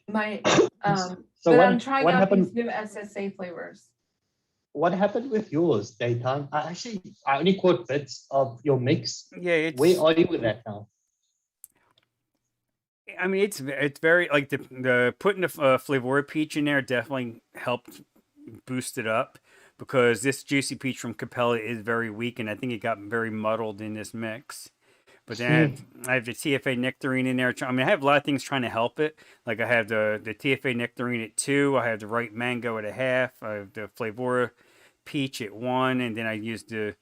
Speaker 3: My
Speaker 2: So
Speaker 3: but
Speaker 2: what-
Speaker 3: I'm trying
Speaker 2: what
Speaker 3: out
Speaker 2: happened-
Speaker 3: these new SSA flavors.
Speaker 2: What happened with yours, Daytime? I only caught bits of your mix.
Speaker 1: Yeah,
Speaker 2: Where are you with that now?
Speaker 1: I mean, it's very like the putting the Flavora peach in there definitely helped boost it up, because this juicy peach from Capella is very weak, and I think it got very muddled in this mix. But then I have the TFA nectarine in there. I mean, I have a lot of things trying to help it. Like I have the TFA nectarine at 2. I have the ripe mango at 1/2. I have the Flavora peach at 1, and then I use the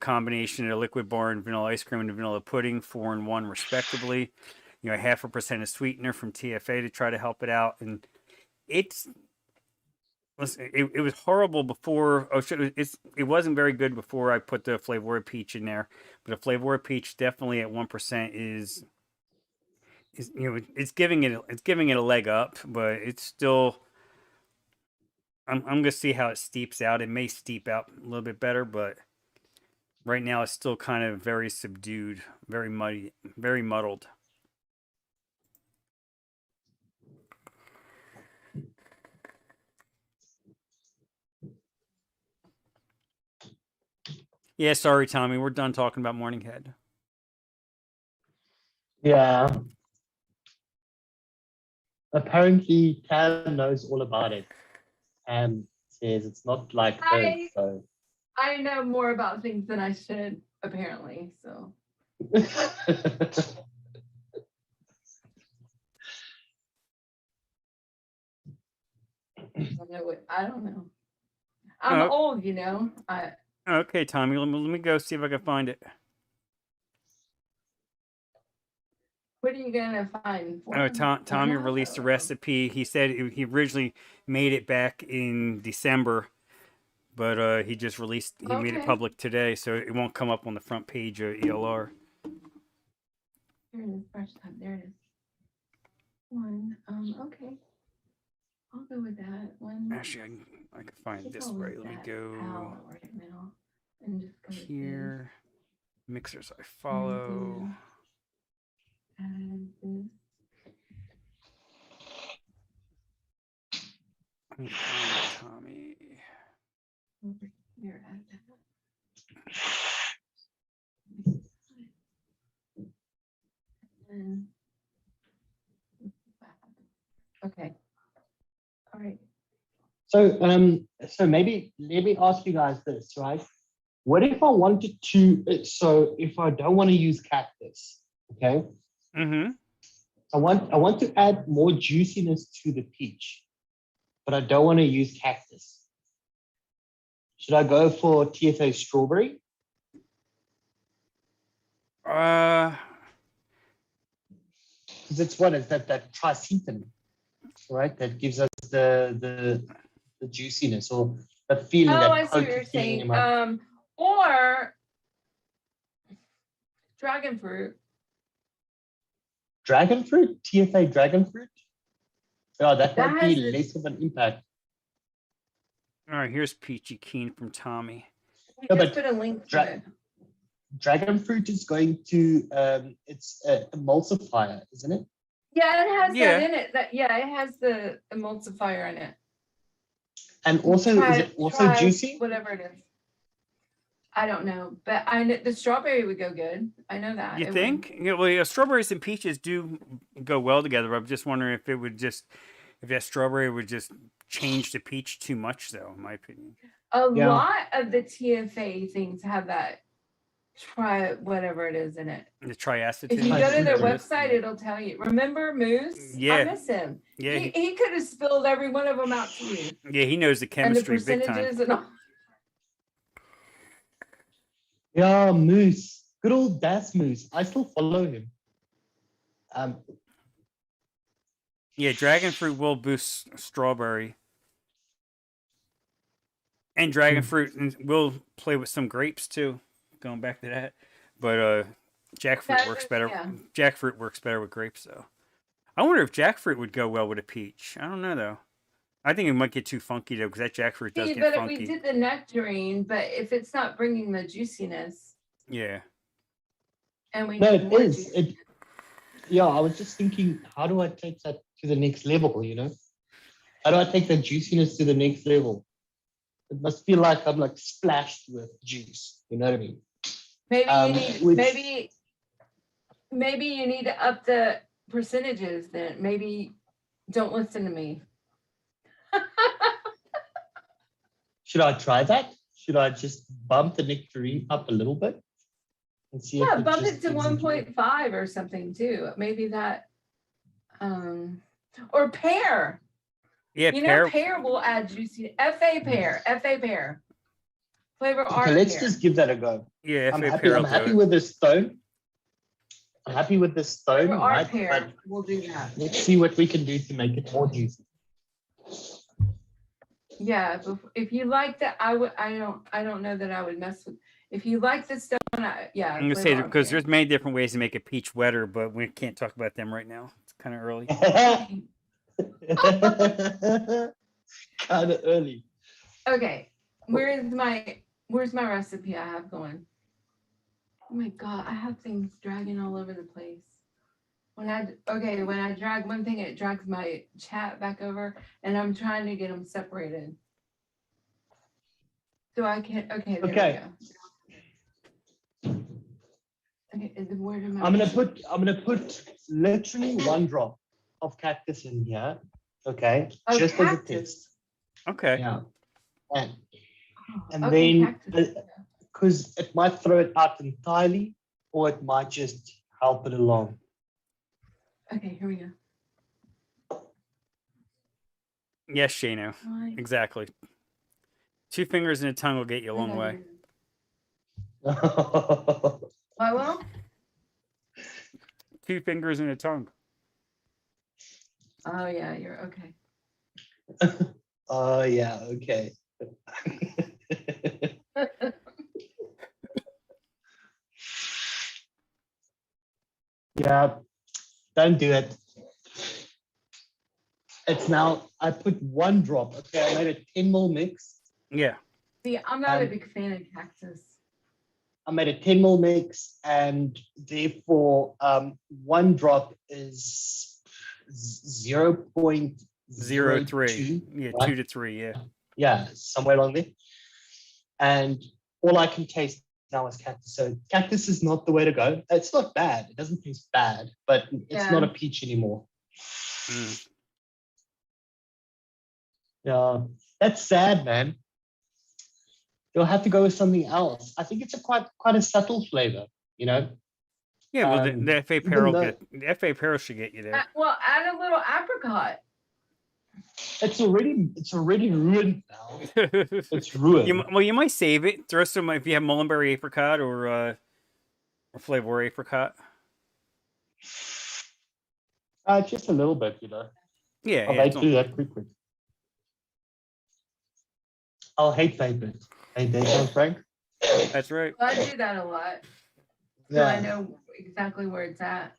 Speaker 1: combination of the liquid bar and vanilla ice cream and the vanilla pudding, 4 and 1 respectively. 0.5% of sweetener from TFA to try to help it out, and it was horrible before. It wasn't very good before I put the Flavora peach in there, but the Flavora peach definitely at 1% is it's giving it a leg up, but it's still. I'm gonna see how it steeps out. It may steep out a little bit better, but right now it's still kind of very subdued, very muddy, very muddled. Yeah, sorry, Tommy. We're done talking about Morninghead.
Speaker 2: Yeah. Apparently, Cam knows all about it and says it's not like this. So.
Speaker 3: I know more about things than I should, apparently. So I don't know. I'm old, you know.
Speaker 1: Okay, Tommy. Let me go see if I can find it.
Speaker 3: What are you gonna find?
Speaker 1: Tommy released a recipe. He said he originally made it back in December, but he just released. He made it public today, so it won't come up on the front page of ELR.
Speaker 3: There it is. Fresh time. There it is. 1. Okay. I'll go with that one.
Speaker 1: Actually, I can find it this way. Let me go
Speaker 3: right now and just go
Speaker 1: here. Mixers I follow.
Speaker 3: And this.
Speaker 1: Let me find Tommy.
Speaker 3: Over here. And okay. All right.
Speaker 2: So maybe let me ask you guys this, right? What if I wanted to? So if I don't want to use cactus, Okay.
Speaker 1: Mm-hmm.
Speaker 2: I want to add more juiciness to the peach, but I don't want to use cactus. Should I go for TFA strawberry? Because it's what is that tricetin, right? That gives us the juiciness or the feeling
Speaker 3: Oh,
Speaker 2: that
Speaker 3: I see what
Speaker 2: coat
Speaker 3: you're
Speaker 2: of feeling in
Speaker 3: saying.
Speaker 2: your mouth.
Speaker 3: Or dragon fruit.
Speaker 2: Dragon fruit, TFA dragon fruit. Oh, that
Speaker 3: That
Speaker 2: might be
Speaker 3: has this-
Speaker 2: less of an impact.
Speaker 1: All right, here's Peachy Keen from Tommy.
Speaker 3: I
Speaker 2: No,
Speaker 3: just
Speaker 2: but
Speaker 3: put a link to
Speaker 2: dra-
Speaker 3: it.
Speaker 2: Dragon fruit is going to it's an emulsifier, isn't it?
Speaker 3: Yeah, it has
Speaker 1: Yeah.
Speaker 3: that in it. That yeah, it has the emulsifier in it.
Speaker 2: And also, is it also
Speaker 3: Try
Speaker 2: juicy?
Speaker 3: Whatever it is. I don't know, but I know the strawberry would go good. I know that.
Speaker 1: You
Speaker 3: it would.
Speaker 1: think? Yeah, well, yeah, strawberries and peaches do go well together. I'm just wondering if if that strawberry would just change the peach too much, though, in my opinion.
Speaker 3: A
Speaker 2: Yeah.
Speaker 3: lot of the TFA things have that try whatever it is in it.
Speaker 1: The triacetin.
Speaker 3: If you go to their
Speaker 2: Triacetin.
Speaker 3: website, it'll tell you. Remember Moose?
Speaker 1: Yeah.
Speaker 3: I miss him.
Speaker 1: Yeah,
Speaker 3: He could have spilled every one of them out to you.
Speaker 1: yeah, he knows the
Speaker 3: And the
Speaker 1: chemistry big time.
Speaker 3: percentages and all.
Speaker 2: Yeah, Moose. Good old Das Moose. I still follow him.
Speaker 1: Yeah, dragon fruit will boost strawberry. And dragon fruit will play with some grapes too. Going back to that. But jackfruit
Speaker 3: That
Speaker 1: works
Speaker 3: is-
Speaker 1: better.
Speaker 3: yeah.
Speaker 1: Jackfruit works better with grapes though. I wonder if jackfruit would go well with a peach. I don't know though. I think it might get too funky though, because that jackfruit does
Speaker 3: See,
Speaker 1: get
Speaker 3: but
Speaker 1: funky.
Speaker 3: we did the nectarine, but if it's not bringing the juiciness,
Speaker 1: Yeah.
Speaker 3: and we
Speaker 2: No,
Speaker 3: need
Speaker 2: it
Speaker 3: more
Speaker 2: is.
Speaker 3: juice-
Speaker 2: Yeah, I was just thinking, how do I take that to the next level? You know, how do I take that juiciness to the next level? It must feel like I'm like splashed with juice. You know what I mean?
Speaker 3: maybe you need
Speaker 2: which-
Speaker 3: maybe you need to up the percentages. Then maybe don't listen to me.
Speaker 2: Should I try that? Should I just bump the nectarine up a little bit and see
Speaker 3: Yeah,
Speaker 2: if
Speaker 3: bump
Speaker 2: just
Speaker 3: it to
Speaker 2: gives you-
Speaker 3: 1.5 or something too. Maybe that, or pear.
Speaker 1: Yeah,
Speaker 3: You
Speaker 1: pear.
Speaker 3: know, pear will add juicy. FA pear. Flavor art
Speaker 2: Okay, let's
Speaker 3: pear.
Speaker 2: just give that a go.
Speaker 1: Yeah,
Speaker 2: I'm
Speaker 1: FA
Speaker 2: happy.
Speaker 1: pear
Speaker 2: I'm
Speaker 1: will do
Speaker 2: happy
Speaker 1: it.
Speaker 2: with this stone. I'm happy with this stone.
Speaker 3: Flavor art
Speaker 2: Right?
Speaker 3: pear.
Speaker 2: But
Speaker 3: We'll do that.
Speaker 2: let's see what we can do to make it more juicy.
Speaker 3: Yeah, if you like that, I don't know that I would mess with. If you like the stone, yeah.
Speaker 1: I'm gonna say
Speaker 3: flavor art
Speaker 1: because
Speaker 3: pear.
Speaker 1: there's many different ways to make a peach wetter, but we can't talk about them right now. It's kind of early.
Speaker 2: Kind of early.
Speaker 3: Okay, where's my recipe I have going? Oh my god, I have things dragging all over the place. When I drag one thing, it drags my chat back over, and I'm trying to get them separated. So I can't. Okay. There
Speaker 2: Okay.
Speaker 3: We go. Okay, and then where do my?
Speaker 2: I'm gonna put literally one drop of cactus in here. Okay,
Speaker 3: Oh,
Speaker 2: just as a
Speaker 3: cactus.
Speaker 2: test.
Speaker 1: Okay.
Speaker 2: Yeah. And and
Speaker 3: Okay,
Speaker 2: then
Speaker 3: cactus.
Speaker 2: because it might throw it out entirely, or it might just help it along.
Speaker 3: Okay, here we go.
Speaker 1: Yes, Shano.
Speaker 3: Why-
Speaker 1: Exactly. 2 fingers and a tongue will get you a long way.
Speaker 3: Why won't?
Speaker 1: 2 fingers and a tongue.
Speaker 3: Oh yeah, you're okay.
Speaker 2: Oh yeah, okay. Yeah, don't do it. It's now, I put one drop. Okay, I made a 10 ml mix.
Speaker 1: Yeah.
Speaker 3: See, I'm not a
Speaker 2: Um,
Speaker 3: big fan of cactus.
Speaker 2: I made a 10 ml mix, and therefore one drop is 0.03.
Speaker 1: 0.03. Yeah,
Speaker 2: right?
Speaker 1: 2 to 3. Yeah.
Speaker 2: Yeah, somewhere along there. And all I can taste now is cactus. So cactus is not the way to go. It's not bad. It doesn't taste bad, but it's not a peach anymore.
Speaker 1: Mm.
Speaker 2: Yeah, that's sad, man. You'll have to go with something else. I think it's a quite a subtle flavor, you know.
Speaker 1: Yeah, well, the FA
Speaker 2: even
Speaker 1: Peril
Speaker 2: though
Speaker 1: the FA Peril should get you there.
Speaker 3: Well, add a little apricot.
Speaker 2: it's already ruined now. It's
Speaker 1: You,
Speaker 2: ruined.
Speaker 1: well, you might save it. Throw some if you have mulberry apricot or flavor apricot.
Speaker 2: Just a little bit,
Speaker 1: Yeah,
Speaker 2: I'll
Speaker 1: yeah.
Speaker 2: vape through that quick. I'll hate vape it. Hey, Dave, Frank.
Speaker 1: That's right.
Speaker 3: Well, I do that a lot. So I
Speaker 2: Yeah,
Speaker 3: know exactly where it's at.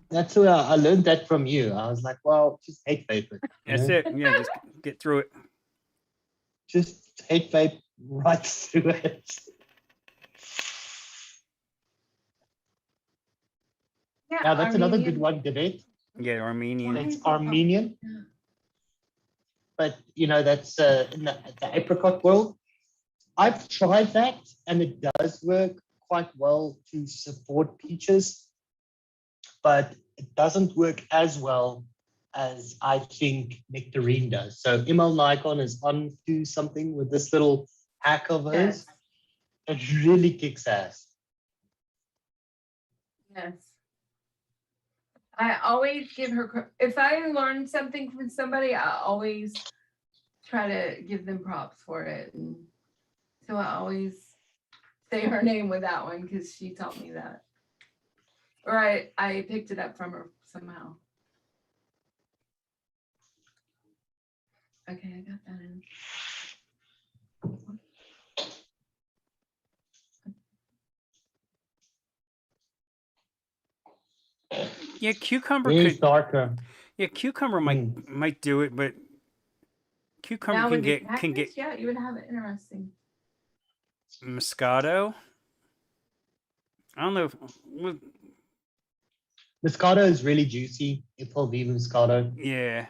Speaker 2: that's where I learned that from you. I was like, well, just hate vape it.
Speaker 1: That's it. Yeah, just get through it.
Speaker 2: Just hate vape right through it.
Speaker 3: Yeah,
Speaker 2: Now that's another
Speaker 3: Armenian.
Speaker 2: good one, debate.
Speaker 1: Yeah, Armenian.
Speaker 2: It's Armenian,
Speaker 3: Yeah.
Speaker 2: but that's in the apricot world. I've tried that, and it does work quite well to support peaches, but it doesn't work as well as I think Nectarine does. So Emil Nikon is on to something with this little hack of hers.
Speaker 3: Yes.
Speaker 2: It really kicks ass.
Speaker 3: Yes. I always give her, if I learn something from somebody, I always try to give them props for it. And so I always say her name with that one because she taught me that. Or I picked it up from her somehow. Okay, I got that in.
Speaker 1: Yeah, cucumber
Speaker 2: It's
Speaker 1: could.
Speaker 2: darker.
Speaker 1: Yeah, cucumber might do it, but cucumber
Speaker 3: Now
Speaker 1: can
Speaker 3: with the
Speaker 1: get
Speaker 3: cactus, yeah, you would have it interesting.
Speaker 1: Moscato. I don't know.
Speaker 2: Moscato is really juicy. FLV Moscato.
Speaker 1: Yeah.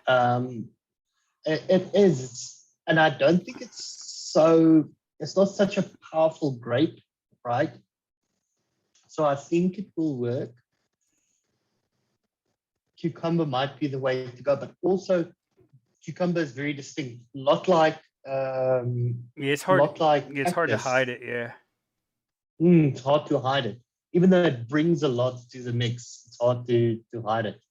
Speaker 2: It is, and I don't think it's not such a powerful grape, right? So I think it will work. Cucumber might be the way to go, but also cucumber is very distinct. Not like
Speaker 1: Yeah, it's hard.
Speaker 2: not like
Speaker 1: It's hard to
Speaker 2: cactus.
Speaker 1: hide it. Yeah.
Speaker 2: It's hard to hide it. Even though it brings a lot to the mix, it's hard to hide it.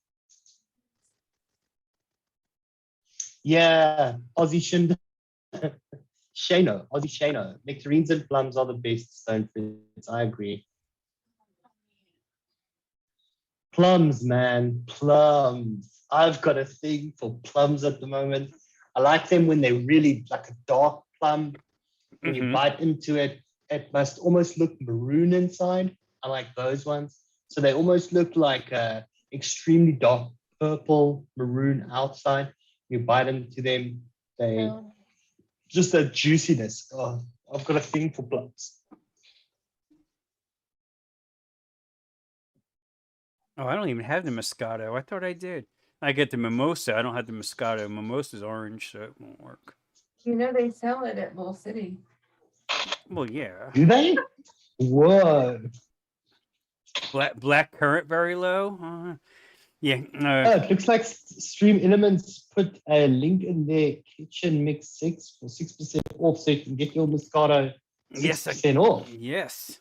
Speaker 2: Yeah, Aussie Shano, Aussie Shano. Nectarines and plums are the best stone fruits. I agree. Plums, man, plums. I've got a thing for plums at the moment. I like them when they're really like a dark plum. When you bite into it, it must almost look maroon inside. I like those ones. So they almost look like extremely dark purple, maroon outside. You bite into them, they just that juiciness. Oh, I've got a thing for plums.
Speaker 1: Oh, I don't even have the Moscato. I thought I did. I get the Mimosa. I don't have the Moscato. Mimosa's orange, so it won't work.
Speaker 3: You know they sell it at Bull City.
Speaker 1: Well, yeah.
Speaker 2: Do they? Whoa.
Speaker 1: Black currant very low. Yeah.
Speaker 2: Oh, it looks like Stream Elements put a link in their kitchen mix 6 for 6% off, so you can get your Moscato 6% off.
Speaker 1: Yes.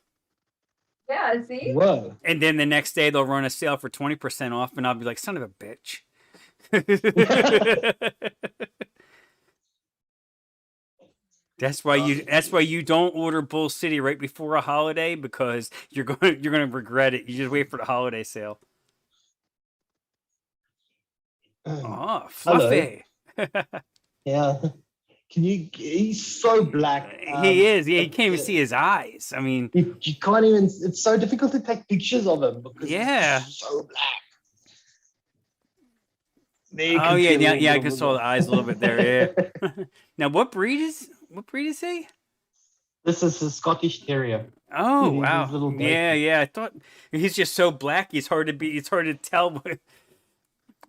Speaker 3: Yeah, see?
Speaker 2: Whoa.
Speaker 1: And then the next day they'll run a sale for 20% off, and I'll be like, son of a bitch. That's why you don't order Bull City right before a holiday, because you're gonna regret it. You just wait for the holiday sale. Oh, fluffy.
Speaker 2: Yeah. He's so black.
Speaker 1: He is. Yeah, you can't even see his eyes. I mean,
Speaker 2: you can't even, it's so difficult to take pictures of him because
Speaker 1: yeah.
Speaker 2: he's so black.
Speaker 1: Oh yeah, I can saw the eyes a little bit there. Yeah. Now, what breed is he?
Speaker 2: This is a Scottish Terrier.
Speaker 1: Oh
Speaker 2: He's
Speaker 1: wow.
Speaker 2: little
Speaker 1: Yeah. I thought he's just so black. It's hard to tell.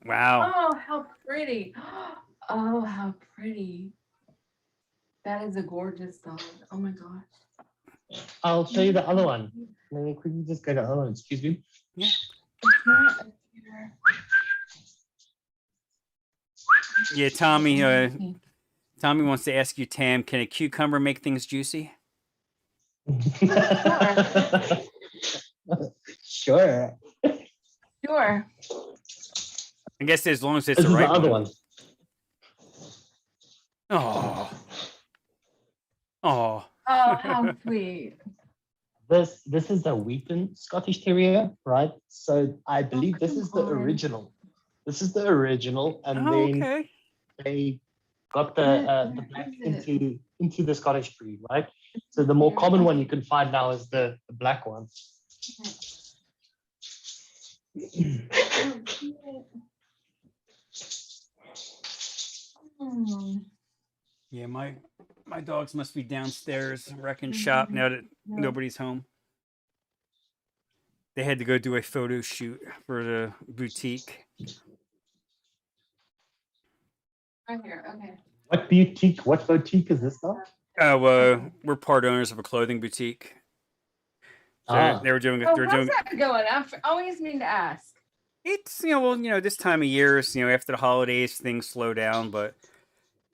Speaker 1: Wow.
Speaker 3: Oh, how pretty. Oh, how pretty. That is a gorgeous dog. Oh my gosh.
Speaker 2: I'll show you the other one. Let me quickly just go to the other one. Excuse me.
Speaker 1: Yeah.
Speaker 3: It's not a deer.
Speaker 1: Yeah, Tommy. Tommy wants to ask you, Tam, can a cucumber make things juicy?
Speaker 2: Sure.
Speaker 3: Sure.
Speaker 1: I guess as long as it's
Speaker 2: This
Speaker 1: the
Speaker 2: is
Speaker 1: right
Speaker 2: the other
Speaker 1: one.
Speaker 2: one.
Speaker 1: Oh. Oh.
Speaker 3: Oh, how sweet.
Speaker 2: This is the Wheaton Scottish Terrier, right? So I believe this
Speaker 3: come
Speaker 2: is the
Speaker 3: on.
Speaker 2: original. This is the original, and
Speaker 1: Oh,
Speaker 2: then
Speaker 1: okay.
Speaker 2: they got the
Speaker 3: Where
Speaker 2: black
Speaker 3: is it?
Speaker 2: into the Scottish breed, right? So the more
Speaker 3: Here,
Speaker 2: common one
Speaker 3: okay.
Speaker 2: you can find now is the black one.
Speaker 3: Oh, cute. Hmm.
Speaker 1: Yeah, my dogs must be downstairs wrecking shop now that
Speaker 3: No.
Speaker 1: nobody's home. They had to go do a photo shoot for the boutique.
Speaker 3: Right here. Okay.
Speaker 2: What boutique is this now?
Speaker 1: We're part owners of a clothing boutique. So
Speaker 2: Ah.
Speaker 1: they were doing it.
Speaker 3: Oh,
Speaker 1: They're
Speaker 3: how's
Speaker 1: doing
Speaker 3: that going? I always mean to ask.
Speaker 1: it's this time of year is after the holidays things slow down, but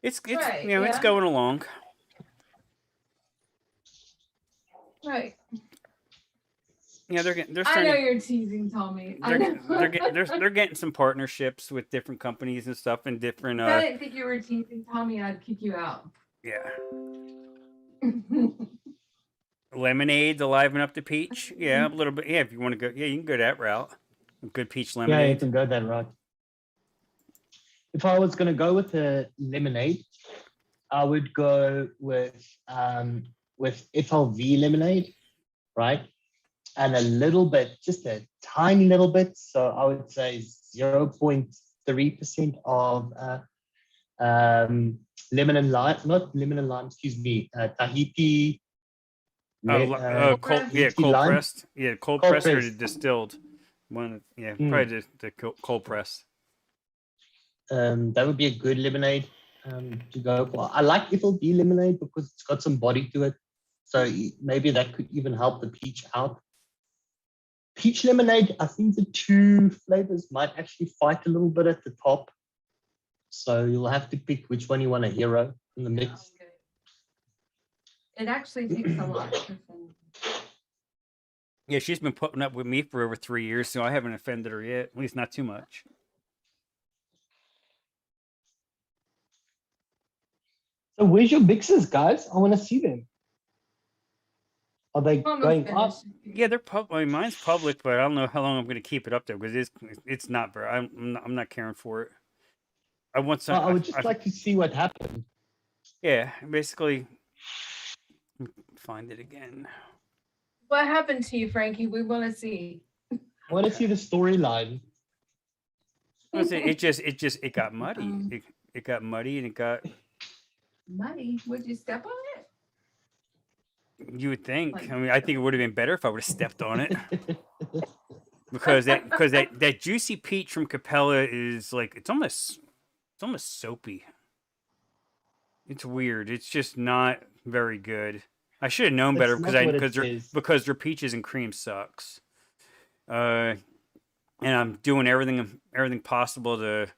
Speaker 1: it's
Speaker 3: Right,
Speaker 1: it's
Speaker 3: yeah.
Speaker 1: going along.
Speaker 3: Right.
Speaker 1: Yeah, they're
Speaker 3: I know
Speaker 1: starting.
Speaker 3: you're teasing, Tommy. I know.
Speaker 1: They're getting some partnerships with different companies and stuff and different
Speaker 3: If I didn't think you were teasing Tommy, I'd kick you out.
Speaker 1: yeah. Lemonade to liven up the peach. Yeah, a little bit. Yeah, if you want to go, yeah, you can go that route. A good peach
Speaker 2: Yeah, you
Speaker 1: lemonade.
Speaker 2: can go that route. If I was gonna go with a lemonade, I would go with FLV lemonade, right? And a little bit, just a tiny little bit. So I would say 0.3% of lemon and lime, not lemon and lime, excuse me, Tahiti.
Speaker 1: Cold
Speaker 2: Tahiti lime.
Speaker 1: pressed. Yeah, cold
Speaker 2: Cold
Speaker 1: pressed or
Speaker 2: pressed.
Speaker 1: distilled. One, yeah,
Speaker 2: Mm.
Speaker 1: probably the cold press.
Speaker 2: That would be a good lemonade to go for. I like FLV lemonade because it's got some body to it. So maybe that could even help the peach out. Peach lemonade, I think the two flavors might actually fight a little bit at the top. So you'll have to pick which one you want a hero in the mix.
Speaker 3: Okay. It actually takes a lot.
Speaker 1: Yeah, she's been putting up with me for over 3 years, so I haven't offended her yet. At least not too much.
Speaker 2: So where's your mixes, guys? I want to see them. Are they
Speaker 3: Almost
Speaker 2: going
Speaker 3: finished.
Speaker 2: up?
Speaker 1: Yeah, they're public. I mean, mine's public, but I don't know how long I'm going to keep it up there because it's not very. I'm not caring for it. I want some.
Speaker 2: I would just like to see what happened.
Speaker 1: Yeah, basically. Find it again.
Speaker 3: What happened to you, Frankie? We want to see.
Speaker 2: I want to see the storyline.
Speaker 1: It got muddy. It got muddy and it got.
Speaker 3: Muddy? Would you step on it?
Speaker 1: You would think.
Speaker 3: Like-
Speaker 1: I mean, I think it would have been better if I would have stepped on it. because that juicy peach from Capella is like it's almost soapy. It's weird. It's just not very good. I should have known better because their peaches and cream sucks. And I'm doing everything possible to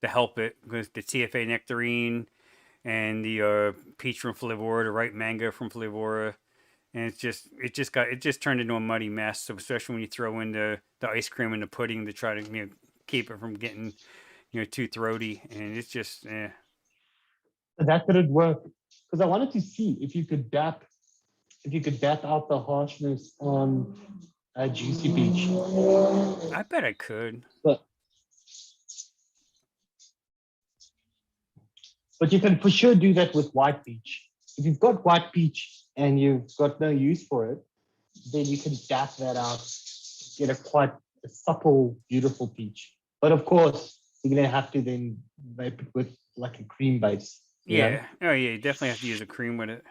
Speaker 1: help it with the TFA nectarine and the peach from Flavora, the ripe mango from Flavora. And it just turned into a muddy mess. So especially when you throw in the ice cream and the pudding to try to keep it from getting too throaty, and it's just
Speaker 2: That didn't work because I wanted to see if you could dap out the harshness on a juicy peach.
Speaker 1: I bet I could.
Speaker 2: But you can for sure do that with white peach. If you've got white peach and you've got no use for it, then you can dap that out, get a quite supple, beautiful peach. But of course, you're gonna have to then vape it with like a cream base.
Speaker 1: Yeah. Oh yeah, you definitely have to use a cream with it.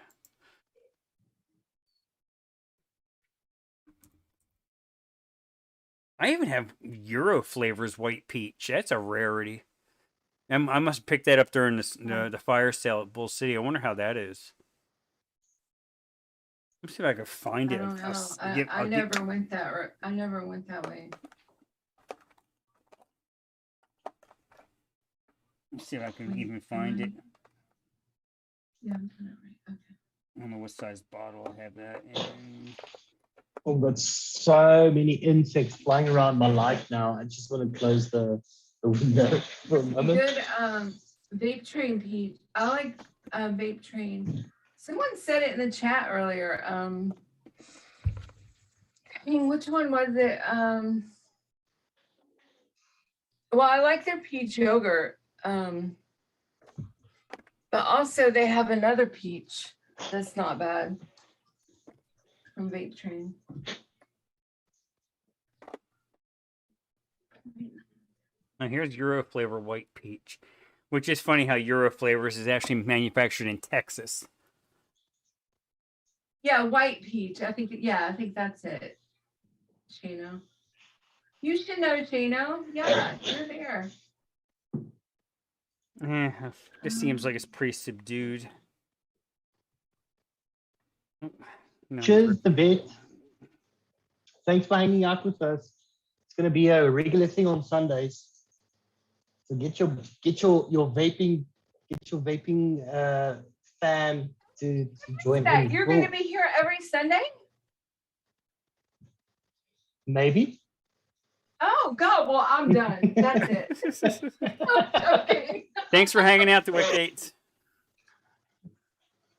Speaker 1: I even have Euro flavors white peach. That's a rarity. I must pick that up during the fire sale at Bull City. I wonder how that is. Let's see if I can find
Speaker 3: I
Speaker 1: it.
Speaker 3: don't know. I never went that way.
Speaker 1: Let's see if I can even find it.
Speaker 3: Yeah, I'm kind of right. Okay.
Speaker 1: I don't know what size bottle I have that in.
Speaker 2: I've got so many insects flying around my light now. I just want to close the window for a moment.
Speaker 3: Good vape train, Pete. I like vape train. Someone said it in the chat earlier. Which one was it? Well, I like their peach yogurt. But also they have another peach that's not bad from Vape Train.
Speaker 1: Now here's Euro flavor white peach, which is funny how Euro flavors is actually manufactured in Texas.
Speaker 3: Yeah, white peach. I think that's it. Shano. You should know, Shano. Yeah, you're there.
Speaker 1: This seems like it's pretty subdued. No,
Speaker 2: Cheers, the vet. Thanks for hanging out with us. It's going to be a regular thing on Sundays. So get your vaping fan to join in.
Speaker 3: You're going to be here every Sunday?
Speaker 2: Maybe.
Speaker 3: Oh, God. Well, I'm done. That's it. Okay.
Speaker 1: Thanks for hanging out the Wick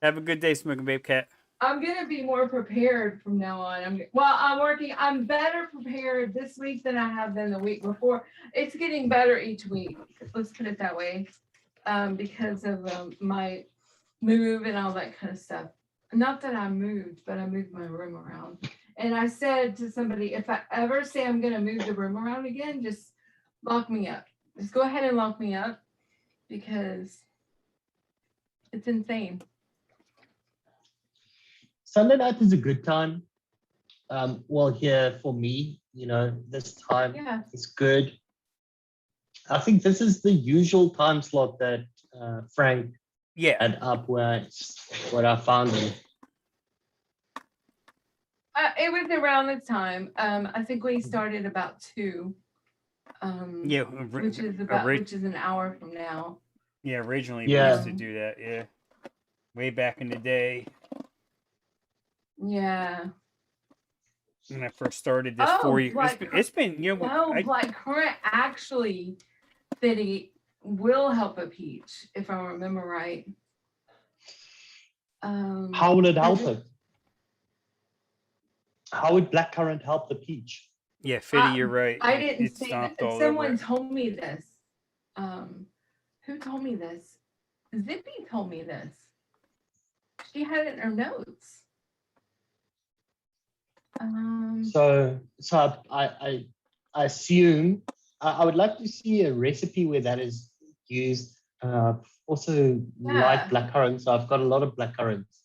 Speaker 1: Have a good day, Smoking Vape Cat.
Speaker 3: I'm going to be more prepared from now on. I'm better prepared this week than I have been the week before. It's getting better each week. Let's put it that way. Because of my move and all that kind of stuff. Not that I moved, but I moved my room around. And I said to somebody, if I ever say I'm going to move the room around again, just lock me up. Just go ahead and lock me up because it's insane.
Speaker 2: Sunday night is a good time. Well, here for me, this time is good. I think this is the usual time slot that Frank had up where I found him.
Speaker 3: It was around the time. I think we started about 2. Which is an hour from now.
Speaker 1: Yeah, originally we used to do that. Yeah, way back in the day.
Speaker 3: Yeah.
Speaker 1: When I first started this 4 years, it's been
Speaker 3: Black currant actually, Fitty, will help a peach if I remember right.
Speaker 2: How would it help it? How would blackcurrant help the peach?
Speaker 1: Yeah, Fitty, you're right.
Speaker 3: I didn't say that. Someone told me this. Who told me this? Zippy told me this. She had it in her notes.
Speaker 2: So I assume I would like to see a recipe where that is used. Also like blackcurrant, so I've got a lot of blackcurrants.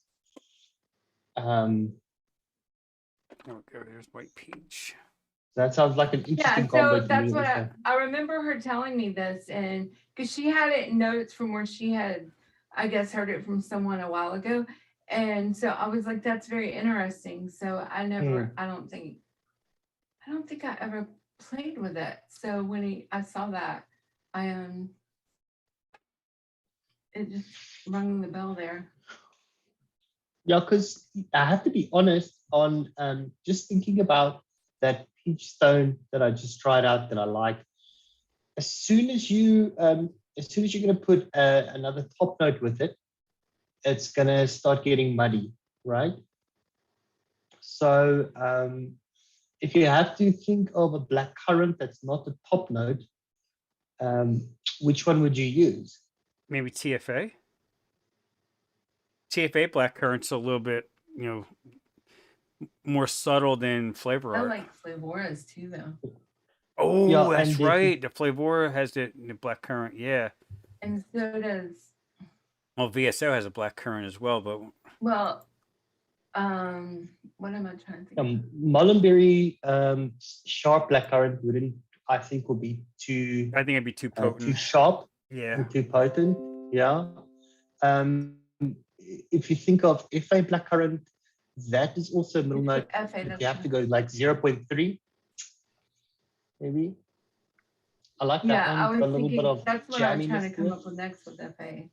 Speaker 1: Okay, there's white peach.
Speaker 2: That sounds like an interesting combo.
Speaker 3: So that's what I remember her telling me this, and because she had it in notes from where she had, I guess, heard it from someone a while ago. And so I was like, that's very interesting. So I don't think I ever played with it. So when I saw that, it just rung the bell there.
Speaker 2: Yeah, because I have to be honest on just thinking about that peach stone that I just tried out that I like. As soon as you're going to put another top note with it, it's going to start getting muddy, right? So if you have to think of a blackcurrant that's not the top note, which one would you use?
Speaker 1: Maybe TFA. TFA blackcurrant's a little bit, more subtle than Flavor Art.
Speaker 3: I like Flavora's too, though.
Speaker 1: Oh, yeah, that's right. The Flavora has the blackcurrant, yeah.
Speaker 3: And so does.
Speaker 1: Well, VSO has a blackcurrant as well, but.
Speaker 3: Well, what am I trying to think?
Speaker 2: Mullenberry sharp blackcurrant would be too.
Speaker 1: I think it'd be too potent.
Speaker 2: Too sharp.
Speaker 1: Yeah.
Speaker 2: Too potent. Yeah. If you think of FA blackcurrant, that is also a middle note. You have to go like 0.3, maybe. I like that one.
Speaker 3: Yeah, I was
Speaker 2: a little
Speaker 3: thinking
Speaker 2: bit of
Speaker 3: that's what I'm trying to come up with next with FA.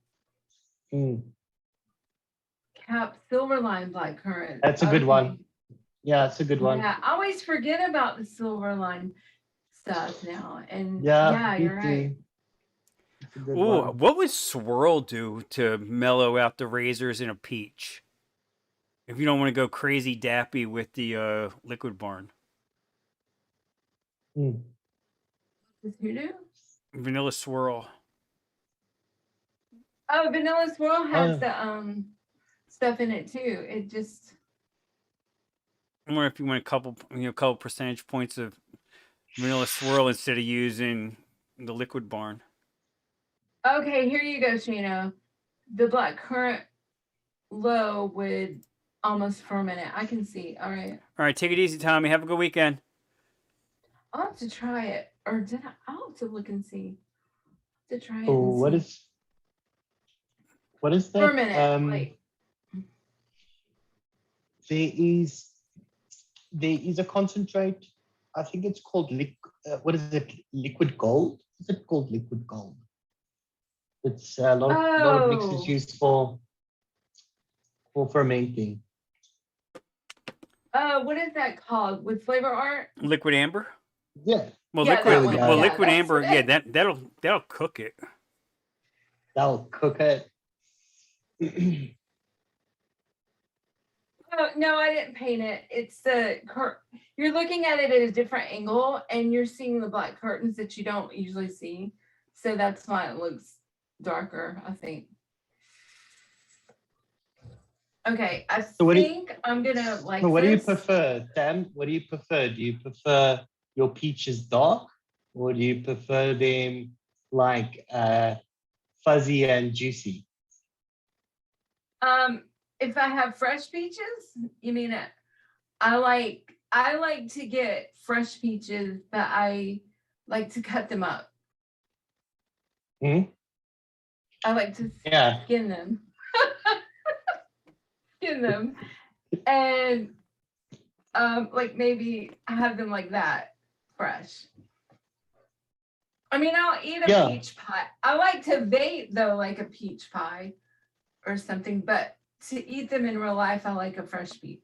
Speaker 3: Cap Silverline blackcurrant.
Speaker 2: That's a good one. Yeah, it's a good one.
Speaker 3: Yeah, I always forget about the silver line stuff now. And
Speaker 2: Yeah, me
Speaker 3: you're right.
Speaker 2: too. It's a good
Speaker 1: Ooh,
Speaker 2: one.
Speaker 1: what would swirl do to mellow out the razors in a peach? If you don't want to go crazy dappy with the liquid barn.
Speaker 2: Mm.
Speaker 3: Does who do?
Speaker 1: Vanilla swirl.
Speaker 3: Oh, Vanilla Swirl has
Speaker 2: Oh.
Speaker 3: the stuff in it too. It just
Speaker 1: I wonder if you want a couple percentage points of vanilla swirl instead of using the liquid barn.
Speaker 3: okay. Here you go, Shano. The black currant low would almost ferment it. I can see. All right,
Speaker 1: All right, take it easy, Tommy. Have a good weekend.
Speaker 3: I'll have to try it. Or did I? I'll have to look and see. To try it
Speaker 2: Oh,
Speaker 3: and see.
Speaker 2: what is that?
Speaker 3: Ferment it. Like
Speaker 2: there is a concentrate. I think it's called what is it? Liquid gold? Is it called liquid gold? It's a lot of mixes
Speaker 3: Oh.
Speaker 2: used for fermenting.
Speaker 3: What is that called? With flavor art?
Speaker 1: Liquid amber.
Speaker 2: Yeah,
Speaker 1: Well,
Speaker 3: Yeah,
Speaker 1: liquid.
Speaker 3: that one.
Speaker 1: Well,
Speaker 3: Yeah,
Speaker 1: liquid
Speaker 3: that's
Speaker 1: amber.
Speaker 3: it.
Speaker 1: Yeah, that'll cook it.
Speaker 2: that'll cook it.
Speaker 3: Oh, no, I didn't paint it. It's the you're looking at it at a different angle and you're seeing the black curtains that you don't usually see. So that's why it looks darker, I think. Okay, I think I'm gonna like
Speaker 2: So what do you
Speaker 3: this.
Speaker 2: prefer, Sam? What do you prefer? Do you prefer your peaches dark, or do you prefer them like fuzzy and juicy?
Speaker 3: If I have fresh peaches, you mean it? I like to get fresh peaches, but I like to cut them up.
Speaker 2: Hmm?
Speaker 3: I like to
Speaker 2: Yeah.
Speaker 3: skin them. Skin them. And like maybe have them like that, fresh. I mean, I'll eat a peach pie. I like to vape though, like a peach pie or something, but to eat them in real life, I like a fresh peach.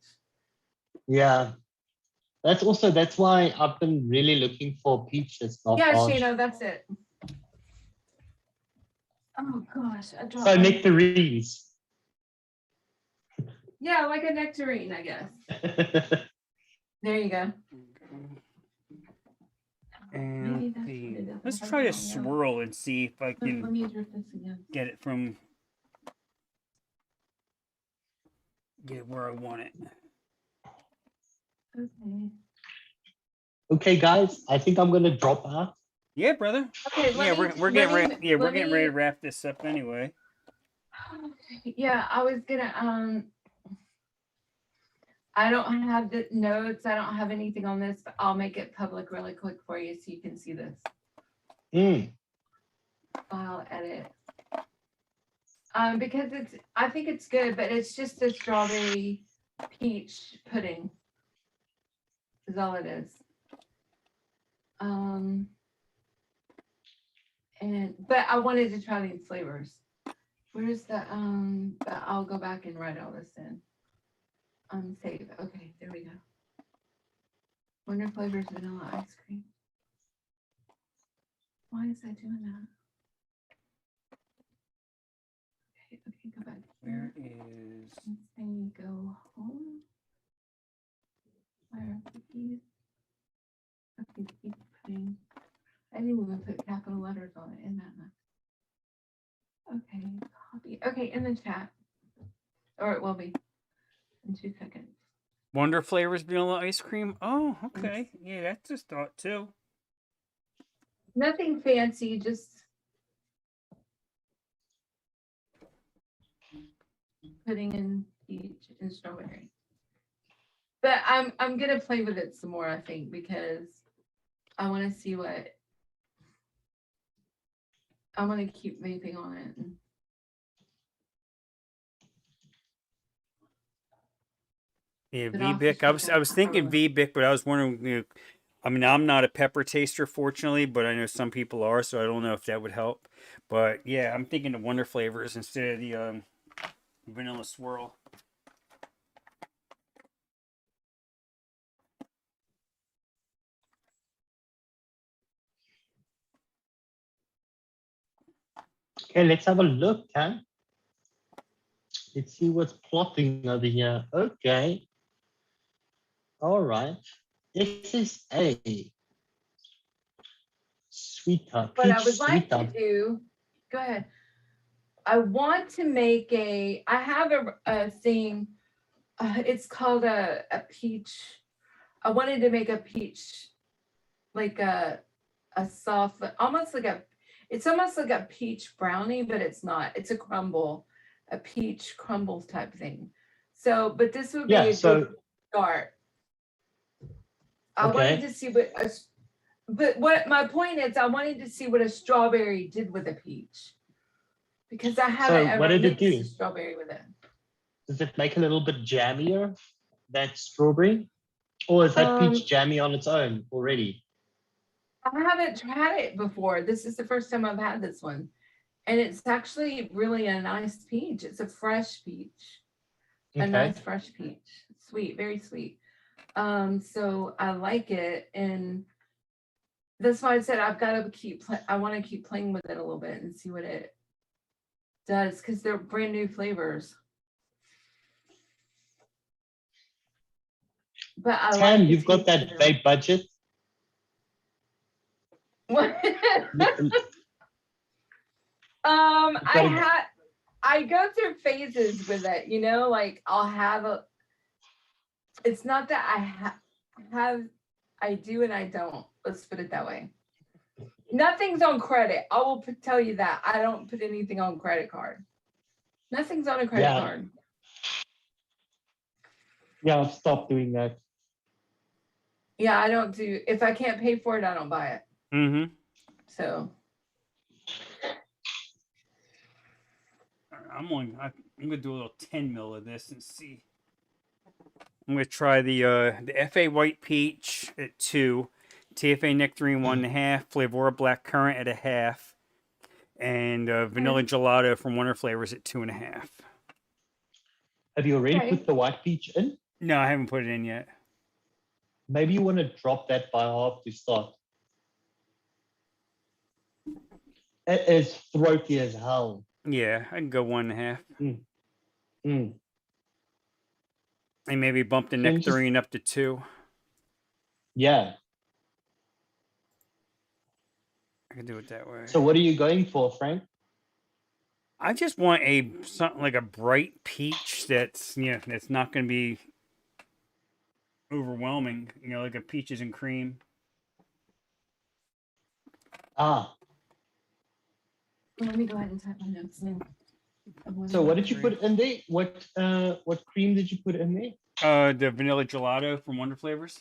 Speaker 2: Yeah. That's why I've been really looking for peach that's not
Speaker 3: Yeah,
Speaker 2: harsh.
Speaker 3: Shano, that's it. Oh gosh, I dropped
Speaker 2: So
Speaker 3: my-
Speaker 2: nectarines.
Speaker 3: Yeah, like a nectarine, I guess. There you go. Maybe that's what it is.
Speaker 1: Let's
Speaker 3: I
Speaker 1: try to
Speaker 3: don't know.
Speaker 1: swirl and see if I
Speaker 3: Let
Speaker 1: can
Speaker 3: me drip this again.
Speaker 1: get it where I want it.
Speaker 3: Okay.
Speaker 2: Okay, guys, I think I'm gonna drop out.
Speaker 1: Yeah, brother.
Speaker 3: Okay,
Speaker 1: Yeah, we're getting ready. Yeah, we're getting ready to wrap this up anyway.
Speaker 3: Yeah, I was gonna I don't have the notes. I don't have anything on this, but I'll make it public really quick for you so you can see this. File edit. Because I think it's good, but it's just a strawberry peach pudding. Is all it is. But I wanted to try these flavors. Where's the but I'll go back and write all this in. Save. Okay, there we go. Wonder flavors vanilla ice cream. Why is that doing that? Okay, go back here.
Speaker 1: Where is
Speaker 3: And say go home. Where are cookies? Okay, keep putting. I didn't even put capital letters on it. Isn't that nice? Okay, copy. Okay, in the chat. Or it will be in 2 seconds.
Speaker 1: Wonder Flavors vanilla ice cream? Oh, okay. Yeah, that's just thought too.
Speaker 3: Nothing fancy, just putting in peach and strawberry. But I'm gonna play with it some more, I think, because I want to see what I want to keep vaping on it.
Speaker 1: Yeah,
Speaker 3: But I'll
Speaker 1: V-Bic.
Speaker 3: just
Speaker 1: I was thinking
Speaker 3: power.
Speaker 1: V-Bic, but I was wondering. I mean, I'm not a pepper taster, fortunately, but I know some people are, so I don't know if that would help. But yeah, I'm thinking of Wonder Flavors instead of the vanilla swirl.
Speaker 2: Okay, let's have a look, huh? Let's see what's plotting over here. Okay. All right. SSA. Sweetheart.
Speaker 3: What I
Speaker 2: Peach
Speaker 3: would like to
Speaker 2: sweetheart.
Speaker 3: do, go ahead. I want to make I have a thing, it's called a peach. I wanted to make a peach, like a soft, it's almost like a peach brownie, but it's not. It's a crumble, a peach crumble type thing. So, but this would be
Speaker 2: Yeah,
Speaker 3: a
Speaker 2: so
Speaker 3: good start. I wanted
Speaker 2: okay.
Speaker 3: to see but what my point is, I wanted to see what a strawberry did with a peach, because I haven't
Speaker 2: So what
Speaker 3: ever
Speaker 2: did it
Speaker 3: mixed
Speaker 2: do?
Speaker 3: a strawberry with it.
Speaker 2: Does it make a little bit jammier, that strawberry? Or is that peach jammy on its own already?
Speaker 3: I haven't tried it before. This is the first time I've had this one. And it's actually really a nice peach. It's a fresh peach. A
Speaker 2: Okay.
Speaker 3: nice fresh peach. Sweet, very sweet. So I like it, and that's why I said I've got to I want to keep playing with it a little bit and see what it does, because they're brand new flavors. But I like
Speaker 2: Tam,
Speaker 3: the
Speaker 2: you've got
Speaker 3: taste
Speaker 2: that
Speaker 3: of them.
Speaker 2: vape budget.
Speaker 3: What?
Speaker 2: gotta-
Speaker 3: I go through phases with it, you know, like I'll have it's not that I do and I don't. Let's put it that way. Nothing's on credit. I will tell you that. I don't put anything on credit card. Nothing's on a credit
Speaker 2: Yeah.
Speaker 3: card.
Speaker 2: Yeah, I've stopped doing that.
Speaker 3: Yeah, I don't do, if I can't pay for it, I don't buy it.
Speaker 1: Mm-hmm.
Speaker 3: So
Speaker 1: I'm gonna do a little 10 mil of this and see. I'm gonna try the FA White Peach at 2, TFA Nectarine 1.5, Flavora Black Currant at 0.5, and Vanilla Gelato from Wonder Flavors at 2.5.
Speaker 2: Have you already
Speaker 3: Okay.
Speaker 2: put the white peach in?
Speaker 1: No, I haven't put it in yet.
Speaker 2: Maybe you want to drop that by half to start. It is throaty as hell.
Speaker 1: Yeah, I can go 1.5.
Speaker 2: Mm.
Speaker 1: And maybe bump the
Speaker 2: Can you just-
Speaker 1: Nectarine up to 2.
Speaker 2: Yeah.
Speaker 1: I can do it that way.
Speaker 2: So what are you going for, Frank?
Speaker 1: I just want something like a bright peach that's that's not going to be overwhelming. Like a peaches and cream.
Speaker 2: Ah.
Speaker 3: let me go ahead and type my notes in.
Speaker 2: So what did you put in there? What cream did you put in there?
Speaker 1: The Vanilla Gelato from Wonder Flavors.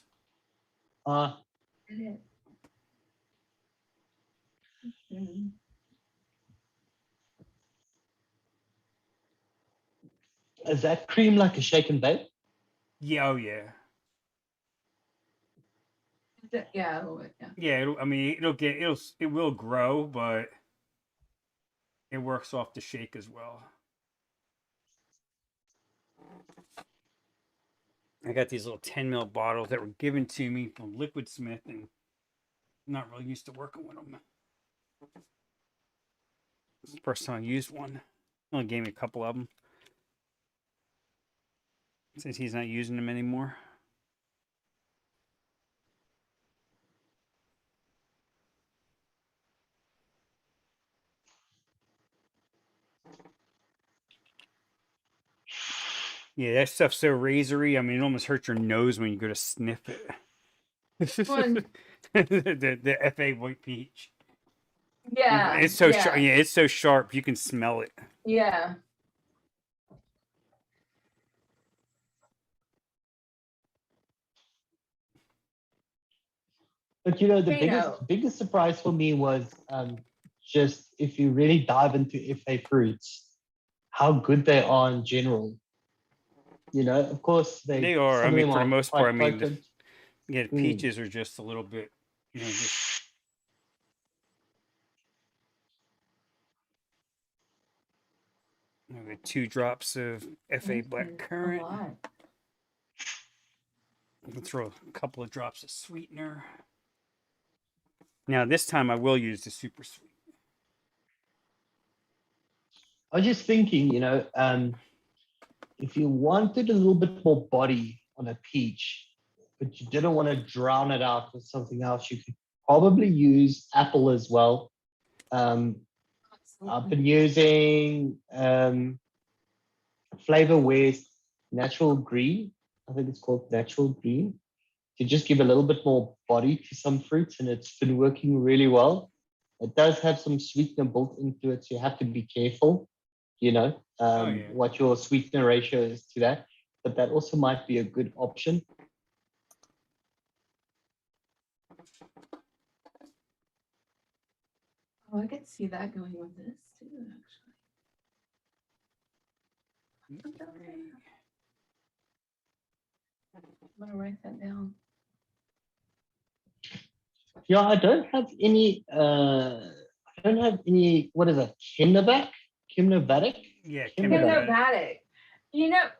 Speaker 2: Is that cream like a shake and bake?
Speaker 1: Yeah, oh yeah.
Speaker 3: Yeah, a little bit, yeah.
Speaker 1: Yeah, it will grow, but it works off the shake as well. I got these little 10 ml bottles that were given to me from Liquid Smith, and I'm not really used to working with them. This is the first time I used one. He only gave me a couple of them since he's not using them anymore. Yeah, that stuff's so razory. I mean, it almost hurts your nose when you go to sniff it.
Speaker 3: One.
Speaker 1: the FA White Peach.
Speaker 3: Yeah.
Speaker 1: It's so sharp. Yeah, it's so sharp. You can smell it.
Speaker 3: Yeah.
Speaker 2: But the biggest surprise for me was just if you really dive into FA fruits, how good they are in general. Of course
Speaker 1: they are. I mean, for the most part, I mean,
Speaker 2: potent.
Speaker 1: the peaches are just a little bit, just maybe 2 drops of FA Black Currant. I'll throw a couple of drops of sweetener. Now this time I will use the super sweet.
Speaker 2: I was just thinking, if you wanted a little bit more body on a peach, but you didn't want to drown it out with something else, you could probably use apple as well. I've been using Flavor West Natural Green. I think it's called Natural Green, to just give a little bit more body to some fruits, and it's been working really well. It does have some sweetener built into it, so you have to be careful,
Speaker 1: Yeah.
Speaker 2: what your sweetener ratio is to that. But that also might be a good option.
Speaker 3: Oh, I could see that going with this too, actually. I'm gonna write that down.
Speaker 2: Yeah, I don't have any. What is it? Kimnovatic.
Speaker 1: Yeah,
Speaker 3: Hypnobatic.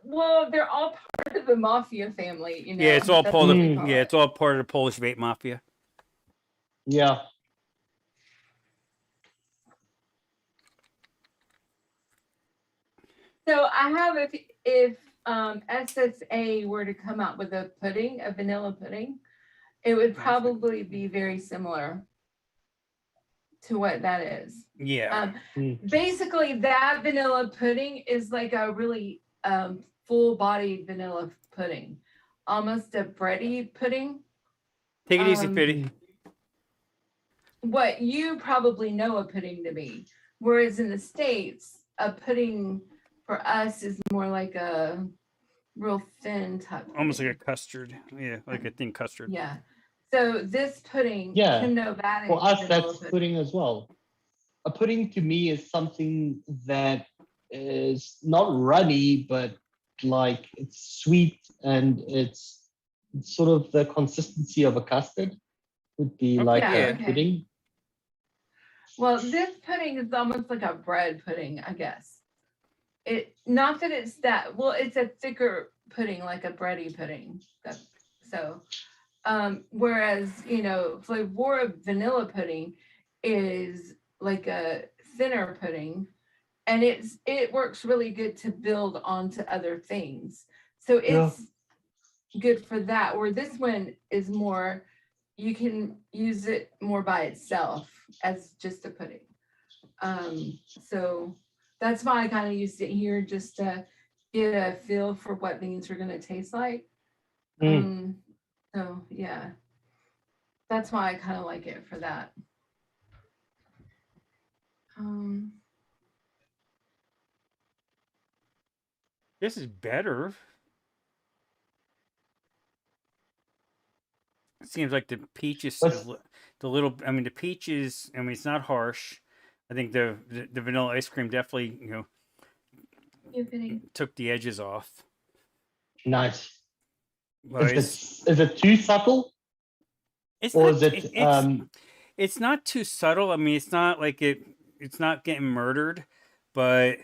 Speaker 3: Well, they're all part of the mafia family,
Speaker 1: Yeah, it's all
Speaker 3: That's
Speaker 1: part
Speaker 3: what
Speaker 1: of
Speaker 3: we call it.
Speaker 1: it's all part of the Polish vape mafia.
Speaker 2: Yeah.
Speaker 3: So I have if SSA were to come out with a vanilla pudding, it would probably be very similar to what that is.
Speaker 1: Yeah.
Speaker 3: Basically, that vanilla pudding is like a really full-bodied vanilla pudding, almost a bready pudding.
Speaker 1: Take it easy, Fitty.
Speaker 3: What you probably know a pudding to be, whereas in the States, a pudding for us is more like a real thin type.
Speaker 1: Almost like a custard. Yeah, like a thin custard.
Speaker 3: Yeah. So this pudding,
Speaker 2: Yeah.
Speaker 3: Hypnobatic
Speaker 2: For us,
Speaker 3: vanilla
Speaker 2: that's pudding as well. A pudding to me is something that is not runny, but like it's sweet, and it's sort of the consistency of a custard. Would be like a pudding.
Speaker 3: Well, this pudding is almost like a bread pudding, I guess. Not that it's that, well, it's a thicker pudding, like a bready pudding. Whereas, Flavora vanilla pudding is like a thinner pudding, and it works really good to build onto other things. So it's good for that, where this one is more, you can use it more by itself as just a pudding. So that's why I kind of used it here, just to get a feel for what things are going to taste like. So yeah, that's why I kind of like it for that.
Speaker 1: This is better. It seems like the peach is the peach is, it's not harsh. I think the vanilla ice cream definitely, took the edges off.
Speaker 2: Nice.
Speaker 1: But
Speaker 2: is it too subtle?
Speaker 1: It's not too subtle. It's not like it's not getting murdered, but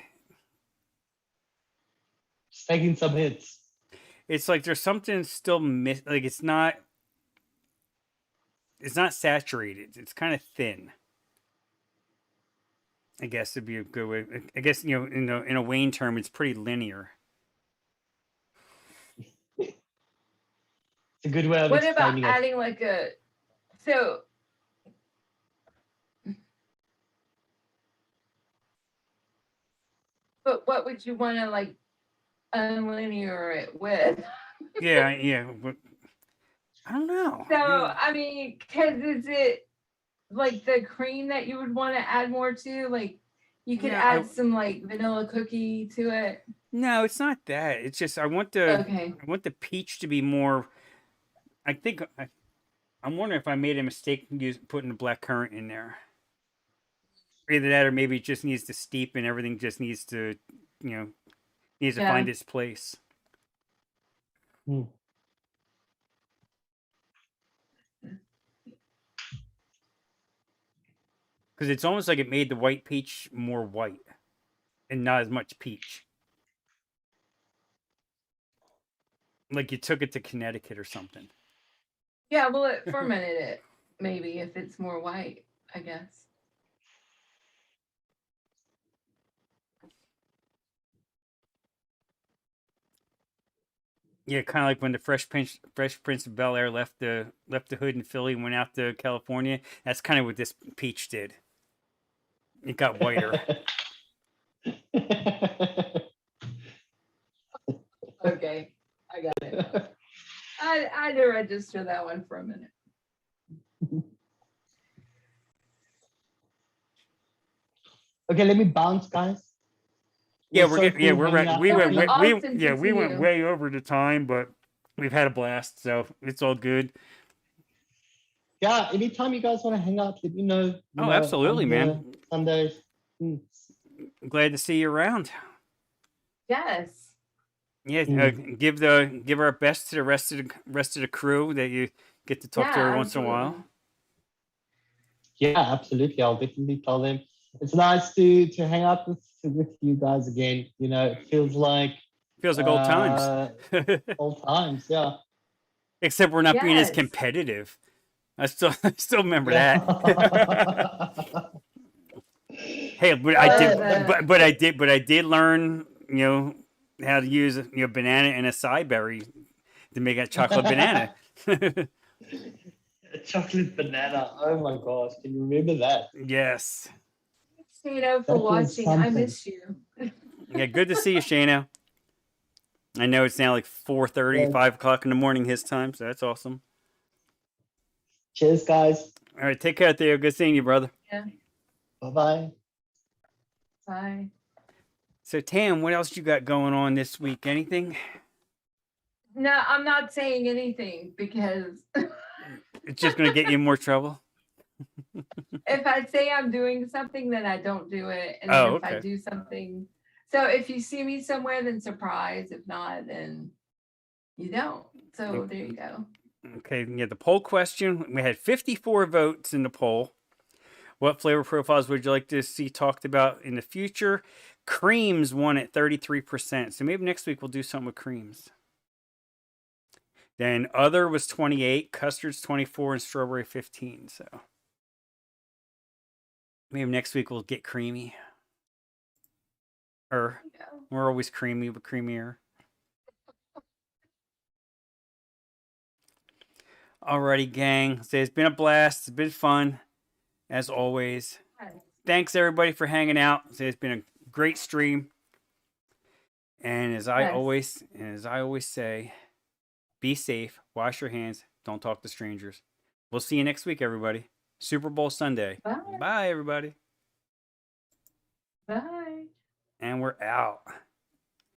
Speaker 2: it's taking some hits.
Speaker 1: It's like there's something still like it's not saturated. It's kind of thin. I guess it'd be a good way. I guess in a Wayne term, it's pretty linear.
Speaker 2: It's a good way of
Speaker 3: what
Speaker 2: explaining
Speaker 3: about
Speaker 2: it.
Speaker 3: adding like a but what would you want to like unlinear it with?
Speaker 1: yeah. But I don't know.
Speaker 3: So because is it like the cream that you would want to add more to? Like you could add some like vanilla cookie to it.
Speaker 1: No, it's not that. It's just I want the peach to be more. I think I'm wondering if I made a mistake putting the black currant in there. Either that, or maybe it just needs to steep, and everything just needs to, find its place. Because it's almost like it made the white peach more white, and not as much peach. Like you took it to Connecticut or something.
Speaker 3: Yeah, well, it fermented it, maybe, if it's more white, I guess.
Speaker 1: Yeah, kind of like when the Fresh Prince of Bel Air left the hood in Philly and went out to California. That's kind of what this peach did. It got whiter.
Speaker 3: Okay, I got it. I had to register that one for a minute.
Speaker 2: Okay, let me bounce, guys.
Speaker 1: Yeah,
Speaker 2: It was so cool
Speaker 1: we're
Speaker 2: hanging
Speaker 1: right.
Speaker 2: out
Speaker 1: We
Speaker 2: with
Speaker 1: went,
Speaker 2: you.
Speaker 3: Awesome to
Speaker 1: we
Speaker 3: see
Speaker 1: went
Speaker 3: you.
Speaker 1: way over the time, but we've had a blast, so it's all good.
Speaker 2: Yeah, anytime you guys want to hang out, let me know.
Speaker 1: Oh, absolutely,
Speaker 2: I'm
Speaker 1: man.
Speaker 2: here Sundays.
Speaker 1: Glad to see you around.
Speaker 3: Yes.
Speaker 1: Yeah, give our best to the rest of the crew that you get to talk to every once in a while.
Speaker 3: absolutely.
Speaker 2: Yeah, absolutely. I'll definitely tell them. It's nice to hang out with you guys again. It feels like
Speaker 1: Feels like old times.
Speaker 2: old times. Yeah.
Speaker 1: Except we're not being as
Speaker 3: Yes.
Speaker 1: competitive. I still remember
Speaker 2: Yeah.
Speaker 1: that. Hey, but I did learn, how to use banana and acai berry to make a chocolate banana.
Speaker 2: Chocolate banana. Oh my gosh. Can you remember that?
Speaker 1: Yes.
Speaker 3: Thanks, Shano, for
Speaker 2: That was
Speaker 3: watching. I
Speaker 2: something.
Speaker 3: miss you.
Speaker 1: Yeah, good to see you, Shana. I know it's now like 4:30,
Speaker 2: Yeah.
Speaker 1: 5 o'clock in the morning his time, so that's awesome.
Speaker 2: Cheers, guys.
Speaker 1: All right, take care, Theo. Good seeing you, brother.
Speaker 3: Yeah.
Speaker 2: Bye-bye.
Speaker 3: Bye.
Speaker 1: So, Tam, what else you got going on this week? Anything?
Speaker 3: No, I'm not saying anything because
Speaker 1: It's just going to get you in more trouble?
Speaker 3: if I say I'm doing something, then I don't do it. And
Speaker 1: Oh,
Speaker 3: then if I
Speaker 1: okay.
Speaker 3: do something, so if you see me somewhere, then surprise. If not, then you don't. So there you go.
Speaker 1: Okay, yeah, the poll question. We had 54 votes in the poll. What flavor profiles would you like to see talked about in the future? Creams won at 33%. So maybe next week we'll do something with creams. Then other was 28, custards 24, and strawberry 15. So maybe next week we'll get creamy. Or
Speaker 3: There you go.
Speaker 1: we're always creamy, but creamier. Alrighty, gang. So it's been a blast. It's been fun, as always. Thanks everybody for hanging out. So it's been a great stream. And as I always say, be safe, wash your hands, don't talk to strangers. We'll see you next week, everybody. Super Bowl Sunday.
Speaker 3: Bye.
Speaker 1: Bye, everybody.
Speaker 3: Bye.
Speaker 1: And we're out.